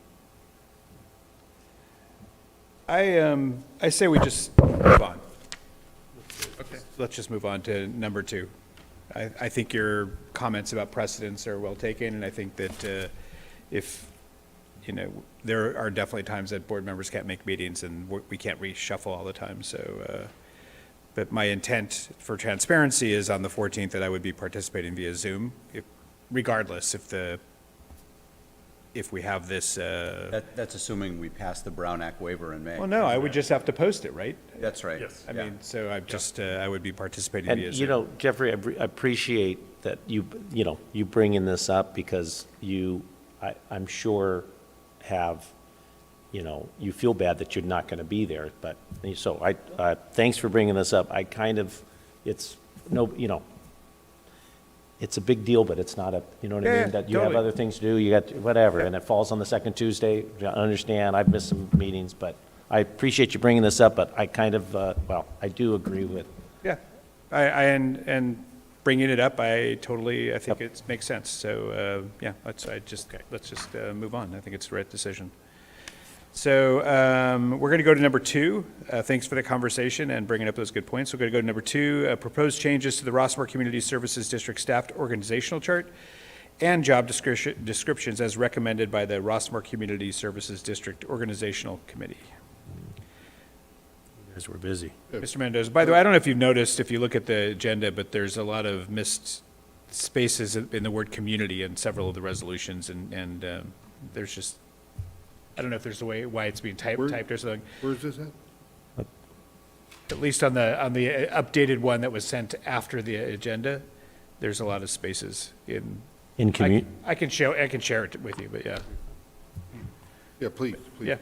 I say we just move on. Okay. Let's just move on to number 2. I think your comments about precedents are well taken, and I think that if, there are definitely times that board members can't make meetings, and we can't reshuffle all the time, so, but my intent for transparency is on the 14th that I would be participating via Zoom, regardless if we have this, That's assuming we pass the Brown Act waiver in May. well, no, I would just have to post it, right? That's right. Yes. I Yeah. mean, so I just, I would be participating And, via Zoom. Jeffrey, I appreciate that you bringing this up because I'm sure have, you feel bad that you're not going to be there, but, so thanks for bringing this up. It's a big deal, but it's not you know what I Yeah, mean? That you have totally. other things to do, you got whatever, and it falls on the second Tuesday. I understand, I've missed some meetings, but I appreciate you bringing this up, but I kind of, I do agree with, Yeah, and bringing it up, I think it makes sense. So, yeah, let's just move on. I think it's the right decision. So, we're going to go to number 2. Thanks for the conversation and bringing up those good points. We're going to go to number 2, proposed changes to the Rossmoor Community Services District staffed organizational chart and job descriptions as recommended by the Rossmoor Community Services District Organizational Committee. you guys were busy. Mr. Mendoza, by the way, I don't know if you've noticed, if you look at the agenda, but there's a lot of missed spaces in the word community in several of the resolutions, and there's just, I don't know if there's a way, why it's being typed or something. Where's this at? At least on the updated one that was sent after the agenda, there's a lot of spaces in. In commu, I can share it with you, but yeah. Yeah, please. Yeah.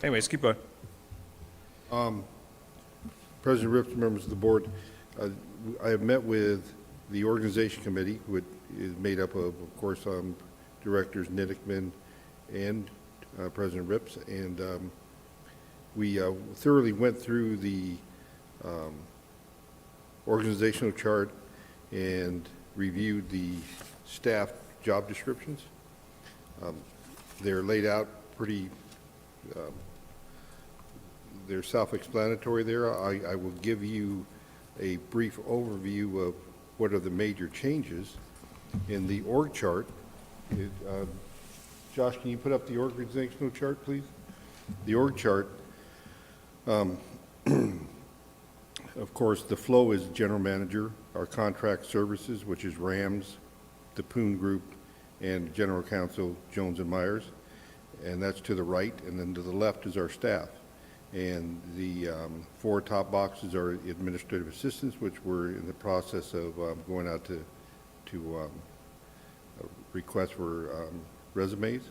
Anyways, keep going. President Rips, members of the board, I have met with the organization committee, which is made up of course, directors Niddickman and President Rips, and we thoroughly went through the organizational chart and reviewed the staff job descriptions. They're laid out pretty, they're self-explanatory there. I will give you a brief overview of what are the major changes in the org chart. Josh, can you put up the organizational chart, please? The org chart, of course, the flow is general manager, our contract services, which is RAMS, the Poon Group, and general counsel Jones and Myers, and that's to the right, and then to the left is our staff. And the 4 top boxes are administrative assistants, which we're in the process of going out to request for resumes,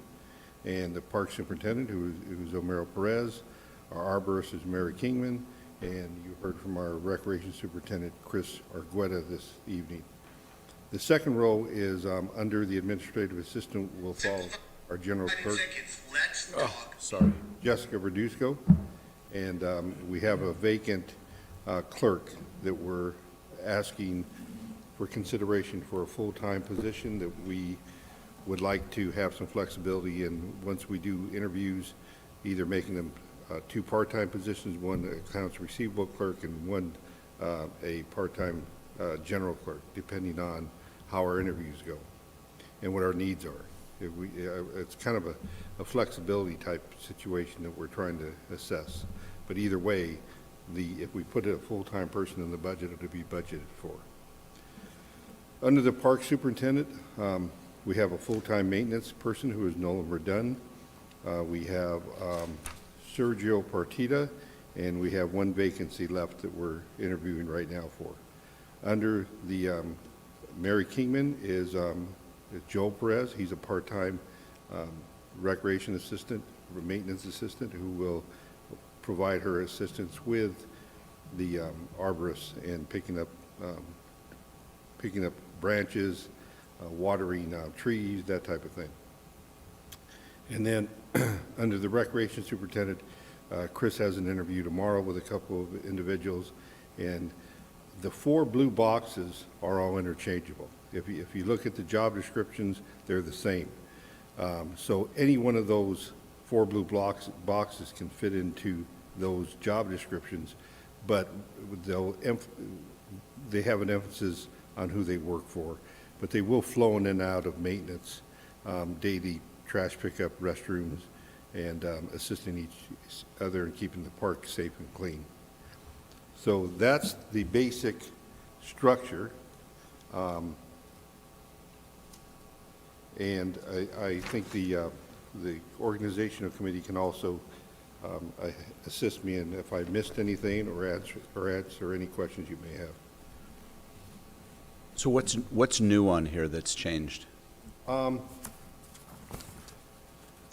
and the park superintendent, who's Omero Perez, our arborist is Mary Kingman, and you heard from our recreation superintendent, Chris Argueta, this evening. The second row is under the administrative assistant will fall our general clerk. Sorry. Jessica Verduzco, and we have a vacant clerk that we're asking for consideration for a full-time position that we would like to have some flexibility in once we do interviews, either making them 2 part-time positions, one accounts receivable clerk and one a part-time general clerk, depending on how our interviews go and what our needs are. It's kind of a flexibility type situation that we're trying to assess. But either way, if we put a full-time person in the budget, it'll be budgeted for. Under the park superintendent, we have a full-time maintenance person who is Nolan Verdun. We have Sergio Partita and we have one vacancy left that we're interviewing right now for. Under the Mary Kingman is Joel Perez. He's a part-time recreation assistant, or maintenance assistant, who will provide her assistance with the arborist and picking up branches, watering trees, that type of thing. And then under the recreation superintendent, Chris has an interview tomorrow with a couple of individuals, and the 4 blue boxes are all interchangeable. If you look at the job descriptions, they're the same. So any one of those 4 blue boxes can fit into those job descriptions, but they have an emphasis on who they work for. But they will flow in and out of maintenance, daily trash pickup, restrooms, and assisting each other in keeping the park safe and clean. So that's the basic structure. And I think the organizational committee can also assist me in if I missed anything or answer any questions you may have. So what's new on here that's changed?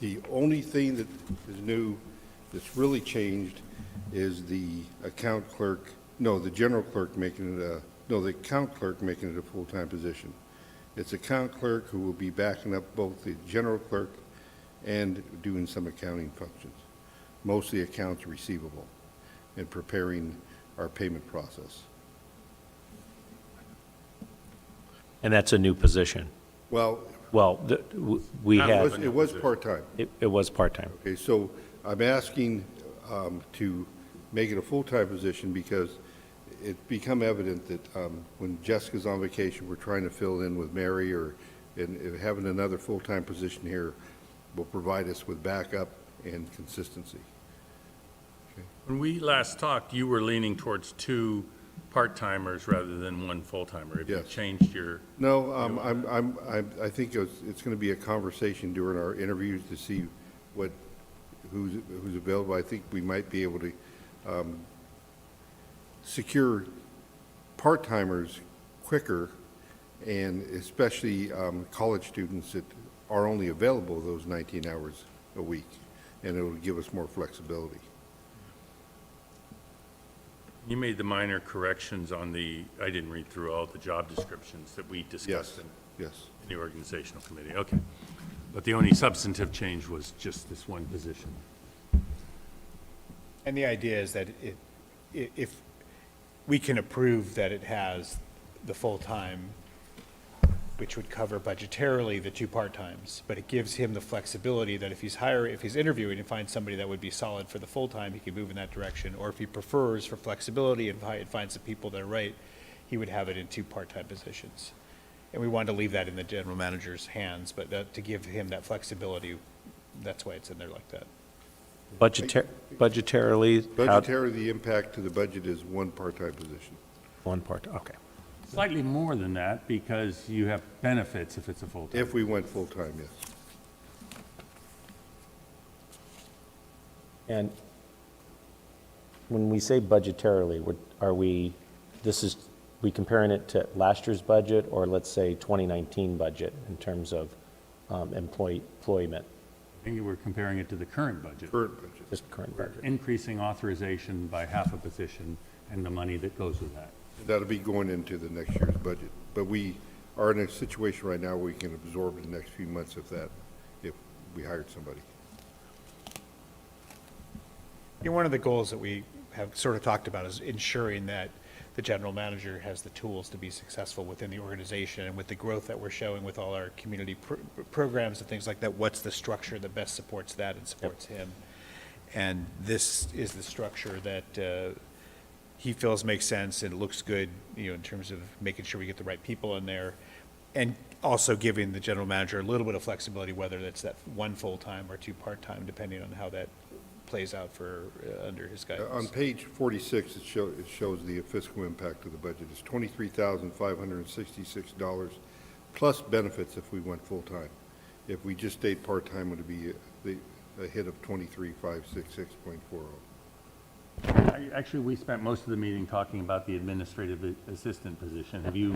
The only thing that is new that's really changed is the account clerk, the general clerk making it the account clerk making it a full-time position. It's account clerk who will be backing up both the general clerk and doing some accounting functions, mostly accounts receivable, and preparing our payment process. And that's a new position. Well, we had, it was part-time. it was part-time. Okay, so I'm asking to make it a full-time position because it's become evident that when Jessica's on vacation, we're trying to fill in with Mary, and having another full-time position here will provide us with backup and consistency. When we last talked, you were leaning towards 2 part-timers rather than 1 full-timer. Have you Yes. changed your? No, I think it's going to be a conversation during our interviews to see who's available. I think we might be able to secure part-timers quicker, and especially college students that are only available those 19 hours a week, and it'll give us more flexibility. You made the minor corrections on I didn't read through all the job descriptions that we discussed Yes. in the organizational committee. Okay. But the only substantive change was just this one position. And the idea is that if we can approve that it has the full-time, which would cover budgetarily the 2 part-times, but it gives him the flexibility that if he's interviewing and finds somebody that would be solid for the full-time, he can move in that direction. Or if he prefers for flexibility and finds the people that are right, he would have it in 2 part-time positions. And we wanted to leave that in the general manager's hands, but to give him that flexibility, that's why it's in there like that. Budgetarily, Budgetary, the impact to the budget is 1 part-time position. 1 part, okay. Slightly more than that because you have benefits if it's a full-time. If we went full-time, yes. And when we say budgetarily, are we comparing it to last year's budget, or let's say 2019 budget in terms of employment? I think we're comparing it to the current budget. Current budget. Just current We're budget. increasing authorization by half a position and the money that goes with that. That'll be going into the next year's budget. But we are in a situation right now where we can absorb in the next few months if we hired somebody. One of the goals that we have sort of talked about is ensuring that the general manager has the tools to be successful within the organization, and with the growth that we're showing with all our community programs and things like that, what's the structure that best supports that and supports him? And this is the structure that he feels makes sense and looks good, in terms of making sure we get the right people in there, and also giving the general manager a little bit of flexibility, whether it's that 1 full-time or 2 part-time, depending on how that plays out for under his guidance. On page 46, it shows the fiscal impact of the budget. It's $23,566 plus benefits if we went full-time. If we just stayed part-time, it would be a hit of $23,566.40. Actually, we spent most of the meeting talking about the administrative assistant position. Have you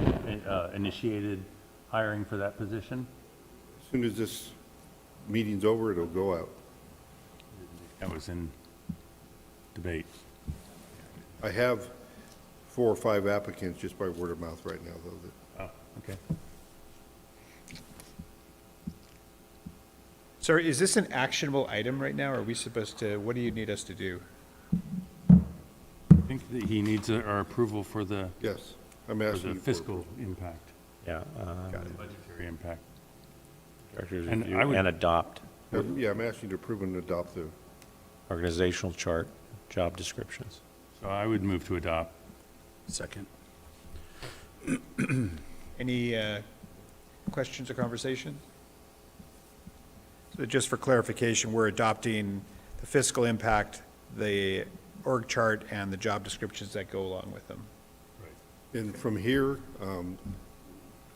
initiated hiring for that position? As soon as this meeting's over, it'll go out. That was in debate. I have 4 or 5 applicants just by word of mouth right now, though. Oh, okay. So is this an actionable item right now, or are we supposed to, what do you need us to do? I think that he needs our approval for the Yes, I'm for asking the you for fiscal impact, Yeah. budgetary impact. Director's And review I would- and adopt Yeah, I'm asking you to approve and adopt the, organizational chart, job descriptions. So I would move to adopt. Second. Any questions or conversation? So just for clarification, we're adopting the fiscal impact, the org chart, and the job descriptions that go along with them. and from here,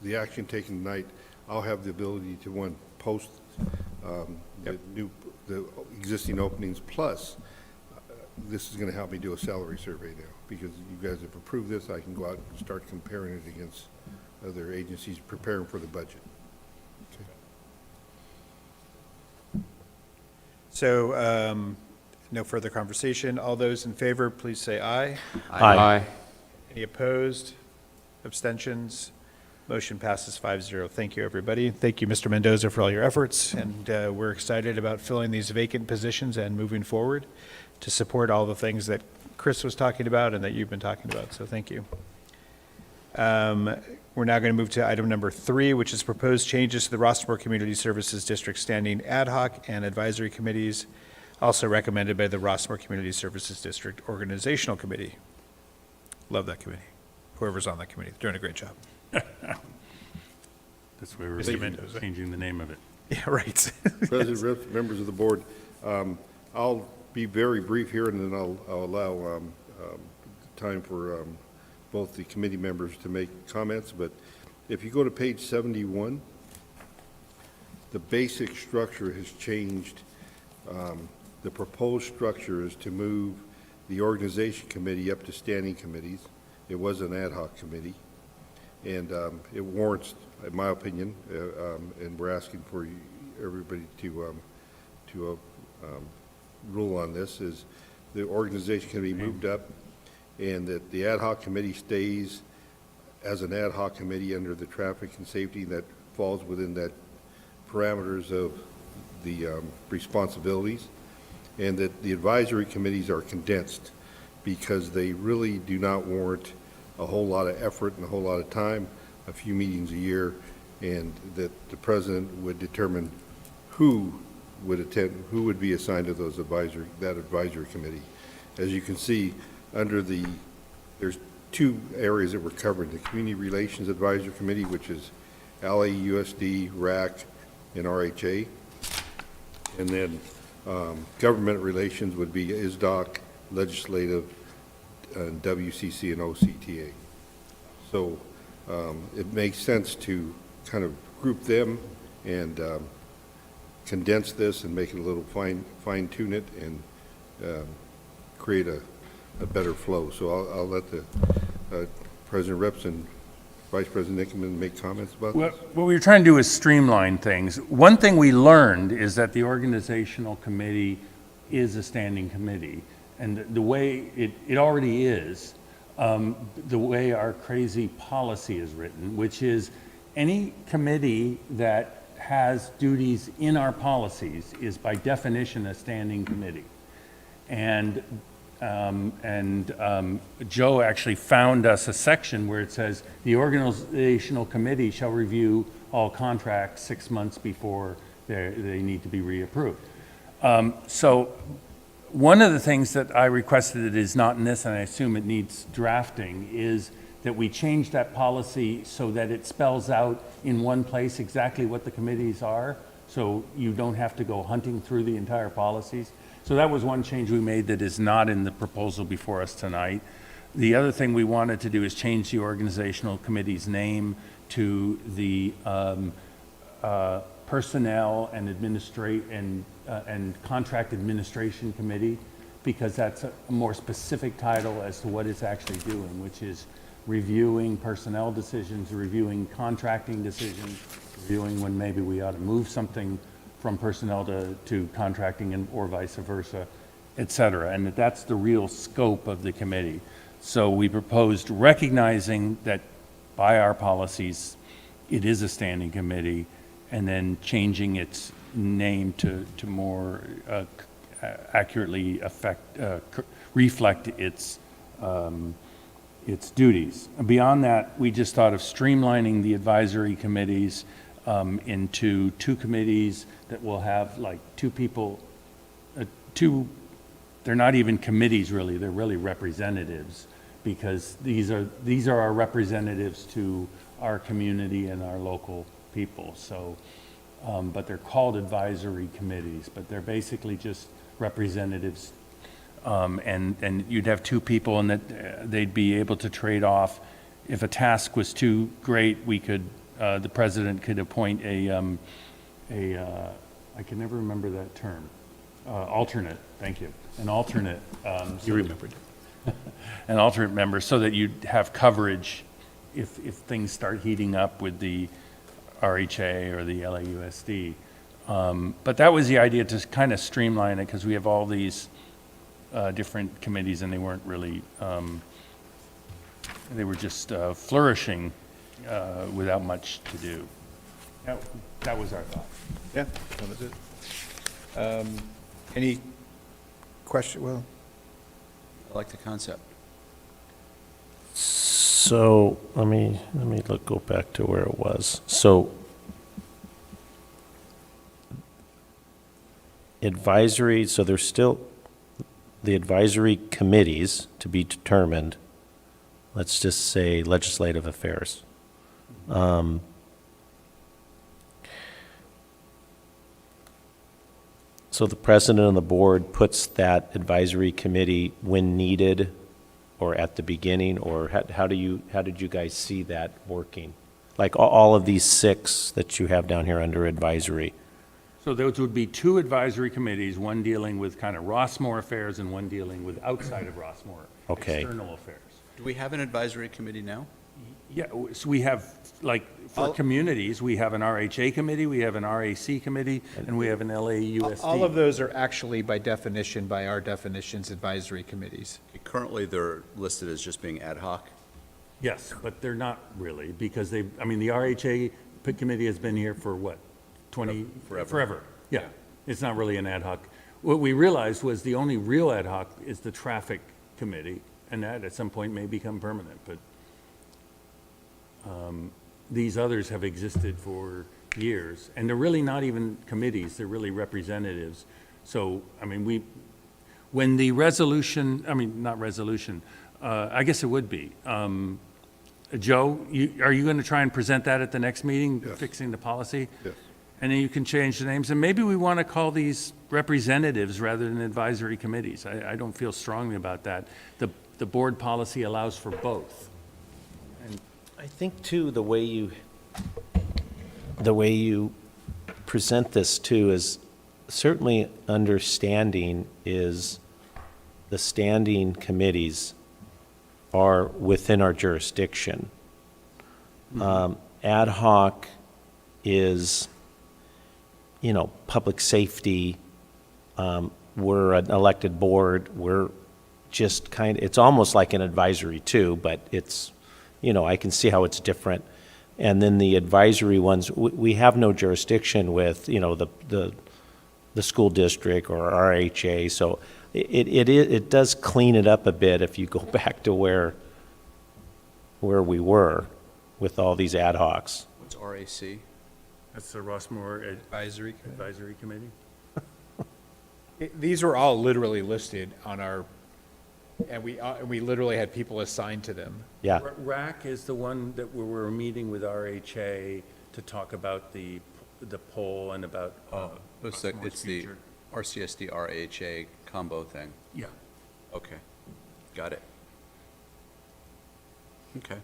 the action taken tonight, I'll have the ability to, one, post the existing openings, plus this is going to help me do a salary survey now, because you guys have approved this, I can go out and start comparing it against other agencies preparing for the budget. So, no further conversation. All those in favor, please say aye. Aye. Any opposed? Abstentions? Motion passes 5-0. Thank you, everybody. Thank you, Mr. Mendoza, for all your efforts, and we're excited about filling these vacant positions and moving forward to support all the things that Chris was talking about and that you've been talking about, so thank you. We're now going to move to item number 3, which is proposed changes to the Rossmoor Community Services District Standing Ad Hoc and Advisory Committees, also recommended by the Rossmoor Community Services District Organizational Committee. Love that committee. Whoever's on that committee, they're doing a great job. That's why we're Mr. Mendoza. changing the name of it. Yeah, right. President Rips, members of the board, I'll be very brief here, and then I'll allow time for both the committee members to make comments. But if you go to page 71, the basic structure has changed. The proposed structure is to move the organization committee up to standing committees. It was an ad hoc committee, and it warrants, in my opinion, and we're asking for everybody to rule on this, is the organization can be moved up, and that the ad hoc committee stays as an ad hoc committee under the traffic and safety that falls within that parameters of the responsibilities, and that the advisory committees are condensed because they really do not warrant a whole lot of effort and a whole lot of time, a few meetings a year, and that the president would determine who would attend, who would be assigned to those advisory committee. As you can see, there's 2 areas that we're covering: the Community Relations Advisory Committee, which is LAUSD, RAC, and RHA, and then Government Relations would be ISDOC, Legislative, and WCC and OCTA. So it makes sense to kind of group them and condense this and make it a little fine tune it and create a better flow. So I'll let the President Reps and Vice President Nickerman make comments about this. What we were trying to do is streamline things. One thing we learned is that the organizational committee is a standing committee. And the way it already is, the way our crazy policy is written, which is any committee that has duties in our policies is by definition a standing committee. And Joe actually found us a section where it says the organizational committee shall review all contracts 6 months before they need to be reapproved. So one of the things that I requested that is not in this, and I assume it needs drafting, is that we change that policy so that it spells out in one place exactly what the committees are, so you don't have to go hunting through the entire policies. So that was one change we made that is not in the proposal before us tonight. The other thing we wanted to do is change the organizational committee's name to the Personnel and Contract Administration Committee, because that's a more specific title as to what it's actually doing, which is reviewing personnel decisions, reviewing contracting decisions, reviewing when maybe we ought to move something from personnel to contracting and, or vice versa, et cetera. And that's the real scope of the committee. So we proposed recognizing that by our policies, it is a standing committee, and then changing its name to more accurately reflect its duties. Beyond that, we just thought of streamlining the advisory committees into two committees that will have like two people, they're not even committees really, they're really representatives, because these are our representatives to our community and our local people. So, but they're called advisory committees, but they're basically just representatives. And you'd have two people, and that they'd be able to trade off. If a task was too great, we could, the president could appoint I can never remember that term, alternate, thank you, an alternate. You remembered. An alternate member, so that you'd have coverage if things start heating up with the RHA or the LAUSD. But that was the idea, to kind of streamline it, because we have all these different committees, and they weren't really, they were just flourishing without much to do. That was our thought. Yeah, that was it. Any question, Will? I like the concept. So let me go back to where it was. So advisory, so there's still the advisory committees to be determined. Let's just say legislative affairs. So the president of the board puts that advisory committee when needed, or at the beginning, or how did you guys see that working? Like all of these 6 that you have down here under advisory. So those would be 2 advisory committees, one dealing with kind of Rossmoor affairs and one dealing with outside of Rossmoor, Okay. external affairs. Do we have an advisory committee now? Yeah, so we have, like, for communities, we have an RHA committee, we have an RAC committee, and we have an LAUSD. All of those are actually, by definition, by our definitions, advisory committees. Currently, they're listed as just being ad hoc. Yes, but they're not really, because the RHA committee has been here for what, 20? Forever. Forever, yeah. It's not really an ad hoc. What we realized was the only real ad hoc is the traffic committee, and that at some point may become permanent, but these others have existed for years, and they're really not even committees, they're really representatives. So, when the resolution, not resolution, I guess it would be. Joe, are you going to try and present that at the next meeting, Yes. fixing the policy? Yes. And then you can change the names, and maybe we want to call these representatives rather than advisory committees. I don't feel strongly about that. The board policy allows for both. I think too, the way you present this too is certainly understanding is the standing committees are within our jurisdiction. Ad hoc is, public safety. We're an elected board. We're just it's almost like an advisory too, but it's, I can see how it's different. And then the advisory ones, we have no jurisdiction with, the school district or RHA. So it does clean it up a bit if you go back to where we were with all these ad hocs. What's RAC? That's the Rossmoor Advisory Committee? These were all literally listed on our, and we literally had people assigned to them. Yeah. RAC is the one that we were meeting with RHA to talk about the poll and about. It's the RCSD RHA combo thing. Yeah. Okay, got it. Okay.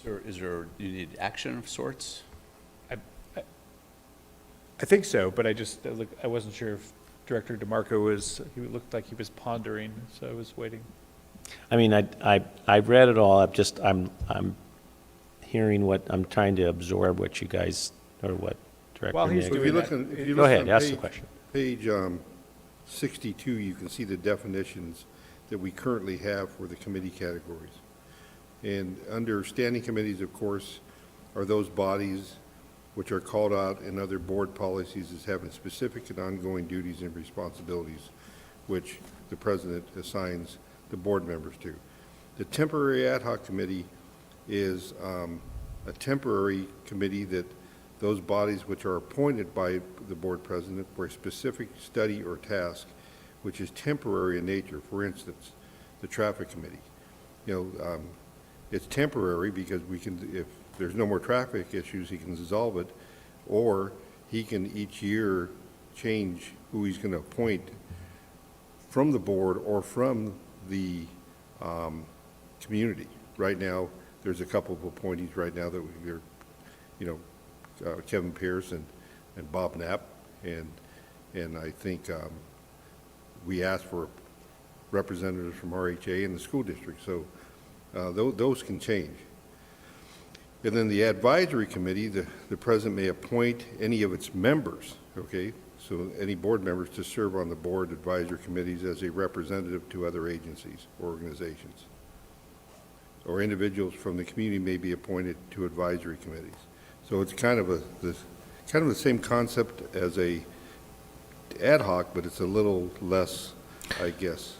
You need action of sorts? I think so, but I wasn't sure if Director DeMarco he looked like he was pondering, so I was waiting. I mean, I read it all, I'm hearing I'm trying to absorb what you guys, or what Director While he's Nick. If you look on, if you Go look ahead, on ask the question. Page 62, you can see the definitions that we currently have for the committee categories. And under standing committees, of course, are those bodies which are called out in other board policies as having specific and ongoing duties and responsibilities, which the president assigns the board members to. The temporary ad hoc committee is a temporary committee that those bodies which are appointed by the board president for a specific study or task, which is temporary in nature. For instance, the traffic committee. It's temporary because if there's no more traffic issues, he can dissolve it, or he can each year change who he's going to appoint from the board or from the community. Right now, there's a couple of appointees right now that we're, Kevin Pierce and Bob Knapp, and I think we asked for representatives from RHA and the school district, so those can change. And then the advisory committee, the president may appoint any of its members, okay? So any board members to serve on the board advisory committees as a representative to other agencies or organizations. Or individuals from the community may be appointed to advisory committees. So it's kind of the same concept as a ad hoc, but it's a little less, I guess.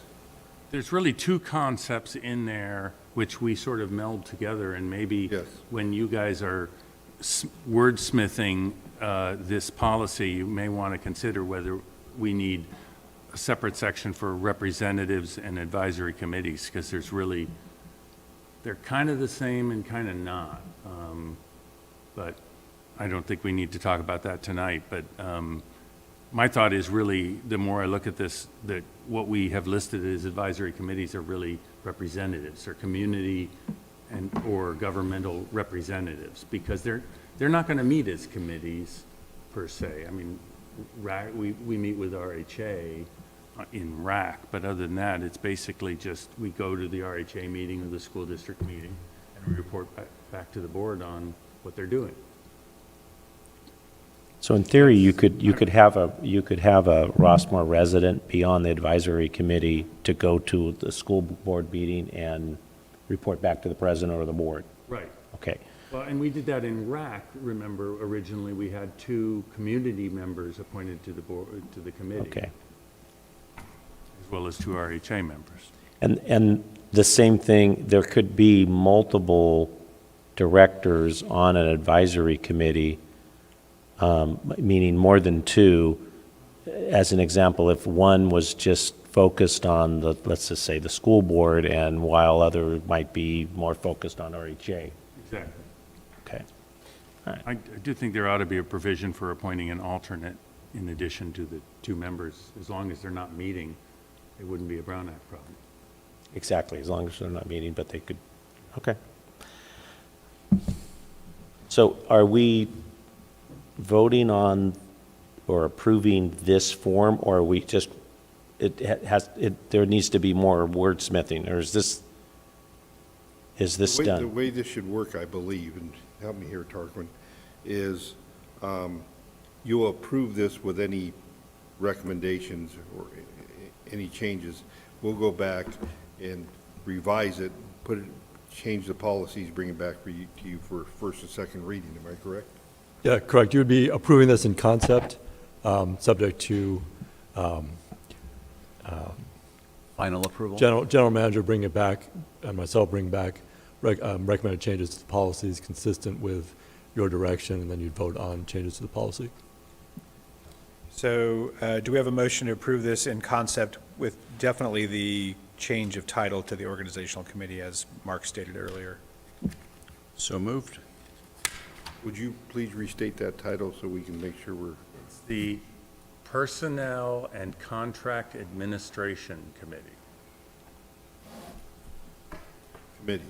There's really two concepts in there which we sort of meld together, and maybe when you guys are wordsmithing this policy, you may want to consider whether we need a separate section for representatives and advisory committees, because they're kind of the same and kind of not. But I don't think we need to talk about that tonight. But my thought is really, the more I look at this, that what we have listed as advisory committees are really representatives, or community or governmental representatives, because they're not going to meet as committees per se. I mean, we meet with RHA in RAC, but other than that, it's basically just we go to the RHA meeting or the school district meeting and we report back to the board on what they're doing. So in theory, you could have a Rossmoor resident be on the advisory committee to go to the school board meeting and report back to the president or the board. Right. Okay. Well, and we did that in RAC. Remember, originally we had 2 community members appointed to the board, to the committee. Okay. As well as 2 RHA members. And the same thing, there could be multiple directors on an advisory committee, meaning more than 2. As an example, if one was just focused on let's just say the school board, and while other might be more focused on RHA. Exactly. Okay. All right. I do think there ought to be a provision for appointing an alternate in addition to the 2 members. As long as they're not meeting, it wouldn't be a Brown Act problem. Exactly, as long as they're not meeting, but they could, okay. So are we voting on or approving this form, or are we just, there needs to be more wordsmithing, or is this done? The way this should work, I believe, and help me here, Tarquin, is you'll approve this with any recommendations or any changes. We'll go back and revise it, change the policies, bring it back to you for first and second reading. Am I correct? Yeah, correct. You would be approving this in concept, subject to Final approval? general manager bring it back, and myself bring back recommended changes to the policies consistent with your direction, and then you'd vote on changes to the policy. So do we have a motion to approve this in concept with definitely the change of title to the organizational committee, as Mark stated earlier? So moved. Would you please restate that title so we can make sure we're... It's the Personnel and Contract Administration Committee. Committee.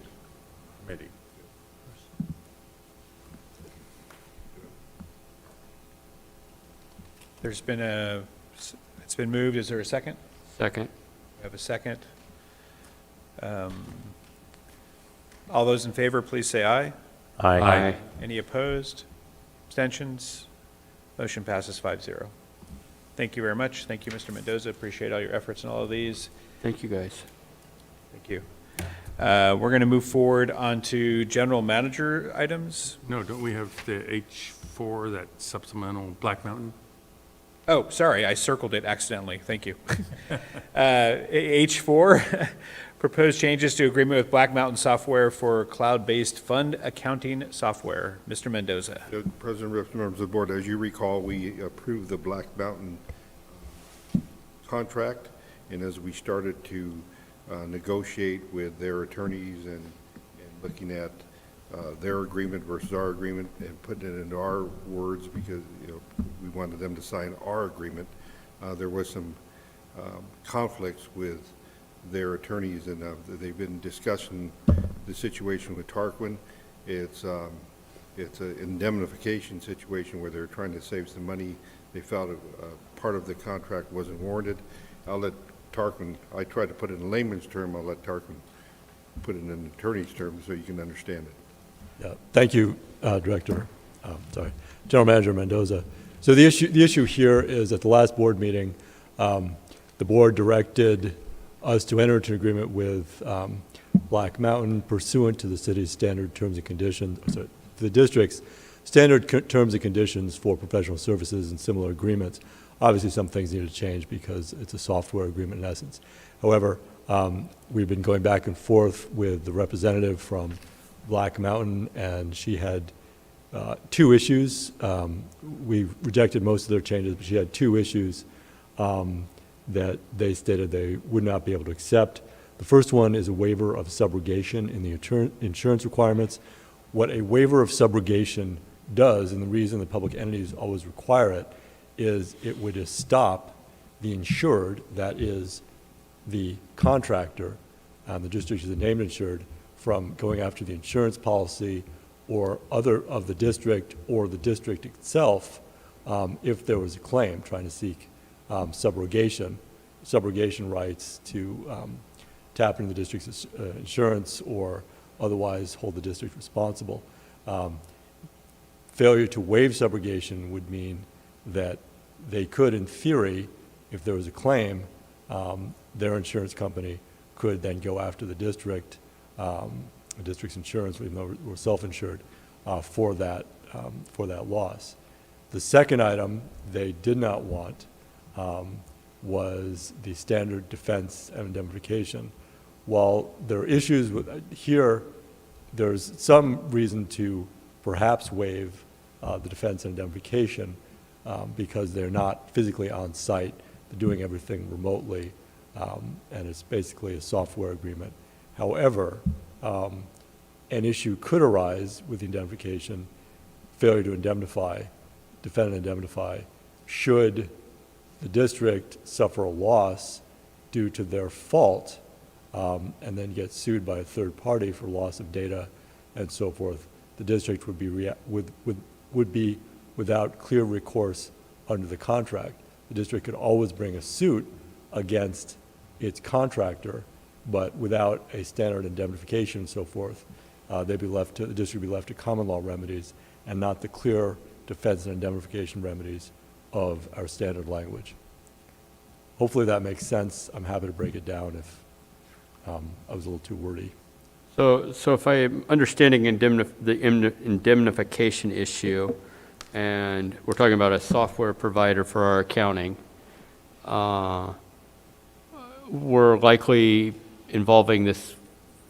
There's been it's been moved. Is there a second? Second. We have a second. All those in favor, please say aye. Aye. Any opposed? Abstentions? Motion passes 5-0. Thank you very much. Thank you, Mr. Mendoza. Appreciate all your efforts in all of these. Thank you, guys. Thank you. We're going to move forward onto general manager items. No, don't we have the H4, that supplemental Black Mountain? Oh, sorry, I circled it accidentally. Thank you. H4, proposed changes to agreement with Black Mountain Software for cloud-based fund accounting software. Mr. Mendoza. President, Rips, members of the board, as you recall, we approved the Black Mountain contract, and as we started to negotiate with their attorneys and looking at their agreement versus our agreement and putting it into our words because, we wanted them to sign our agreement, there was some conflicts with their attorneys, and they've been discussing the situation with Tarquin. It's an indemnification situation where they're trying to save some money. They felt part of the contract wasn't warranted. I'll let Tarquin, I tried to put it in layman's term, I'll let Tarquin put it in an attorney's term so you can understand it. Yeah, thank you, Director, General Manager Mendoza. So the issue here is at the last board meeting, the board directed us to enter into an agreement with Black Mountain pursuant to the city's standard terms and conditions, the district's standard terms and conditions for professional services and similar agreements. Obviously, some things need to change because it's a software agreement in essence. However, we've been going back and forth with the representative from Black Mountain, and she had two issues. We rejected most of their changes, but she had two issues that they stated they would not be able to accept. The first one is a waiver of subrogation in the insurance requirements. What a waiver of subrogation does, and the reason the public entities always require it, is it would stop the insured, that is the contractor, the district is the named insured, from going after the insurance policy or other of the district or the district itself if there was a claim trying to seek subrogation rights to tap into the district's insurance or otherwise hold the district responsible. Failure to waive subrogation would mean that they could, in theory, if there was a claim, their insurance company could then go after the district, the district's insurance, even though we're self-insured, for that loss. The second item they did not want was the standard defense and indemnification. While there are issues with here, there's some reason to perhaps waive the defense and indemnification because they're not physically on site, they're doing everything remotely, and it's basically a software agreement. However, an issue could arise with the indemnification, failure to indemnify, defend and indemnify, should the district suffer a loss due to their fault and then get sued by a third party for loss of data and so forth. The district would be without clear recourse under the contract. The district could always bring a suit against its contractor, but without a standard indemnification and so forth, the district would be left to common law remedies and not the clear defense and indemnification remedies of our standard language. Hopefully that makes sense. I'm happy to break it down if I was a little too wordy. So if I'm understanding the indemnification issue, and we're talking about a software provider for our accounting, we're likely involving this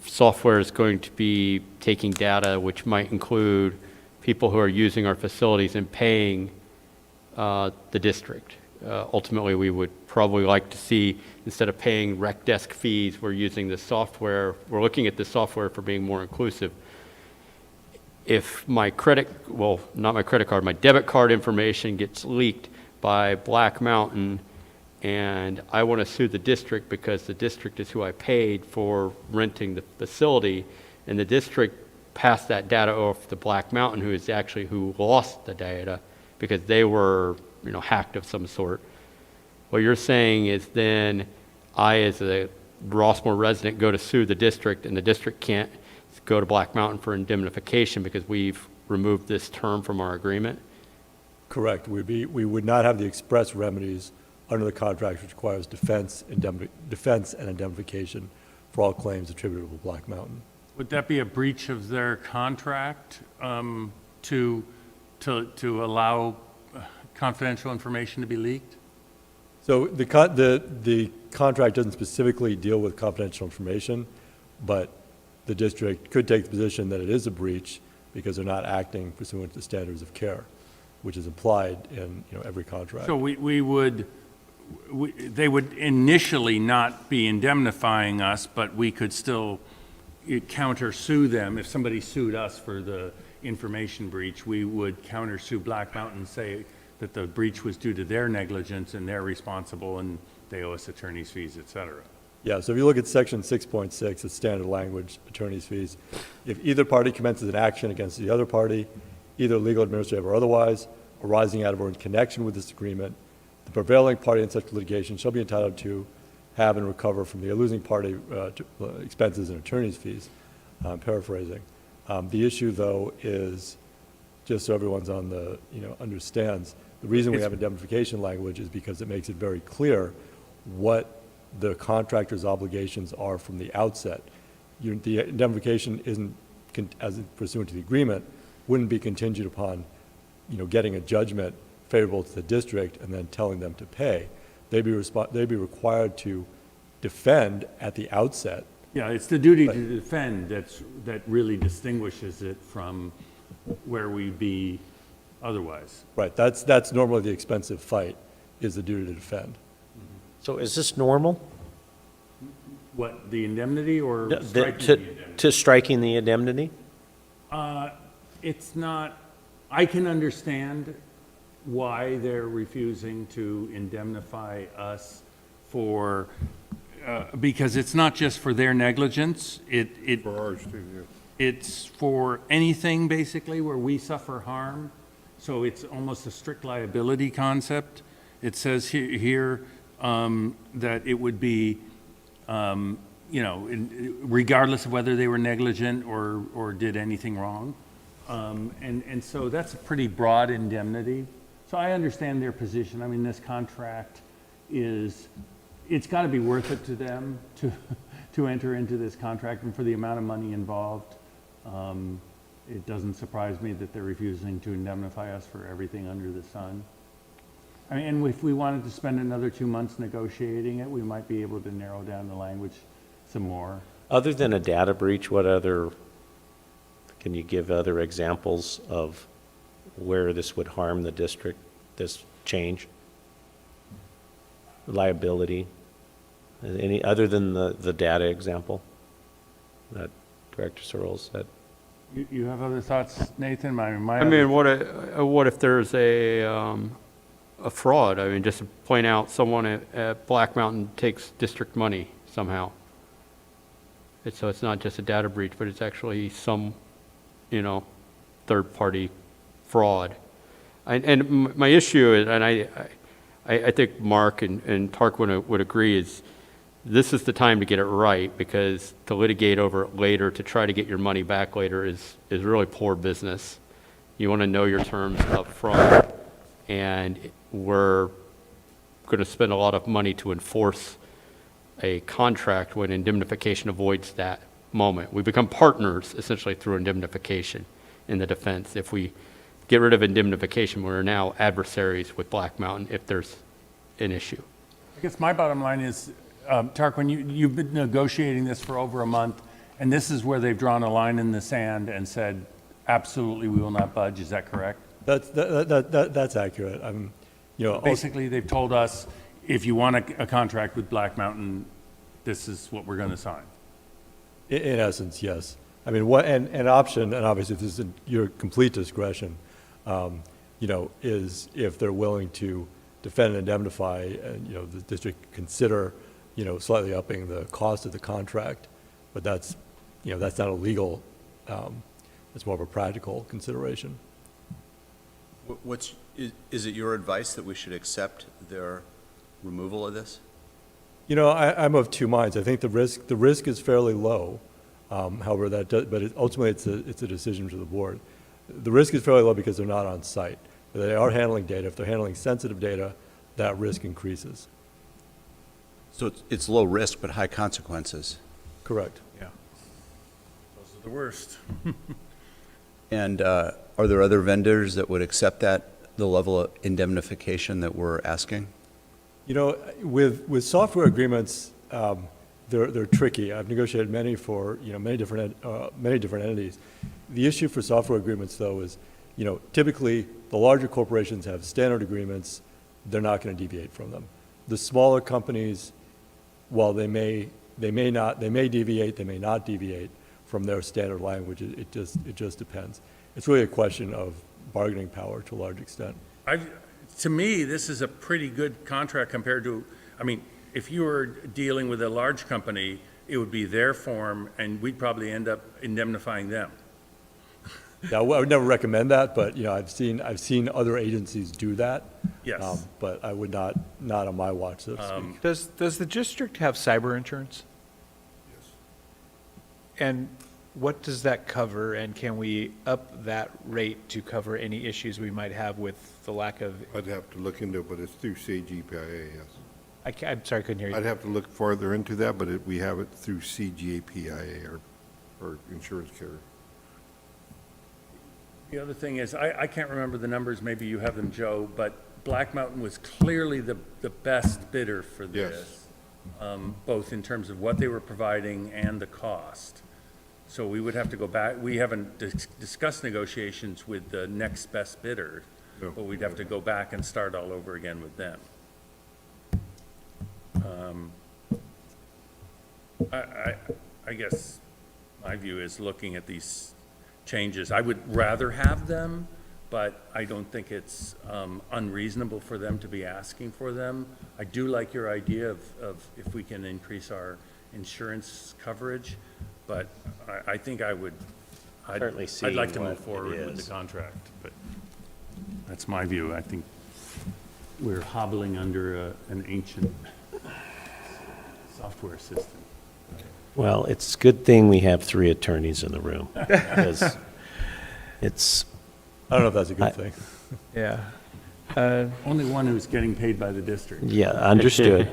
software is going to be taking data, which might include people who are using our facilities and paying the district. Ultimately, we would probably like to see, instead of paying rec desk fees, we're using this software, we're looking at this software for being more inclusive. If my not my credit card, my debit card information gets leaked by Black Mountain, and I want to sue the district because the district is who I paid for renting the facility, and the district passed that data off to Black Mountain, who is actually who lost the data because they were hacked of some sort. What you're saying is then I, as a Rossmoor resident, go to sue the district, and the district can't go to Black Mountain for indemnification because we've removed this term from our agreement? Correct. We would not have the express remedies under the contract, which requires defense and indemnification for all claims attributable to Black Mountain. Would that be a breach of their contract to allow confidential information to be leaked? So the contract doesn't specifically deal with confidential information, but the district could take the position that it is a breach because they're not acting pursuant to the standards of care, which is implied in every contract. So they would initially not be indemnifying us, but we could still counter-sue them. If somebody sued us for the information breach, we would counter-sue Black Mountain and say that the breach was due to their negligence and they're responsible and they owe us attorney's fees, et cetera. Yeah, so if you look at section 6.6, it's standard language, attorney's fees. If either party commences an action against the other party, either legal, administrative, or otherwise, arising out of or in connection with this agreement, the prevailing party in such litigation shall be entitled to have and recover from the losing party expenses and attorney's fees. I'm paraphrasing. The issue, though, is, just so everyone's on the, understands, the reason we have indemnification language is because it makes it very clear what the contractor's obligations are from the outset. The indemnification isn't, as pursuant to the agreement, wouldn't be contingent upon, getting a judgment favorable to the district and then telling them to pay. They'd be required to defend at the outset. Yeah, it's the duty to defend that really distinguishes it from where we'd be otherwise. Right, that's normally the expensive fight, is the duty to defend. So is this normal? What, the indemnity or striking the indemnity? To striking the indemnity? It's not, I can understand why they're refusing to indemnify us for, because it's not just for their negligence. For ours too, yeah. It's for anything basically where we suffer harm. So it's almost a strict liability concept. It says here that it would be, regardless of whether they were negligent or did anything wrong. And so that's a pretty broad indemnity. So I understand their position. I mean, this contract it's got to be worth it to them to enter into this contract, and for the amount of money involved, it doesn't surprise me that they're refusing to indemnify us for everything under the sun. I mean, and if we wanted to spend another 2 months negotiating it, we might be able to narrow down the language some more. Other than a data breach, can you give other examples of where this would harm the district, this change? Liability? Any other than the data example that Director Searles said? You have other thoughts, Nathan? I mean, what if there's a fraud? I mean, just to point out, someone at Black Mountain takes district money somehow. So it's not just a data breach, but it's actually some, third-party fraud. And my issue is, and I think Mark and Tarquin would agree, is this is the time to get it right, because to litigate over it later, to try to get your money back later is really poor business. You want to know your terms up front, and we're going to spend a lot of money to enforce a contract when indemnification avoids that moment. We become partners essentially through indemnification in the defense. If we get rid of indemnification, we're now adversaries with Black Mountain if there's an issue. I guess my bottom line is, Tarquin, you've been negotiating this for over a month, and this is where they've drawn a line in the sand and said, absolutely, we will not budge. Is that correct? That's accurate. Basically, they've told us, if you want a contract with Black Mountain, this is what we're going to sign. In essence, yes. I mean, an option, and obviously this is your complete discretion, is if they're willing to defend and indemnify, and, the district consider, slightly upping the cost of the contract. But that's not a legal, it's more of a practical consideration. Is it your advice that we should accept their removal of this? You know, I'm of two minds. I think the risk is fairly low. However, ultimately it's a decision for the board. The risk is fairly low because they're not on site. But they are handling data. If they're handling sensitive data, that risk increases. So it's low risk but high consequences. Correct. Yeah. Those are the worst. And are there other vendors that would accept that, the level of indemnification that we're asking? You know, with software agreements, they're tricky. I've negotiated many for, many different entities. The issue for software agreements, though, is, typically the larger corporations have standard agreements. They're not going to deviate from them. The smaller companies, while they may deviate, they may not deviate from their standard language. It just depends. It's really a question of bargaining power to a large extent. To me, this is a pretty good contract compared to, if you were dealing with a large company, it would be their form, and we'd probably end up indemnifying them. Yeah, I would never recommend that, but, I've seen other agencies do that. Yes. But I would not on my watch, so to speak. Does the district have cyber insurance? Yes. And what does that cover, and can we up that rate to cover any issues we might have with the lack of, I'd have to look into it, but it's through CGPIA, yes. I'm sorry, I couldn't hear you. I'd have to look farther into that, but we have it through CGPIA, or insurance carrier. The other thing is, I can't remember the numbers, maybe you have them, Joe, but Black Mountain was clearly the best bidder for this. Yes. Both in terms of what they were providing and the cost. So we would have to go back, we haven't discussed negotiations with the next best bidder, No. but we'd have to go back and start all over again with them. I guess my view is, looking at these changes, I would rather have them, but I don't think it's unreasonable for them to be asking for them. I do like your idea of if we can increase our insurance coverage, but I think I'd Certainly like to seeing move what forward it with is. the contract, but that's my view. I think we're hobbling under an ancient software system. Well, it's a good thing we have three attorneys in the room, because it's, I don't know if that's a good thing. Yeah. Only one who's getting paid by the district. yeah, understood.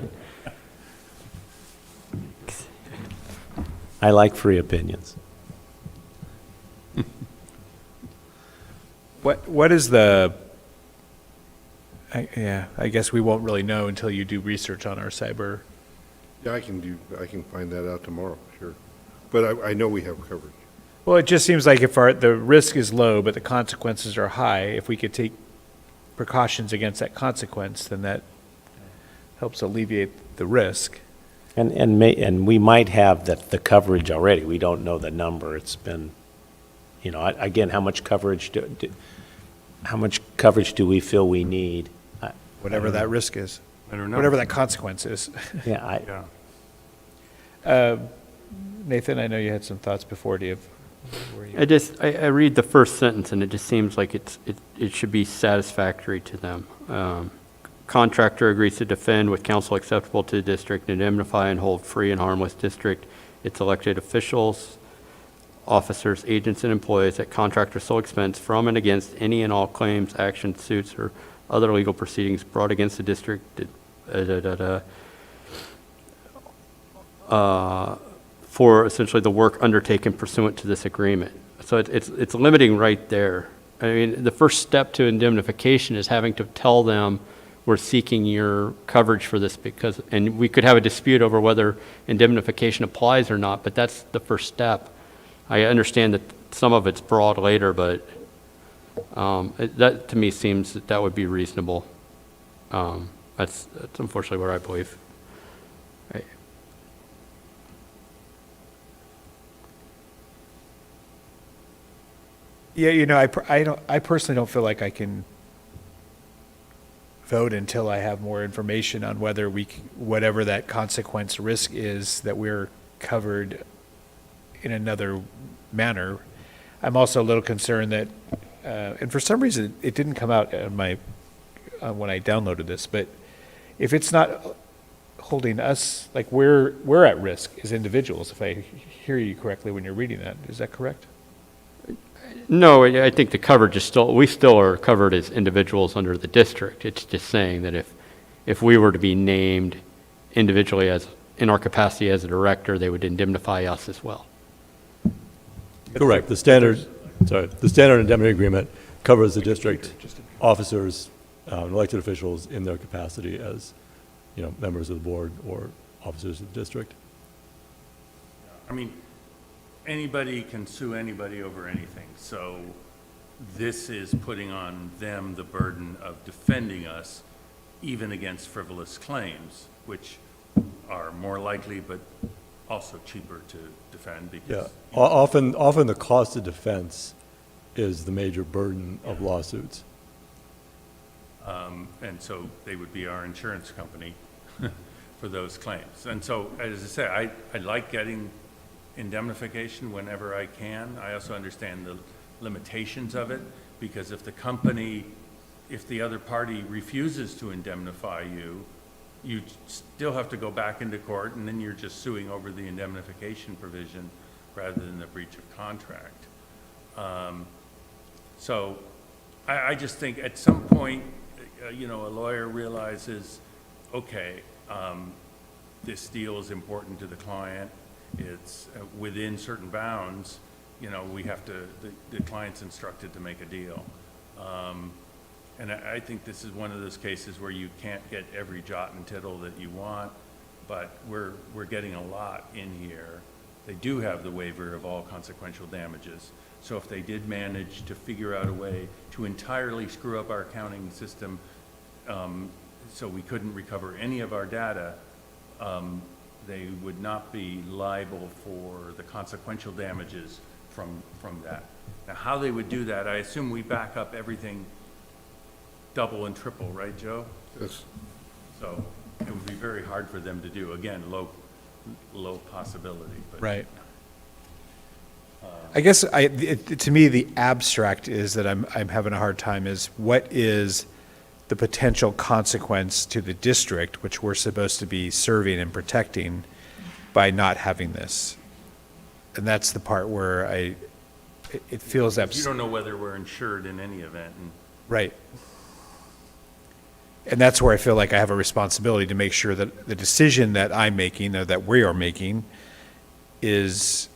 I like free opinions. What is I guess we won't really know until you do research on our cyber. Yeah, I can find that out tomorrow, sure. But I know we have coverage. Well, it just seems like if the risk is low, but the consequences are high, if we could take precautions against that consequence, then that helps alleviate the risk. And we might have the coverage already. We don't know the number. It's been, again, how much coverage do we feel we need? Whatever that risk is. I don't know. Whatever that consequence is. Yeah, Yeah. Nathan, I know you had some thoughts before. Do you have? I read the first sentence, and it just seems like it should be satisfactory to them. Contractor agrees to defend with counsel acceptable to the district, indemnify and hold free and harmless district, its elected officials, officers, agents, and employees at contractor's sole expense from and against any and all claims, actions, suits, or other legal proceedings brought against the district for essentially the work undertaken pursuant to this agreement. So it's limiting right there. I mean, the first step to indemnification is having to tell them, we're seeking your coverage for this and we could have a dispute over whether indemnification applies or not, but that's the first step. I understand that some of it's broad later, but that to me seems that would be reasonable. That's unfortunately what I believe. Yeah, I personally don't feel like I can vote until I have more information on whether whatever that consequence risk is, that we're covered in another manner. I'm also a little concerned that, and for some reason, it didn't come out in my when I downloaded this, but if it's not holding us, like we're at risk as individuals, if I hear you correctly when you're reading that, is that correct? No, I think the coverage is still, we still are covered as individuals under the district. It's just saying that if we were to be named individually as, in our capacity as a director, they would indemnify us as well. Correct. The standard indemnity agreement covers the district officers, elected officials in their capacity as, members of the board or officers of the district. I mean, anybody can sue anybody over anything, so this is putting on them the burden of defending us even against frivolous claims, which are more likely but also cheaper to defend because. Yeah, often the cost of defense is the major burden of lawsuits. And so they would be our insurance company for those claims. And so, as I say, I like getting indemnification whenever I can. I also understand the limitations of it, because if the other party refuses to indemnify you, you still have to go back into court, and then you're just suing over the indemnification provision rather than the breach of contract. So I just think at some point, a lawyer realizes, okay, this deal is important to the client. It's within certain bounds, we have to, the client's instructed to make a deal. And I think this is one of those cases where you can't get every jot and tittle that you want, but we're getting a lot in here. They do have the waiver of all consequential damages. So if they did manage to figure out a way to entirely screw up our accounting system, so we couldn't recover any of our data, they would not be liable for the consequential damages from that. Now, how they would do that, I assume we back up everything double and triple, right, Joe? Yes. So it would be very hard for them to do. Again, low possibility. But, Right. I guess to me, the abstract is that I'm having a hard time is what is the potential consequence to the district, which we're supposed to be serving and protecting by not having this. And that's the part where it feels you don't know whether we're insured in any event. Right. And that's where I feel like I have a responsibility to make sure that the decision that I'm making, or that we are making, is,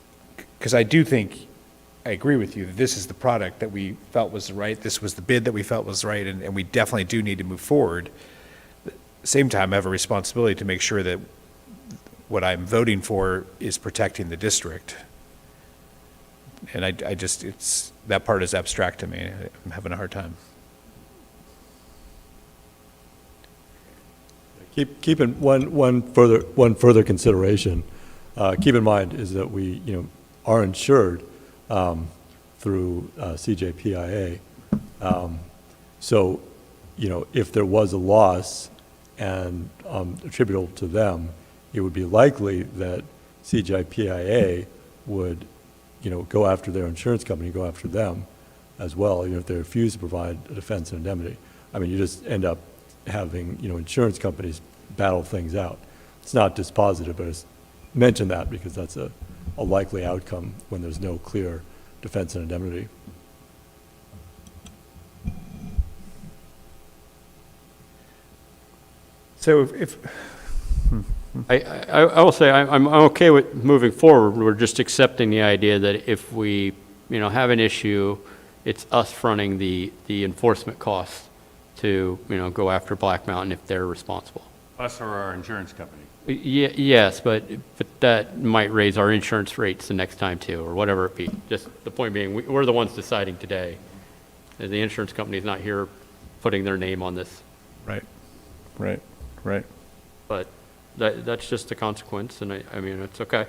because I do think, I agree with you, that this is the product that we felt was right, this was the bid that we felt was right, and we definitely do need to move forward. At the same time, I have a responsibility to make sure that what I'm voting for is protecting the district. And I just, that part is abstract to me. I'm having a hard time. Keep in one further consideration. Keep in mind is that we are insured through CJPIA. So if there was a loss and attributable to them, it would be likely that CJPIA would go after their insurance company, go after them as well, if they refuse to provide a defense and indemnity. I mean, you just end up having insurance companies battle things out. It's not dispositive, but it's mention that because that's a likely outcome when there's no clear defense and indemnity. So if I will say I'm okay with moving forward. We're just accepting the idea that if we, have an issue, it's us fronting the enforcement costs to, go after Black Mountain if they're responsible. Us or our insurance company. Yes, but that might raise our insurance rates the next time too, or whatever it be. Just the point being, we're the ones deciding today. The insurance company's not here putting their name on this. Right. But that's just a consequence, and I mean, it's okay.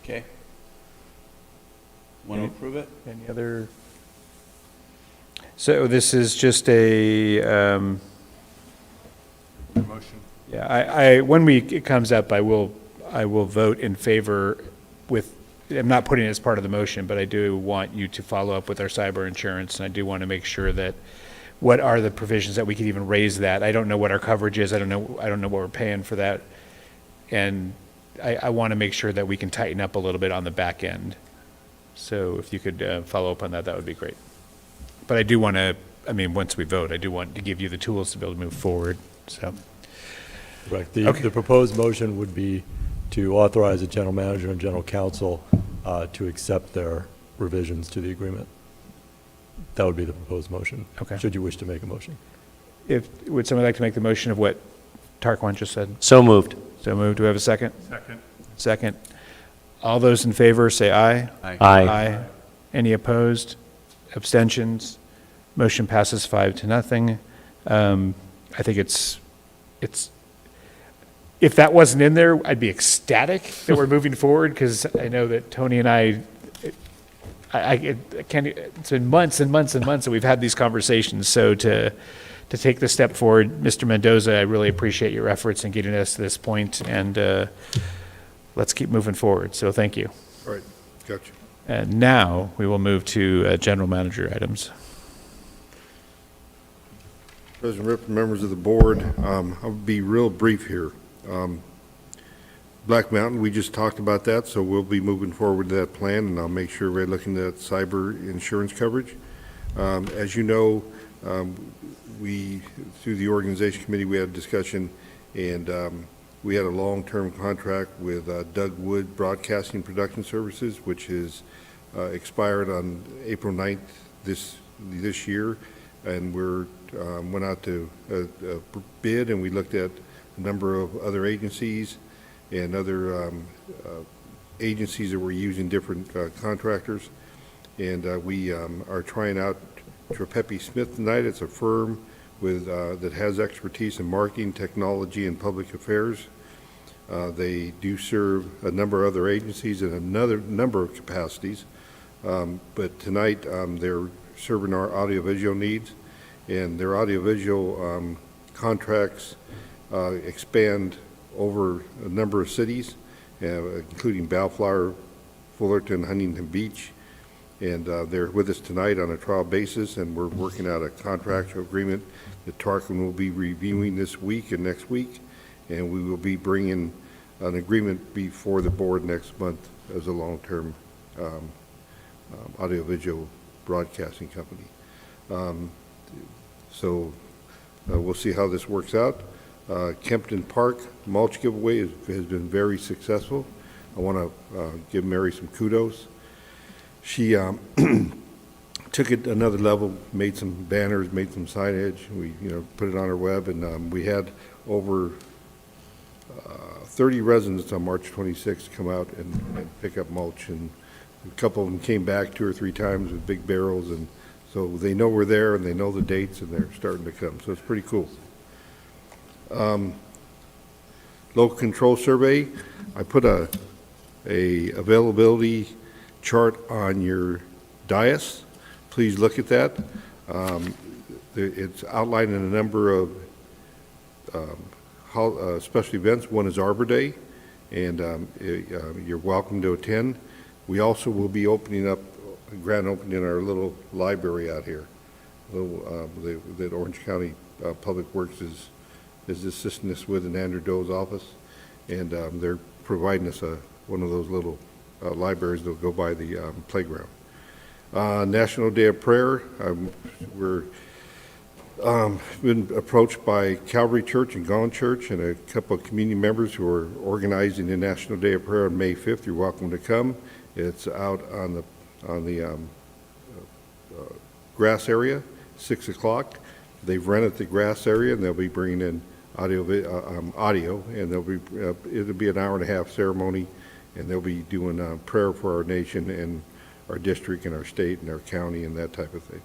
Okay. Want to approve it? Any other? So this is just a, Motion. yeah, when it comes up, I will vote in favor with I'm not putting it as part of the motion, but I do want you to follow up with our cyber insurance, and I do want to make sure that, what are the provisions that we could even raise that? I don't know what our coverage is, I don't know what we're paying for that. And I want to make sure that we can tighten up a little bit on the back end. So if you could follow up on that, that would be great. But I do want to, once we vote, I do want to give you the tools to be able to move forward, so. Correct. Okay. The proposed motion would be to authorize the general manager and general counsel to accept their revisions to the agreement. That would be the proposed motion. Okay. Should you wish to make a motion. Would somebody like to make the motion of what Tarquin just said? So moved. So moved. Do we have a second? Second. Second. All those in favor say aye. Aye. Aye. Any opposed? Abstentions? Motion passes 5-0. I think it's, if that wasn't in there, I'd be ecstatic that we're moving forward, because I know that Tony and I can't, it's been months and months and months that we've had these conversations. So to take the step forward, Mr. Mendoza, I really appreciate your efforts in getting us to this point, and let's keep moving forward. So thank you. All right, gotcha. And now we will move to general manager items. President Ripp, members of the board, I'll be real brief here. Black Mountain, we just talked about that, so we'll be moving forward to that plan, and I'll make sure we're looking at cyber insurance coverage. As you know, we, through the organization committee, we had a discussion, and we had a long-term contract with Doug Wood Broadcasting Production Services, which is expired on April 9th this year, and we're went out to a bid, and we looked at a number of other agencies and other agencies that were using different contractors, and we are trying out Trepepi Smith tonight. It's a firm with that has expertise in marketing, technology, and public affairs. They do serve a number of other agencies in another number of capacities, but tonight they're serving our audiovisual needs, and their audiovisual contracts expand over a number of cities, including Bellflower, Fullerton, Huntington Beach, and they're with us tonight on a trial basis, and we're working out a contractual agreement that Tarquin will be reviewing this week and next week, and we will be bringing an agreement before the board next month as a long-term audiovisual broadcasting company. So we'll see how this works out. Kempton Park mulch giveaway has been very successful. I want to give Mary some kudos. She took it another level, made some banners, made some signage. We, put it on our web, and we had over 30 residents on March 26th come out and pick up mulch, and a couple of them came back 2 or 3 times with big barrels, and so they know we're there, and they know the dates, and they're starting to come. So it's pretty cool. Local control survey. I put a availability chart on your dais. Please look at that. It's outlining a number of special events. One is Arbor Day, and you're welcome to attend. We also will be opening up a grand opening our little library out here. That Orange County Public Works is assisting us with in Andrew Doe's office, and they're providing us one of those little libraries that will go by the playground. National Day of Prayer. We're been approached by Calvary Church and Gone Church and a couple of community members who are organizing the National Day of Prayer on May 5th. You're welcome to come. It's out on the grass area, 6 o'clock. They've rented the grass area, and they'll be bringing in audio, and it'll be an hour-and-a-half ceremony, and they'll be doing prayer for our nation and our district and our state and our county and that type of thing.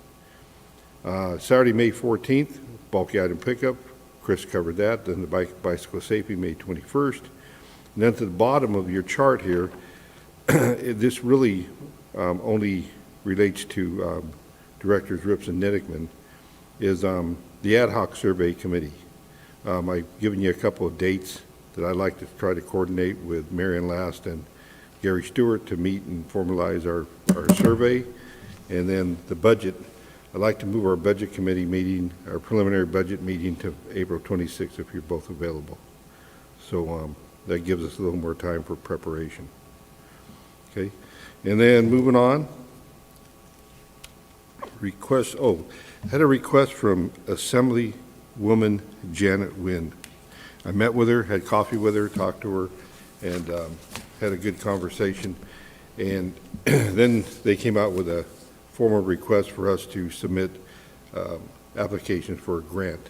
Saturday, May 14th, bulky item pickup. Chris covered that. Then the bicycle safety, May 21st. And then to the bottom of your chart here, this really only relates to Directors Rips and Nittickman, is the Ad Hoc Survey Committee. I've given you a couple of dates that I'd like to try to coordinate with Marion Last and Gary Stewart to meet and formalize our survey. And then the budget, I'd like to move our budget committee meeting, our preliminary budget meeting to April 26th if you're both available. So that gives us a little more time for preparation. Okay, and then moving on, had a request from Assemblywoman Janet Wynn. I met with her, had coffee with her, talked to her, and had a good conversation. And then they came out with a formal request for us to submit applications for a grant.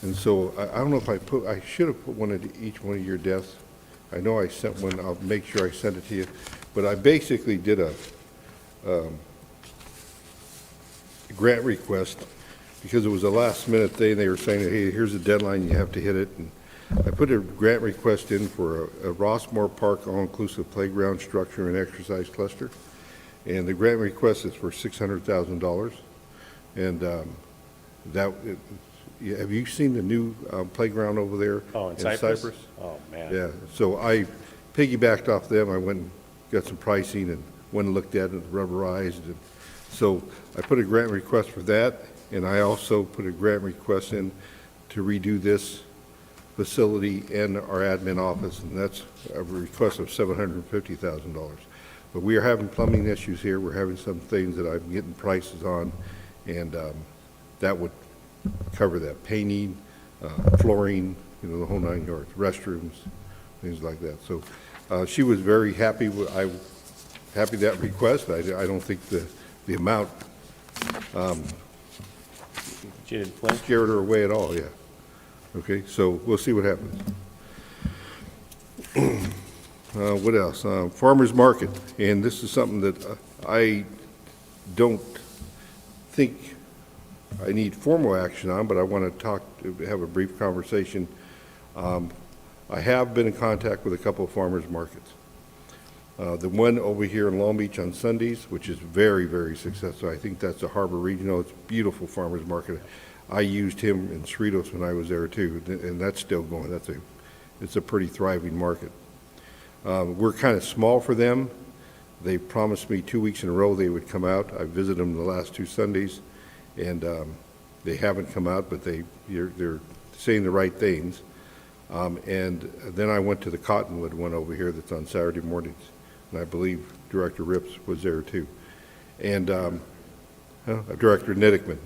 And so I don't know if I should have put one at each one of your desks. I know I sent one, I'll make sure I send it to you. But I basically did a grant request because it was a last minute thing. They were saying, hey, here's the deadline, you have to hit it. And I put a grant request in for a Rossmoor Park all-inclusive playground structure and exercise cluster. And the grant request is for $600,000. And have you seen the new playground over there? Oh, in Cypress? Oh, man. Yeah, so I piggybacked off them. I went and got some pricing and went and looked at it, rubberized. And so I put a grant request for that, and I also put a grant request in to redo this facility and our admin office, and that's a request of $750,000. But we are having plumbing issues here. We're having some things that I'm getting prices on, and that would cover that. Painting, flooring, the whole 9 yards, restrooms, things like that. So she was very happy. Happy that request. I don't think the amount She didn't flinch? scared her away at all, yeah. Okay, so we'll see what happens. What else? Farmers market, and this is something that I don't think I need formal action on, but I want to have a brief conversation. I have been in contact with a couple of farmers markets. The one over here in Long Beach on Sundays, which is very, very successful. I think that's a Harbor Regional. It's a beautiful farmers market. I used him in Cerritos when I was there too, and that's still going. It's a pretty thriving market. We're kind of small for them. They promised me 2 weeks in a row they would come out. I visited them the last 2 Sundays, and they haven't come out, but they're saying the right things. And then I went to the Cottonwood one over here that's on Saturday mornings, and I believe Director Rips was there too. And Director Nidickman.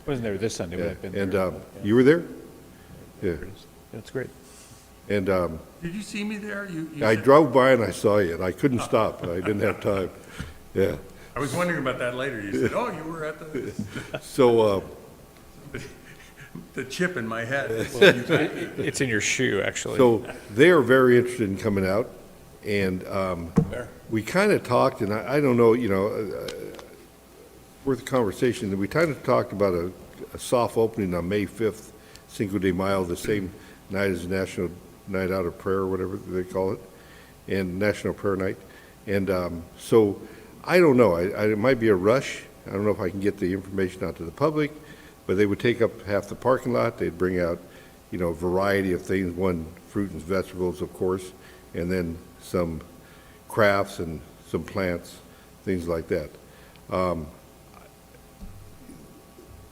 Wasn't there this Sunday, but Yeah. I've been And there. you were there? Yeah. That's great. And Did you see me there? You I said- drove by and I saw you, and I couldn't stop. I didn't have time. Yeah. I was wondering about that later. You said, oh, you were at the, So, the chip in my head. It's in your shoe, actually. so they are very interested in coming out, and we kind of talked, and I don't know, worth a conversation, that we kind of talked about a soft opening on May 5th, Cinco de Mayo, the same night as National Night Out of Prayer, or whatever they call it, and National Prayer Night. And so I don't know. It might be a rush. I don't know if I can get the information out to the public, but they would take up half the parking lot. They'd bring out, a variety of things, fruit and vegetables, of course, and then some crafts and some plants, things like that.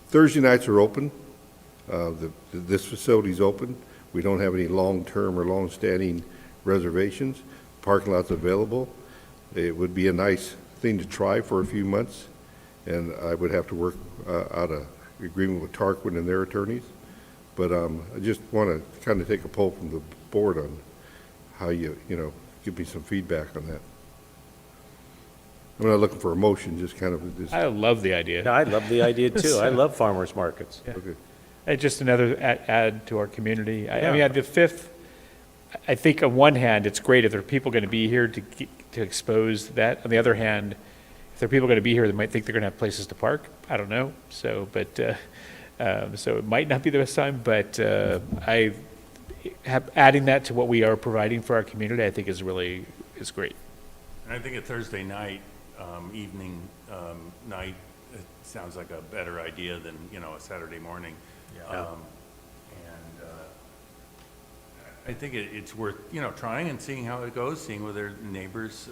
Thursday nights are open. This facility's open. We don't have any long-term or long-standing reservations. Parking lot's available. It would be a nice thing to try for a few months, and I would have to work out an agreement with Tarquin and their attorneys. But I just want to kind of take a poll from the board on how you give me some feedback on that. I'm not looking for a motion, just kind of. I love the idea. Yeah, I love the idea too. I love farmers markets. Okay. Just another add to our community. I mean, the 5th, I think on one hand, it's great if there are people going to be here to expose that. On the other hand, if there are people going to be here that might think they're going to have places to park, I don't know. So, so it might not be the best time, but adding that to what we are providing for our community, I think is great. And I think a Thursday night, evening night, it sounds like a better idea than, a Saturday morning. I think it's worth, trying and seeing how it goes, seeing whether neighbors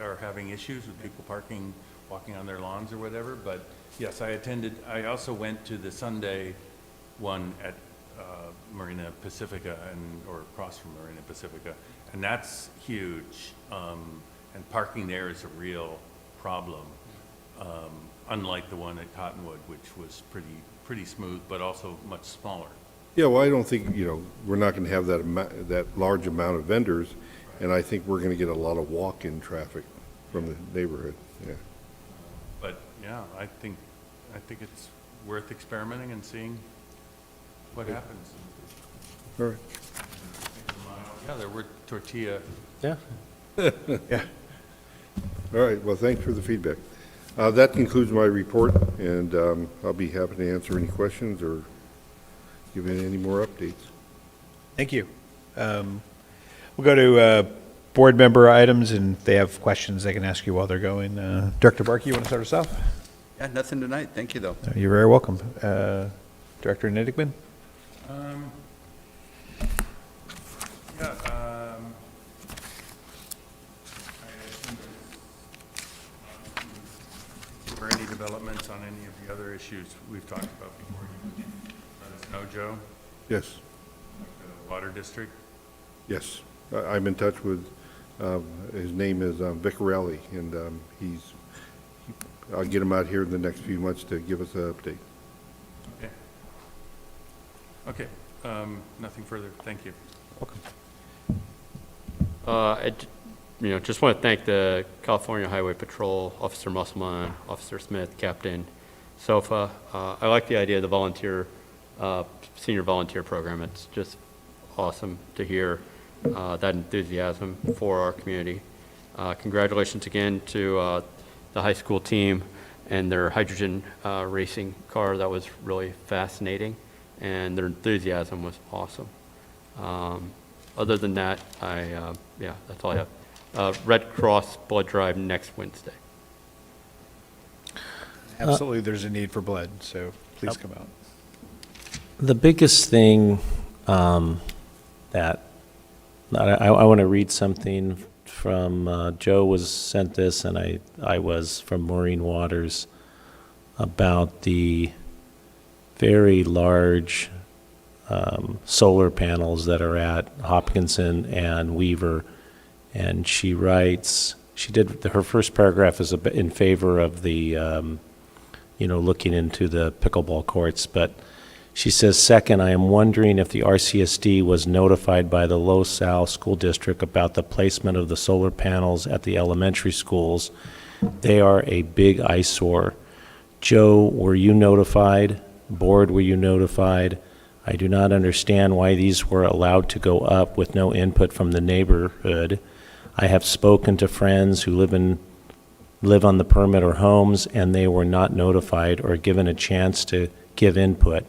are having issues with people walking on their lawns or whatever. But yes, I also went to the Sunday one at Marina Pacifica or across from Marina Pacifica, and that's huge. And parking there is a real problem, unlike the one at Cottonwood, which was pretty smooth, but also much smaller. Yeah, well, I don't think, we're not going to have that large amount of vendors, and I think we're going to get a lot of walk-in traffic from the neighborhood, yeah. But, yeah, I think it's worth experimenting and seeing what happens. All right. Yeah, there were tortilla. Yeah. Yeah. All right, well, thanks for the feedback. That concludes my report, and I'll be happy to answer any questions or give any more updates. Thank you. We'll go to board member items, and if they have questions they can ask you while they're going. Director Barkey, you want to start us off? Yeah, nothing tonight. Thank you, though. You're very welcome. Director Nidigman? Yeah, or any developments on any of the other issues we've talked about before, you let us know, Joe, Yes, like the water district. yes. I'm in touch with, his name is Vicarelli, and I'll get him out here in the next few months to give us an update. Okay, nothing further, thank you. Just want to thank the California Highway Patrol, Officer Musselman, Officer Smith, Captain Sofa. I like the idea of the senior volunteer program. It's just awesome to hear that enthusiasm for our community. Congratulations again to the high school team and their hydrogen racing car. That was really fascinating, and their enthusiasm was awesome. Other than that, that's all I have. Red Cross blood drive next Wednesday. Absolutely, there's a need for blood, so please come out. The biggest thing that I want to read something from Joe was sent this, and I was from Maureen Waters about the very large solar panels that are at Hopkinson and Weaver. And she writes, her first paragraph is in favor of the, looking into the pickleball courts. But she says, second, I am wondering if the RCSD was notified by the Los Al School District about the placement of the solar panels at the elementary schools. They are a big eyesore. Joe, were you notified? Board, were you notified? I do not understand why these were allowed to go up with no input from the neighborhood. I have spoken to friends who live on the perimeter homes, and they were not notified or given a chance to give input.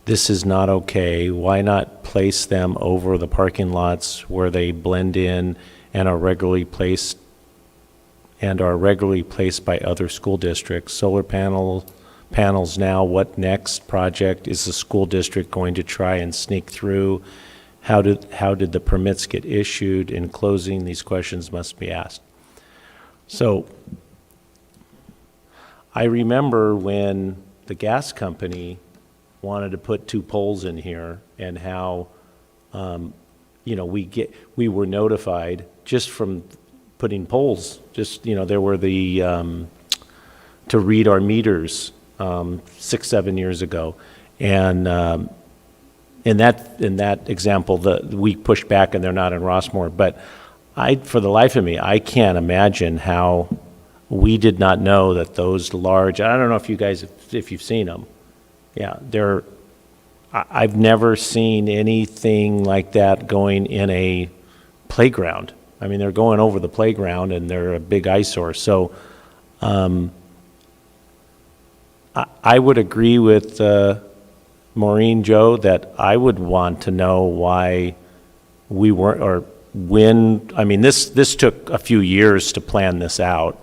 This is not okay. Why not place them over the parking lots where they blend in and are regularly placed by other school districts? Solar panels now, what next project is the school district going to try and sneak through? How did the permits get issued? In closing, these questions must be asked. So I remember when the gas company wanted to put 2 poles in here, and how we were notified just from putting poles. Just there were the to read our meters 6-7 years ago, and in that example, we pushed back and they're not in Rossmoor. But for the life of me, I can't imagine how we did not know that those large, I don't know if you guys, if you've seen them. Yeah, I've never seen anything like that going in a playground. I mean, they're going over the playground and they're a big eyesore. So I would agree with Maureen, Joe, that I would want to know why we weren't, or when, I mean, this took a few years to plan this out.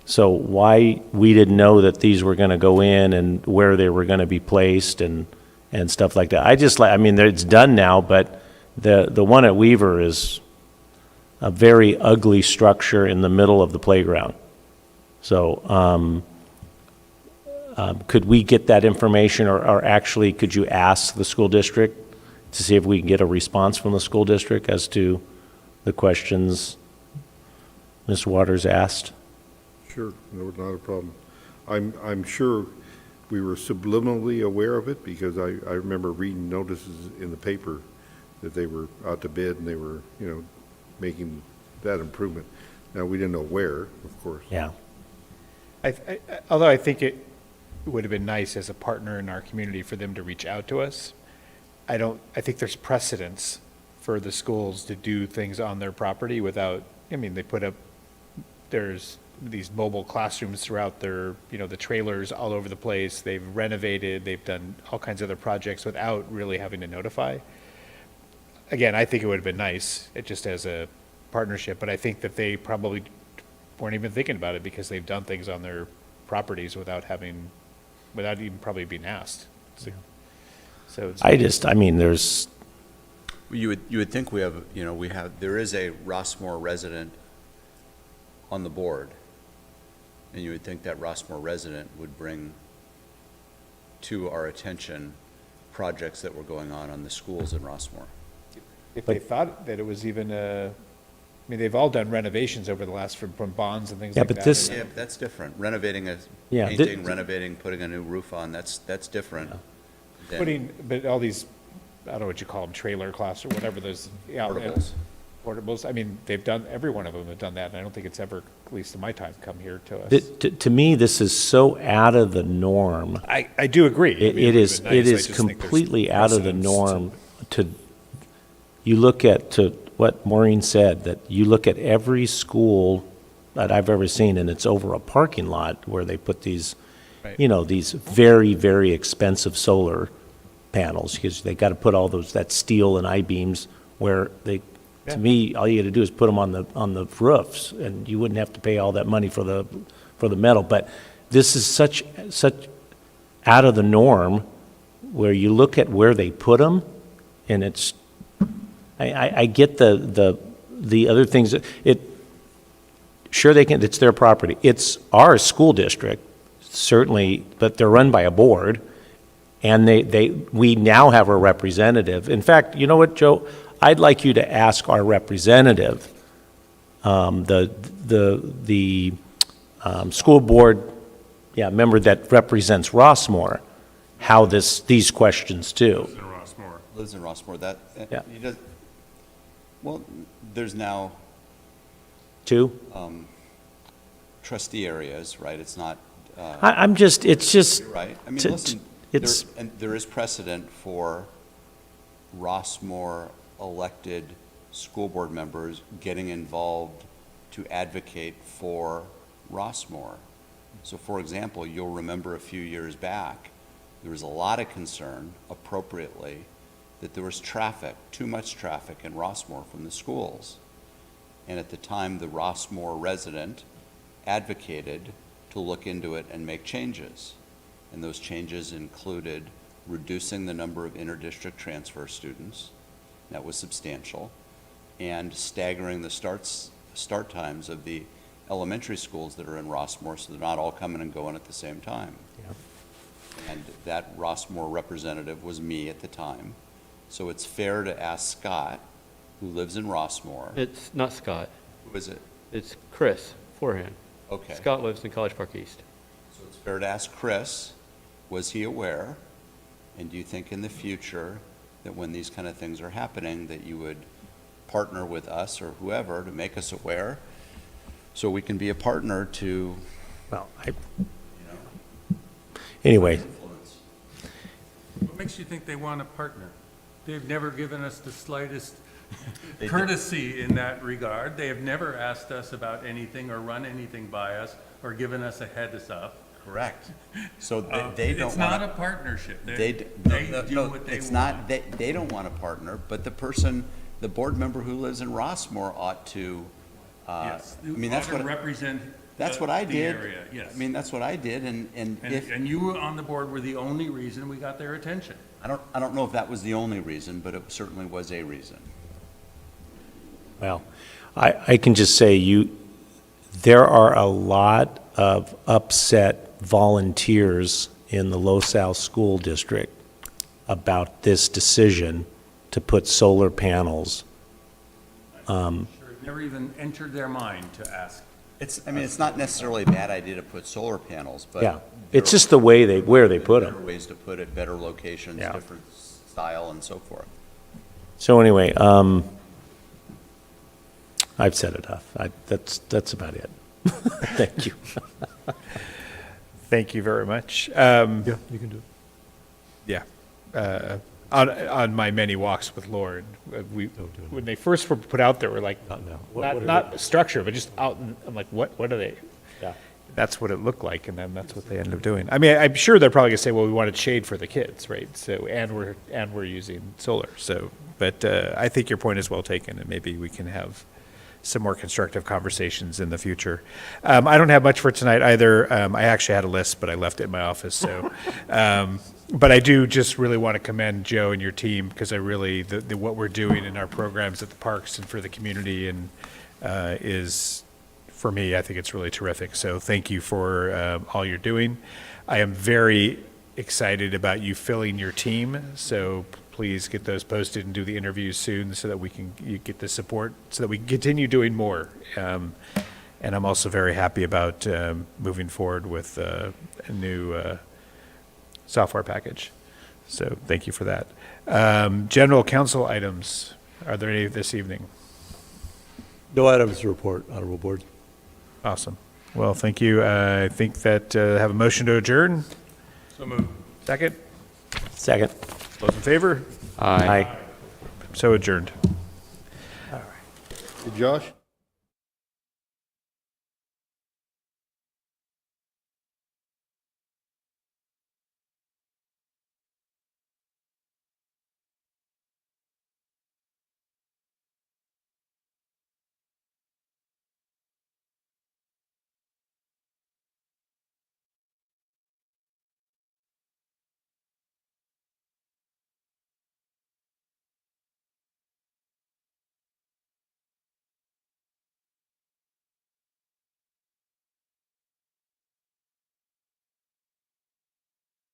So why we didn't know that these were going to go in and where they were going to be placed and stuff like that. I mean, it's done now, but The one at Weaver is a very ugly structure in the middle of the playground. So, could we get that information, or actually, could you ask the school district to see if we can get a response from the school district as to the questions Ms. Waters asked? Sure, no, not a problem. I'm sure we were subliminally aware of it, because I remember reading notices in the paper that they were out to bid and they were, making that improvement. Now, we didn't know where, of course. Yeah. Although I think it would have been nice as a partner in our community for them to reach out to us. I think there's precedence for the schools to do things on their property without, they put up, there's these mobile classrooms throughout their, the trailers all over the place. They've renovated, they've done all kinds of other projects without really having to notify. Again, I think it would have been nice, just as a partnership, but I think that they probably weren't even thinking about it because they've done things on their properties without even probably being asked. So it's, there's, You would think there is a Rossmoor resident on the board, and you would think that Rossmoor resident would bring to our attention projects that were going on the schools in Rossmoor. if they thought that it was even they've all done renovations over the last, from bonds and things Yeah, like but that. this- Yeah, but that's different. Renovating Yeah, painting, renovating, putting a new roof on, that's different. than But all these, I don't know what you call them, trailer class or whatever those. Yeah, Portables. Portables, they've done, every one of them have done that, and I don't think it's ever, at least in my time, come here to us. to me, this is so out of the norm. I do agree. It is completely out of the norm you look at, to what Maureen said, that you look at every school that I've ever seen, and it's over a parking lot where they put these, Right. these very, very expensive solar panels, because they got to put all that steel and I-beams where they, Yeah. to me, all you got to do is put them on the roofs, and you wouldn't have to pay all that money for the metal. But this is such out of the norm, where you look at where they put them, and it's, I get the other things, sure they can, it's their property. It's our school district, certainly, but they're run by a board, and we now have a representative. In fact, you know what, Joe? I'd like you to ask our representative, the school board, member that represents Rossmoor, how these questions too. In Rossmoor. Lives in Rossmoor, Yeah. he does, well, there's now Too? trustee areas, right? It's not, It's just. you're right. Listen, there is precedent for Rossmoor elected school board members getting involved to advocate for Rossmoor. So, for example, you'll remember a few years back, there was a lot of concern, appropriately, that there was too much traffic in Rossmoor from the schools. And at the time, the Rossmoor resident advocated to look into it and make changes. And those changes included reducing the number of interdistrict transfer students, that was substantial, and staggering the start times of the elementary schools that are in Rossmoor, so they're not all coming and going at the same time. Yeah. And that Rossmoor representative was me at the time. So it's fair to ask Scott, who lives in Rossmoor. It's not Scott, Who is it? it's Chris Forehand. Okay. Scott lives in College Park East. So it's fair to ask Chris, was he aware? And do you think in the future that when these kind of things are happening, that you would partner with us or whoever to make us aware, so we can be a partner to, Well, anyway, influence? What makes you think they want a partner? They've never given us the slightest courtesy in that regard. They have never asked us about anything or run anything by us or given us a heads up. Correct. So they don't It's want not a partnership. They do no, what they it's want. not, they don't want a partner, but the board member who lives in Rossmoor ought to, Yes. that's Ought to what, represent That's what I the did. area, yes. I mean, that's what I did, and if, And you were on the board were the only reason we got their attention. I don't know if that was the only reason, but it certainly was a reason. Well, I can just say there are a lot of upset volunteers in the LoSal School District about this decision to put solar panels. Sure, it never even entered their mind to ask. I mean, it's not necessarily a bad idea to put solar panels, but. Yeah, it's just the way where they put them. Better ways to put it, better locations, Yeah. different style and so forth. So anyway, I've said enough. That's about it. Thank you. Thank you very much. Yeah, you can do it. Yeah. On my many walks with Lauren, when they first were put out there, we're like, Not now. What not structure, but just out, I'm like, what are they? Yeah. That's what it looked like, and then that's what they ended up doing. I mean, I'm sure they're probably gonna say, well, we wanted shade for the kids, right? So, and we're using solar, so, but I think your point is well taken, and maybe we can have some more constructive conversations in the future. I don't have much for tonight either. I actually had a list, but I left it in my office, so. But I do just really want to commend Joe and your team, because I really, what we're doing in our programs at the parks and for the community and is, for me, I think it's really terrific. So thank you for all you're doing. I am very excited about you filling your team, so please get those posted and do the interviews soon so that you get the support, so that we can continue doing more. And I'm also very happy about moving forward with a new software package. So thank you for that. General council items, are there any this evening? No items to report, honorable board. Awesome. Well, thank you. I think that have a motion to adjourn. So moved. Second? Second. Those in favor? Aye. So adjourned. Hey, Josh?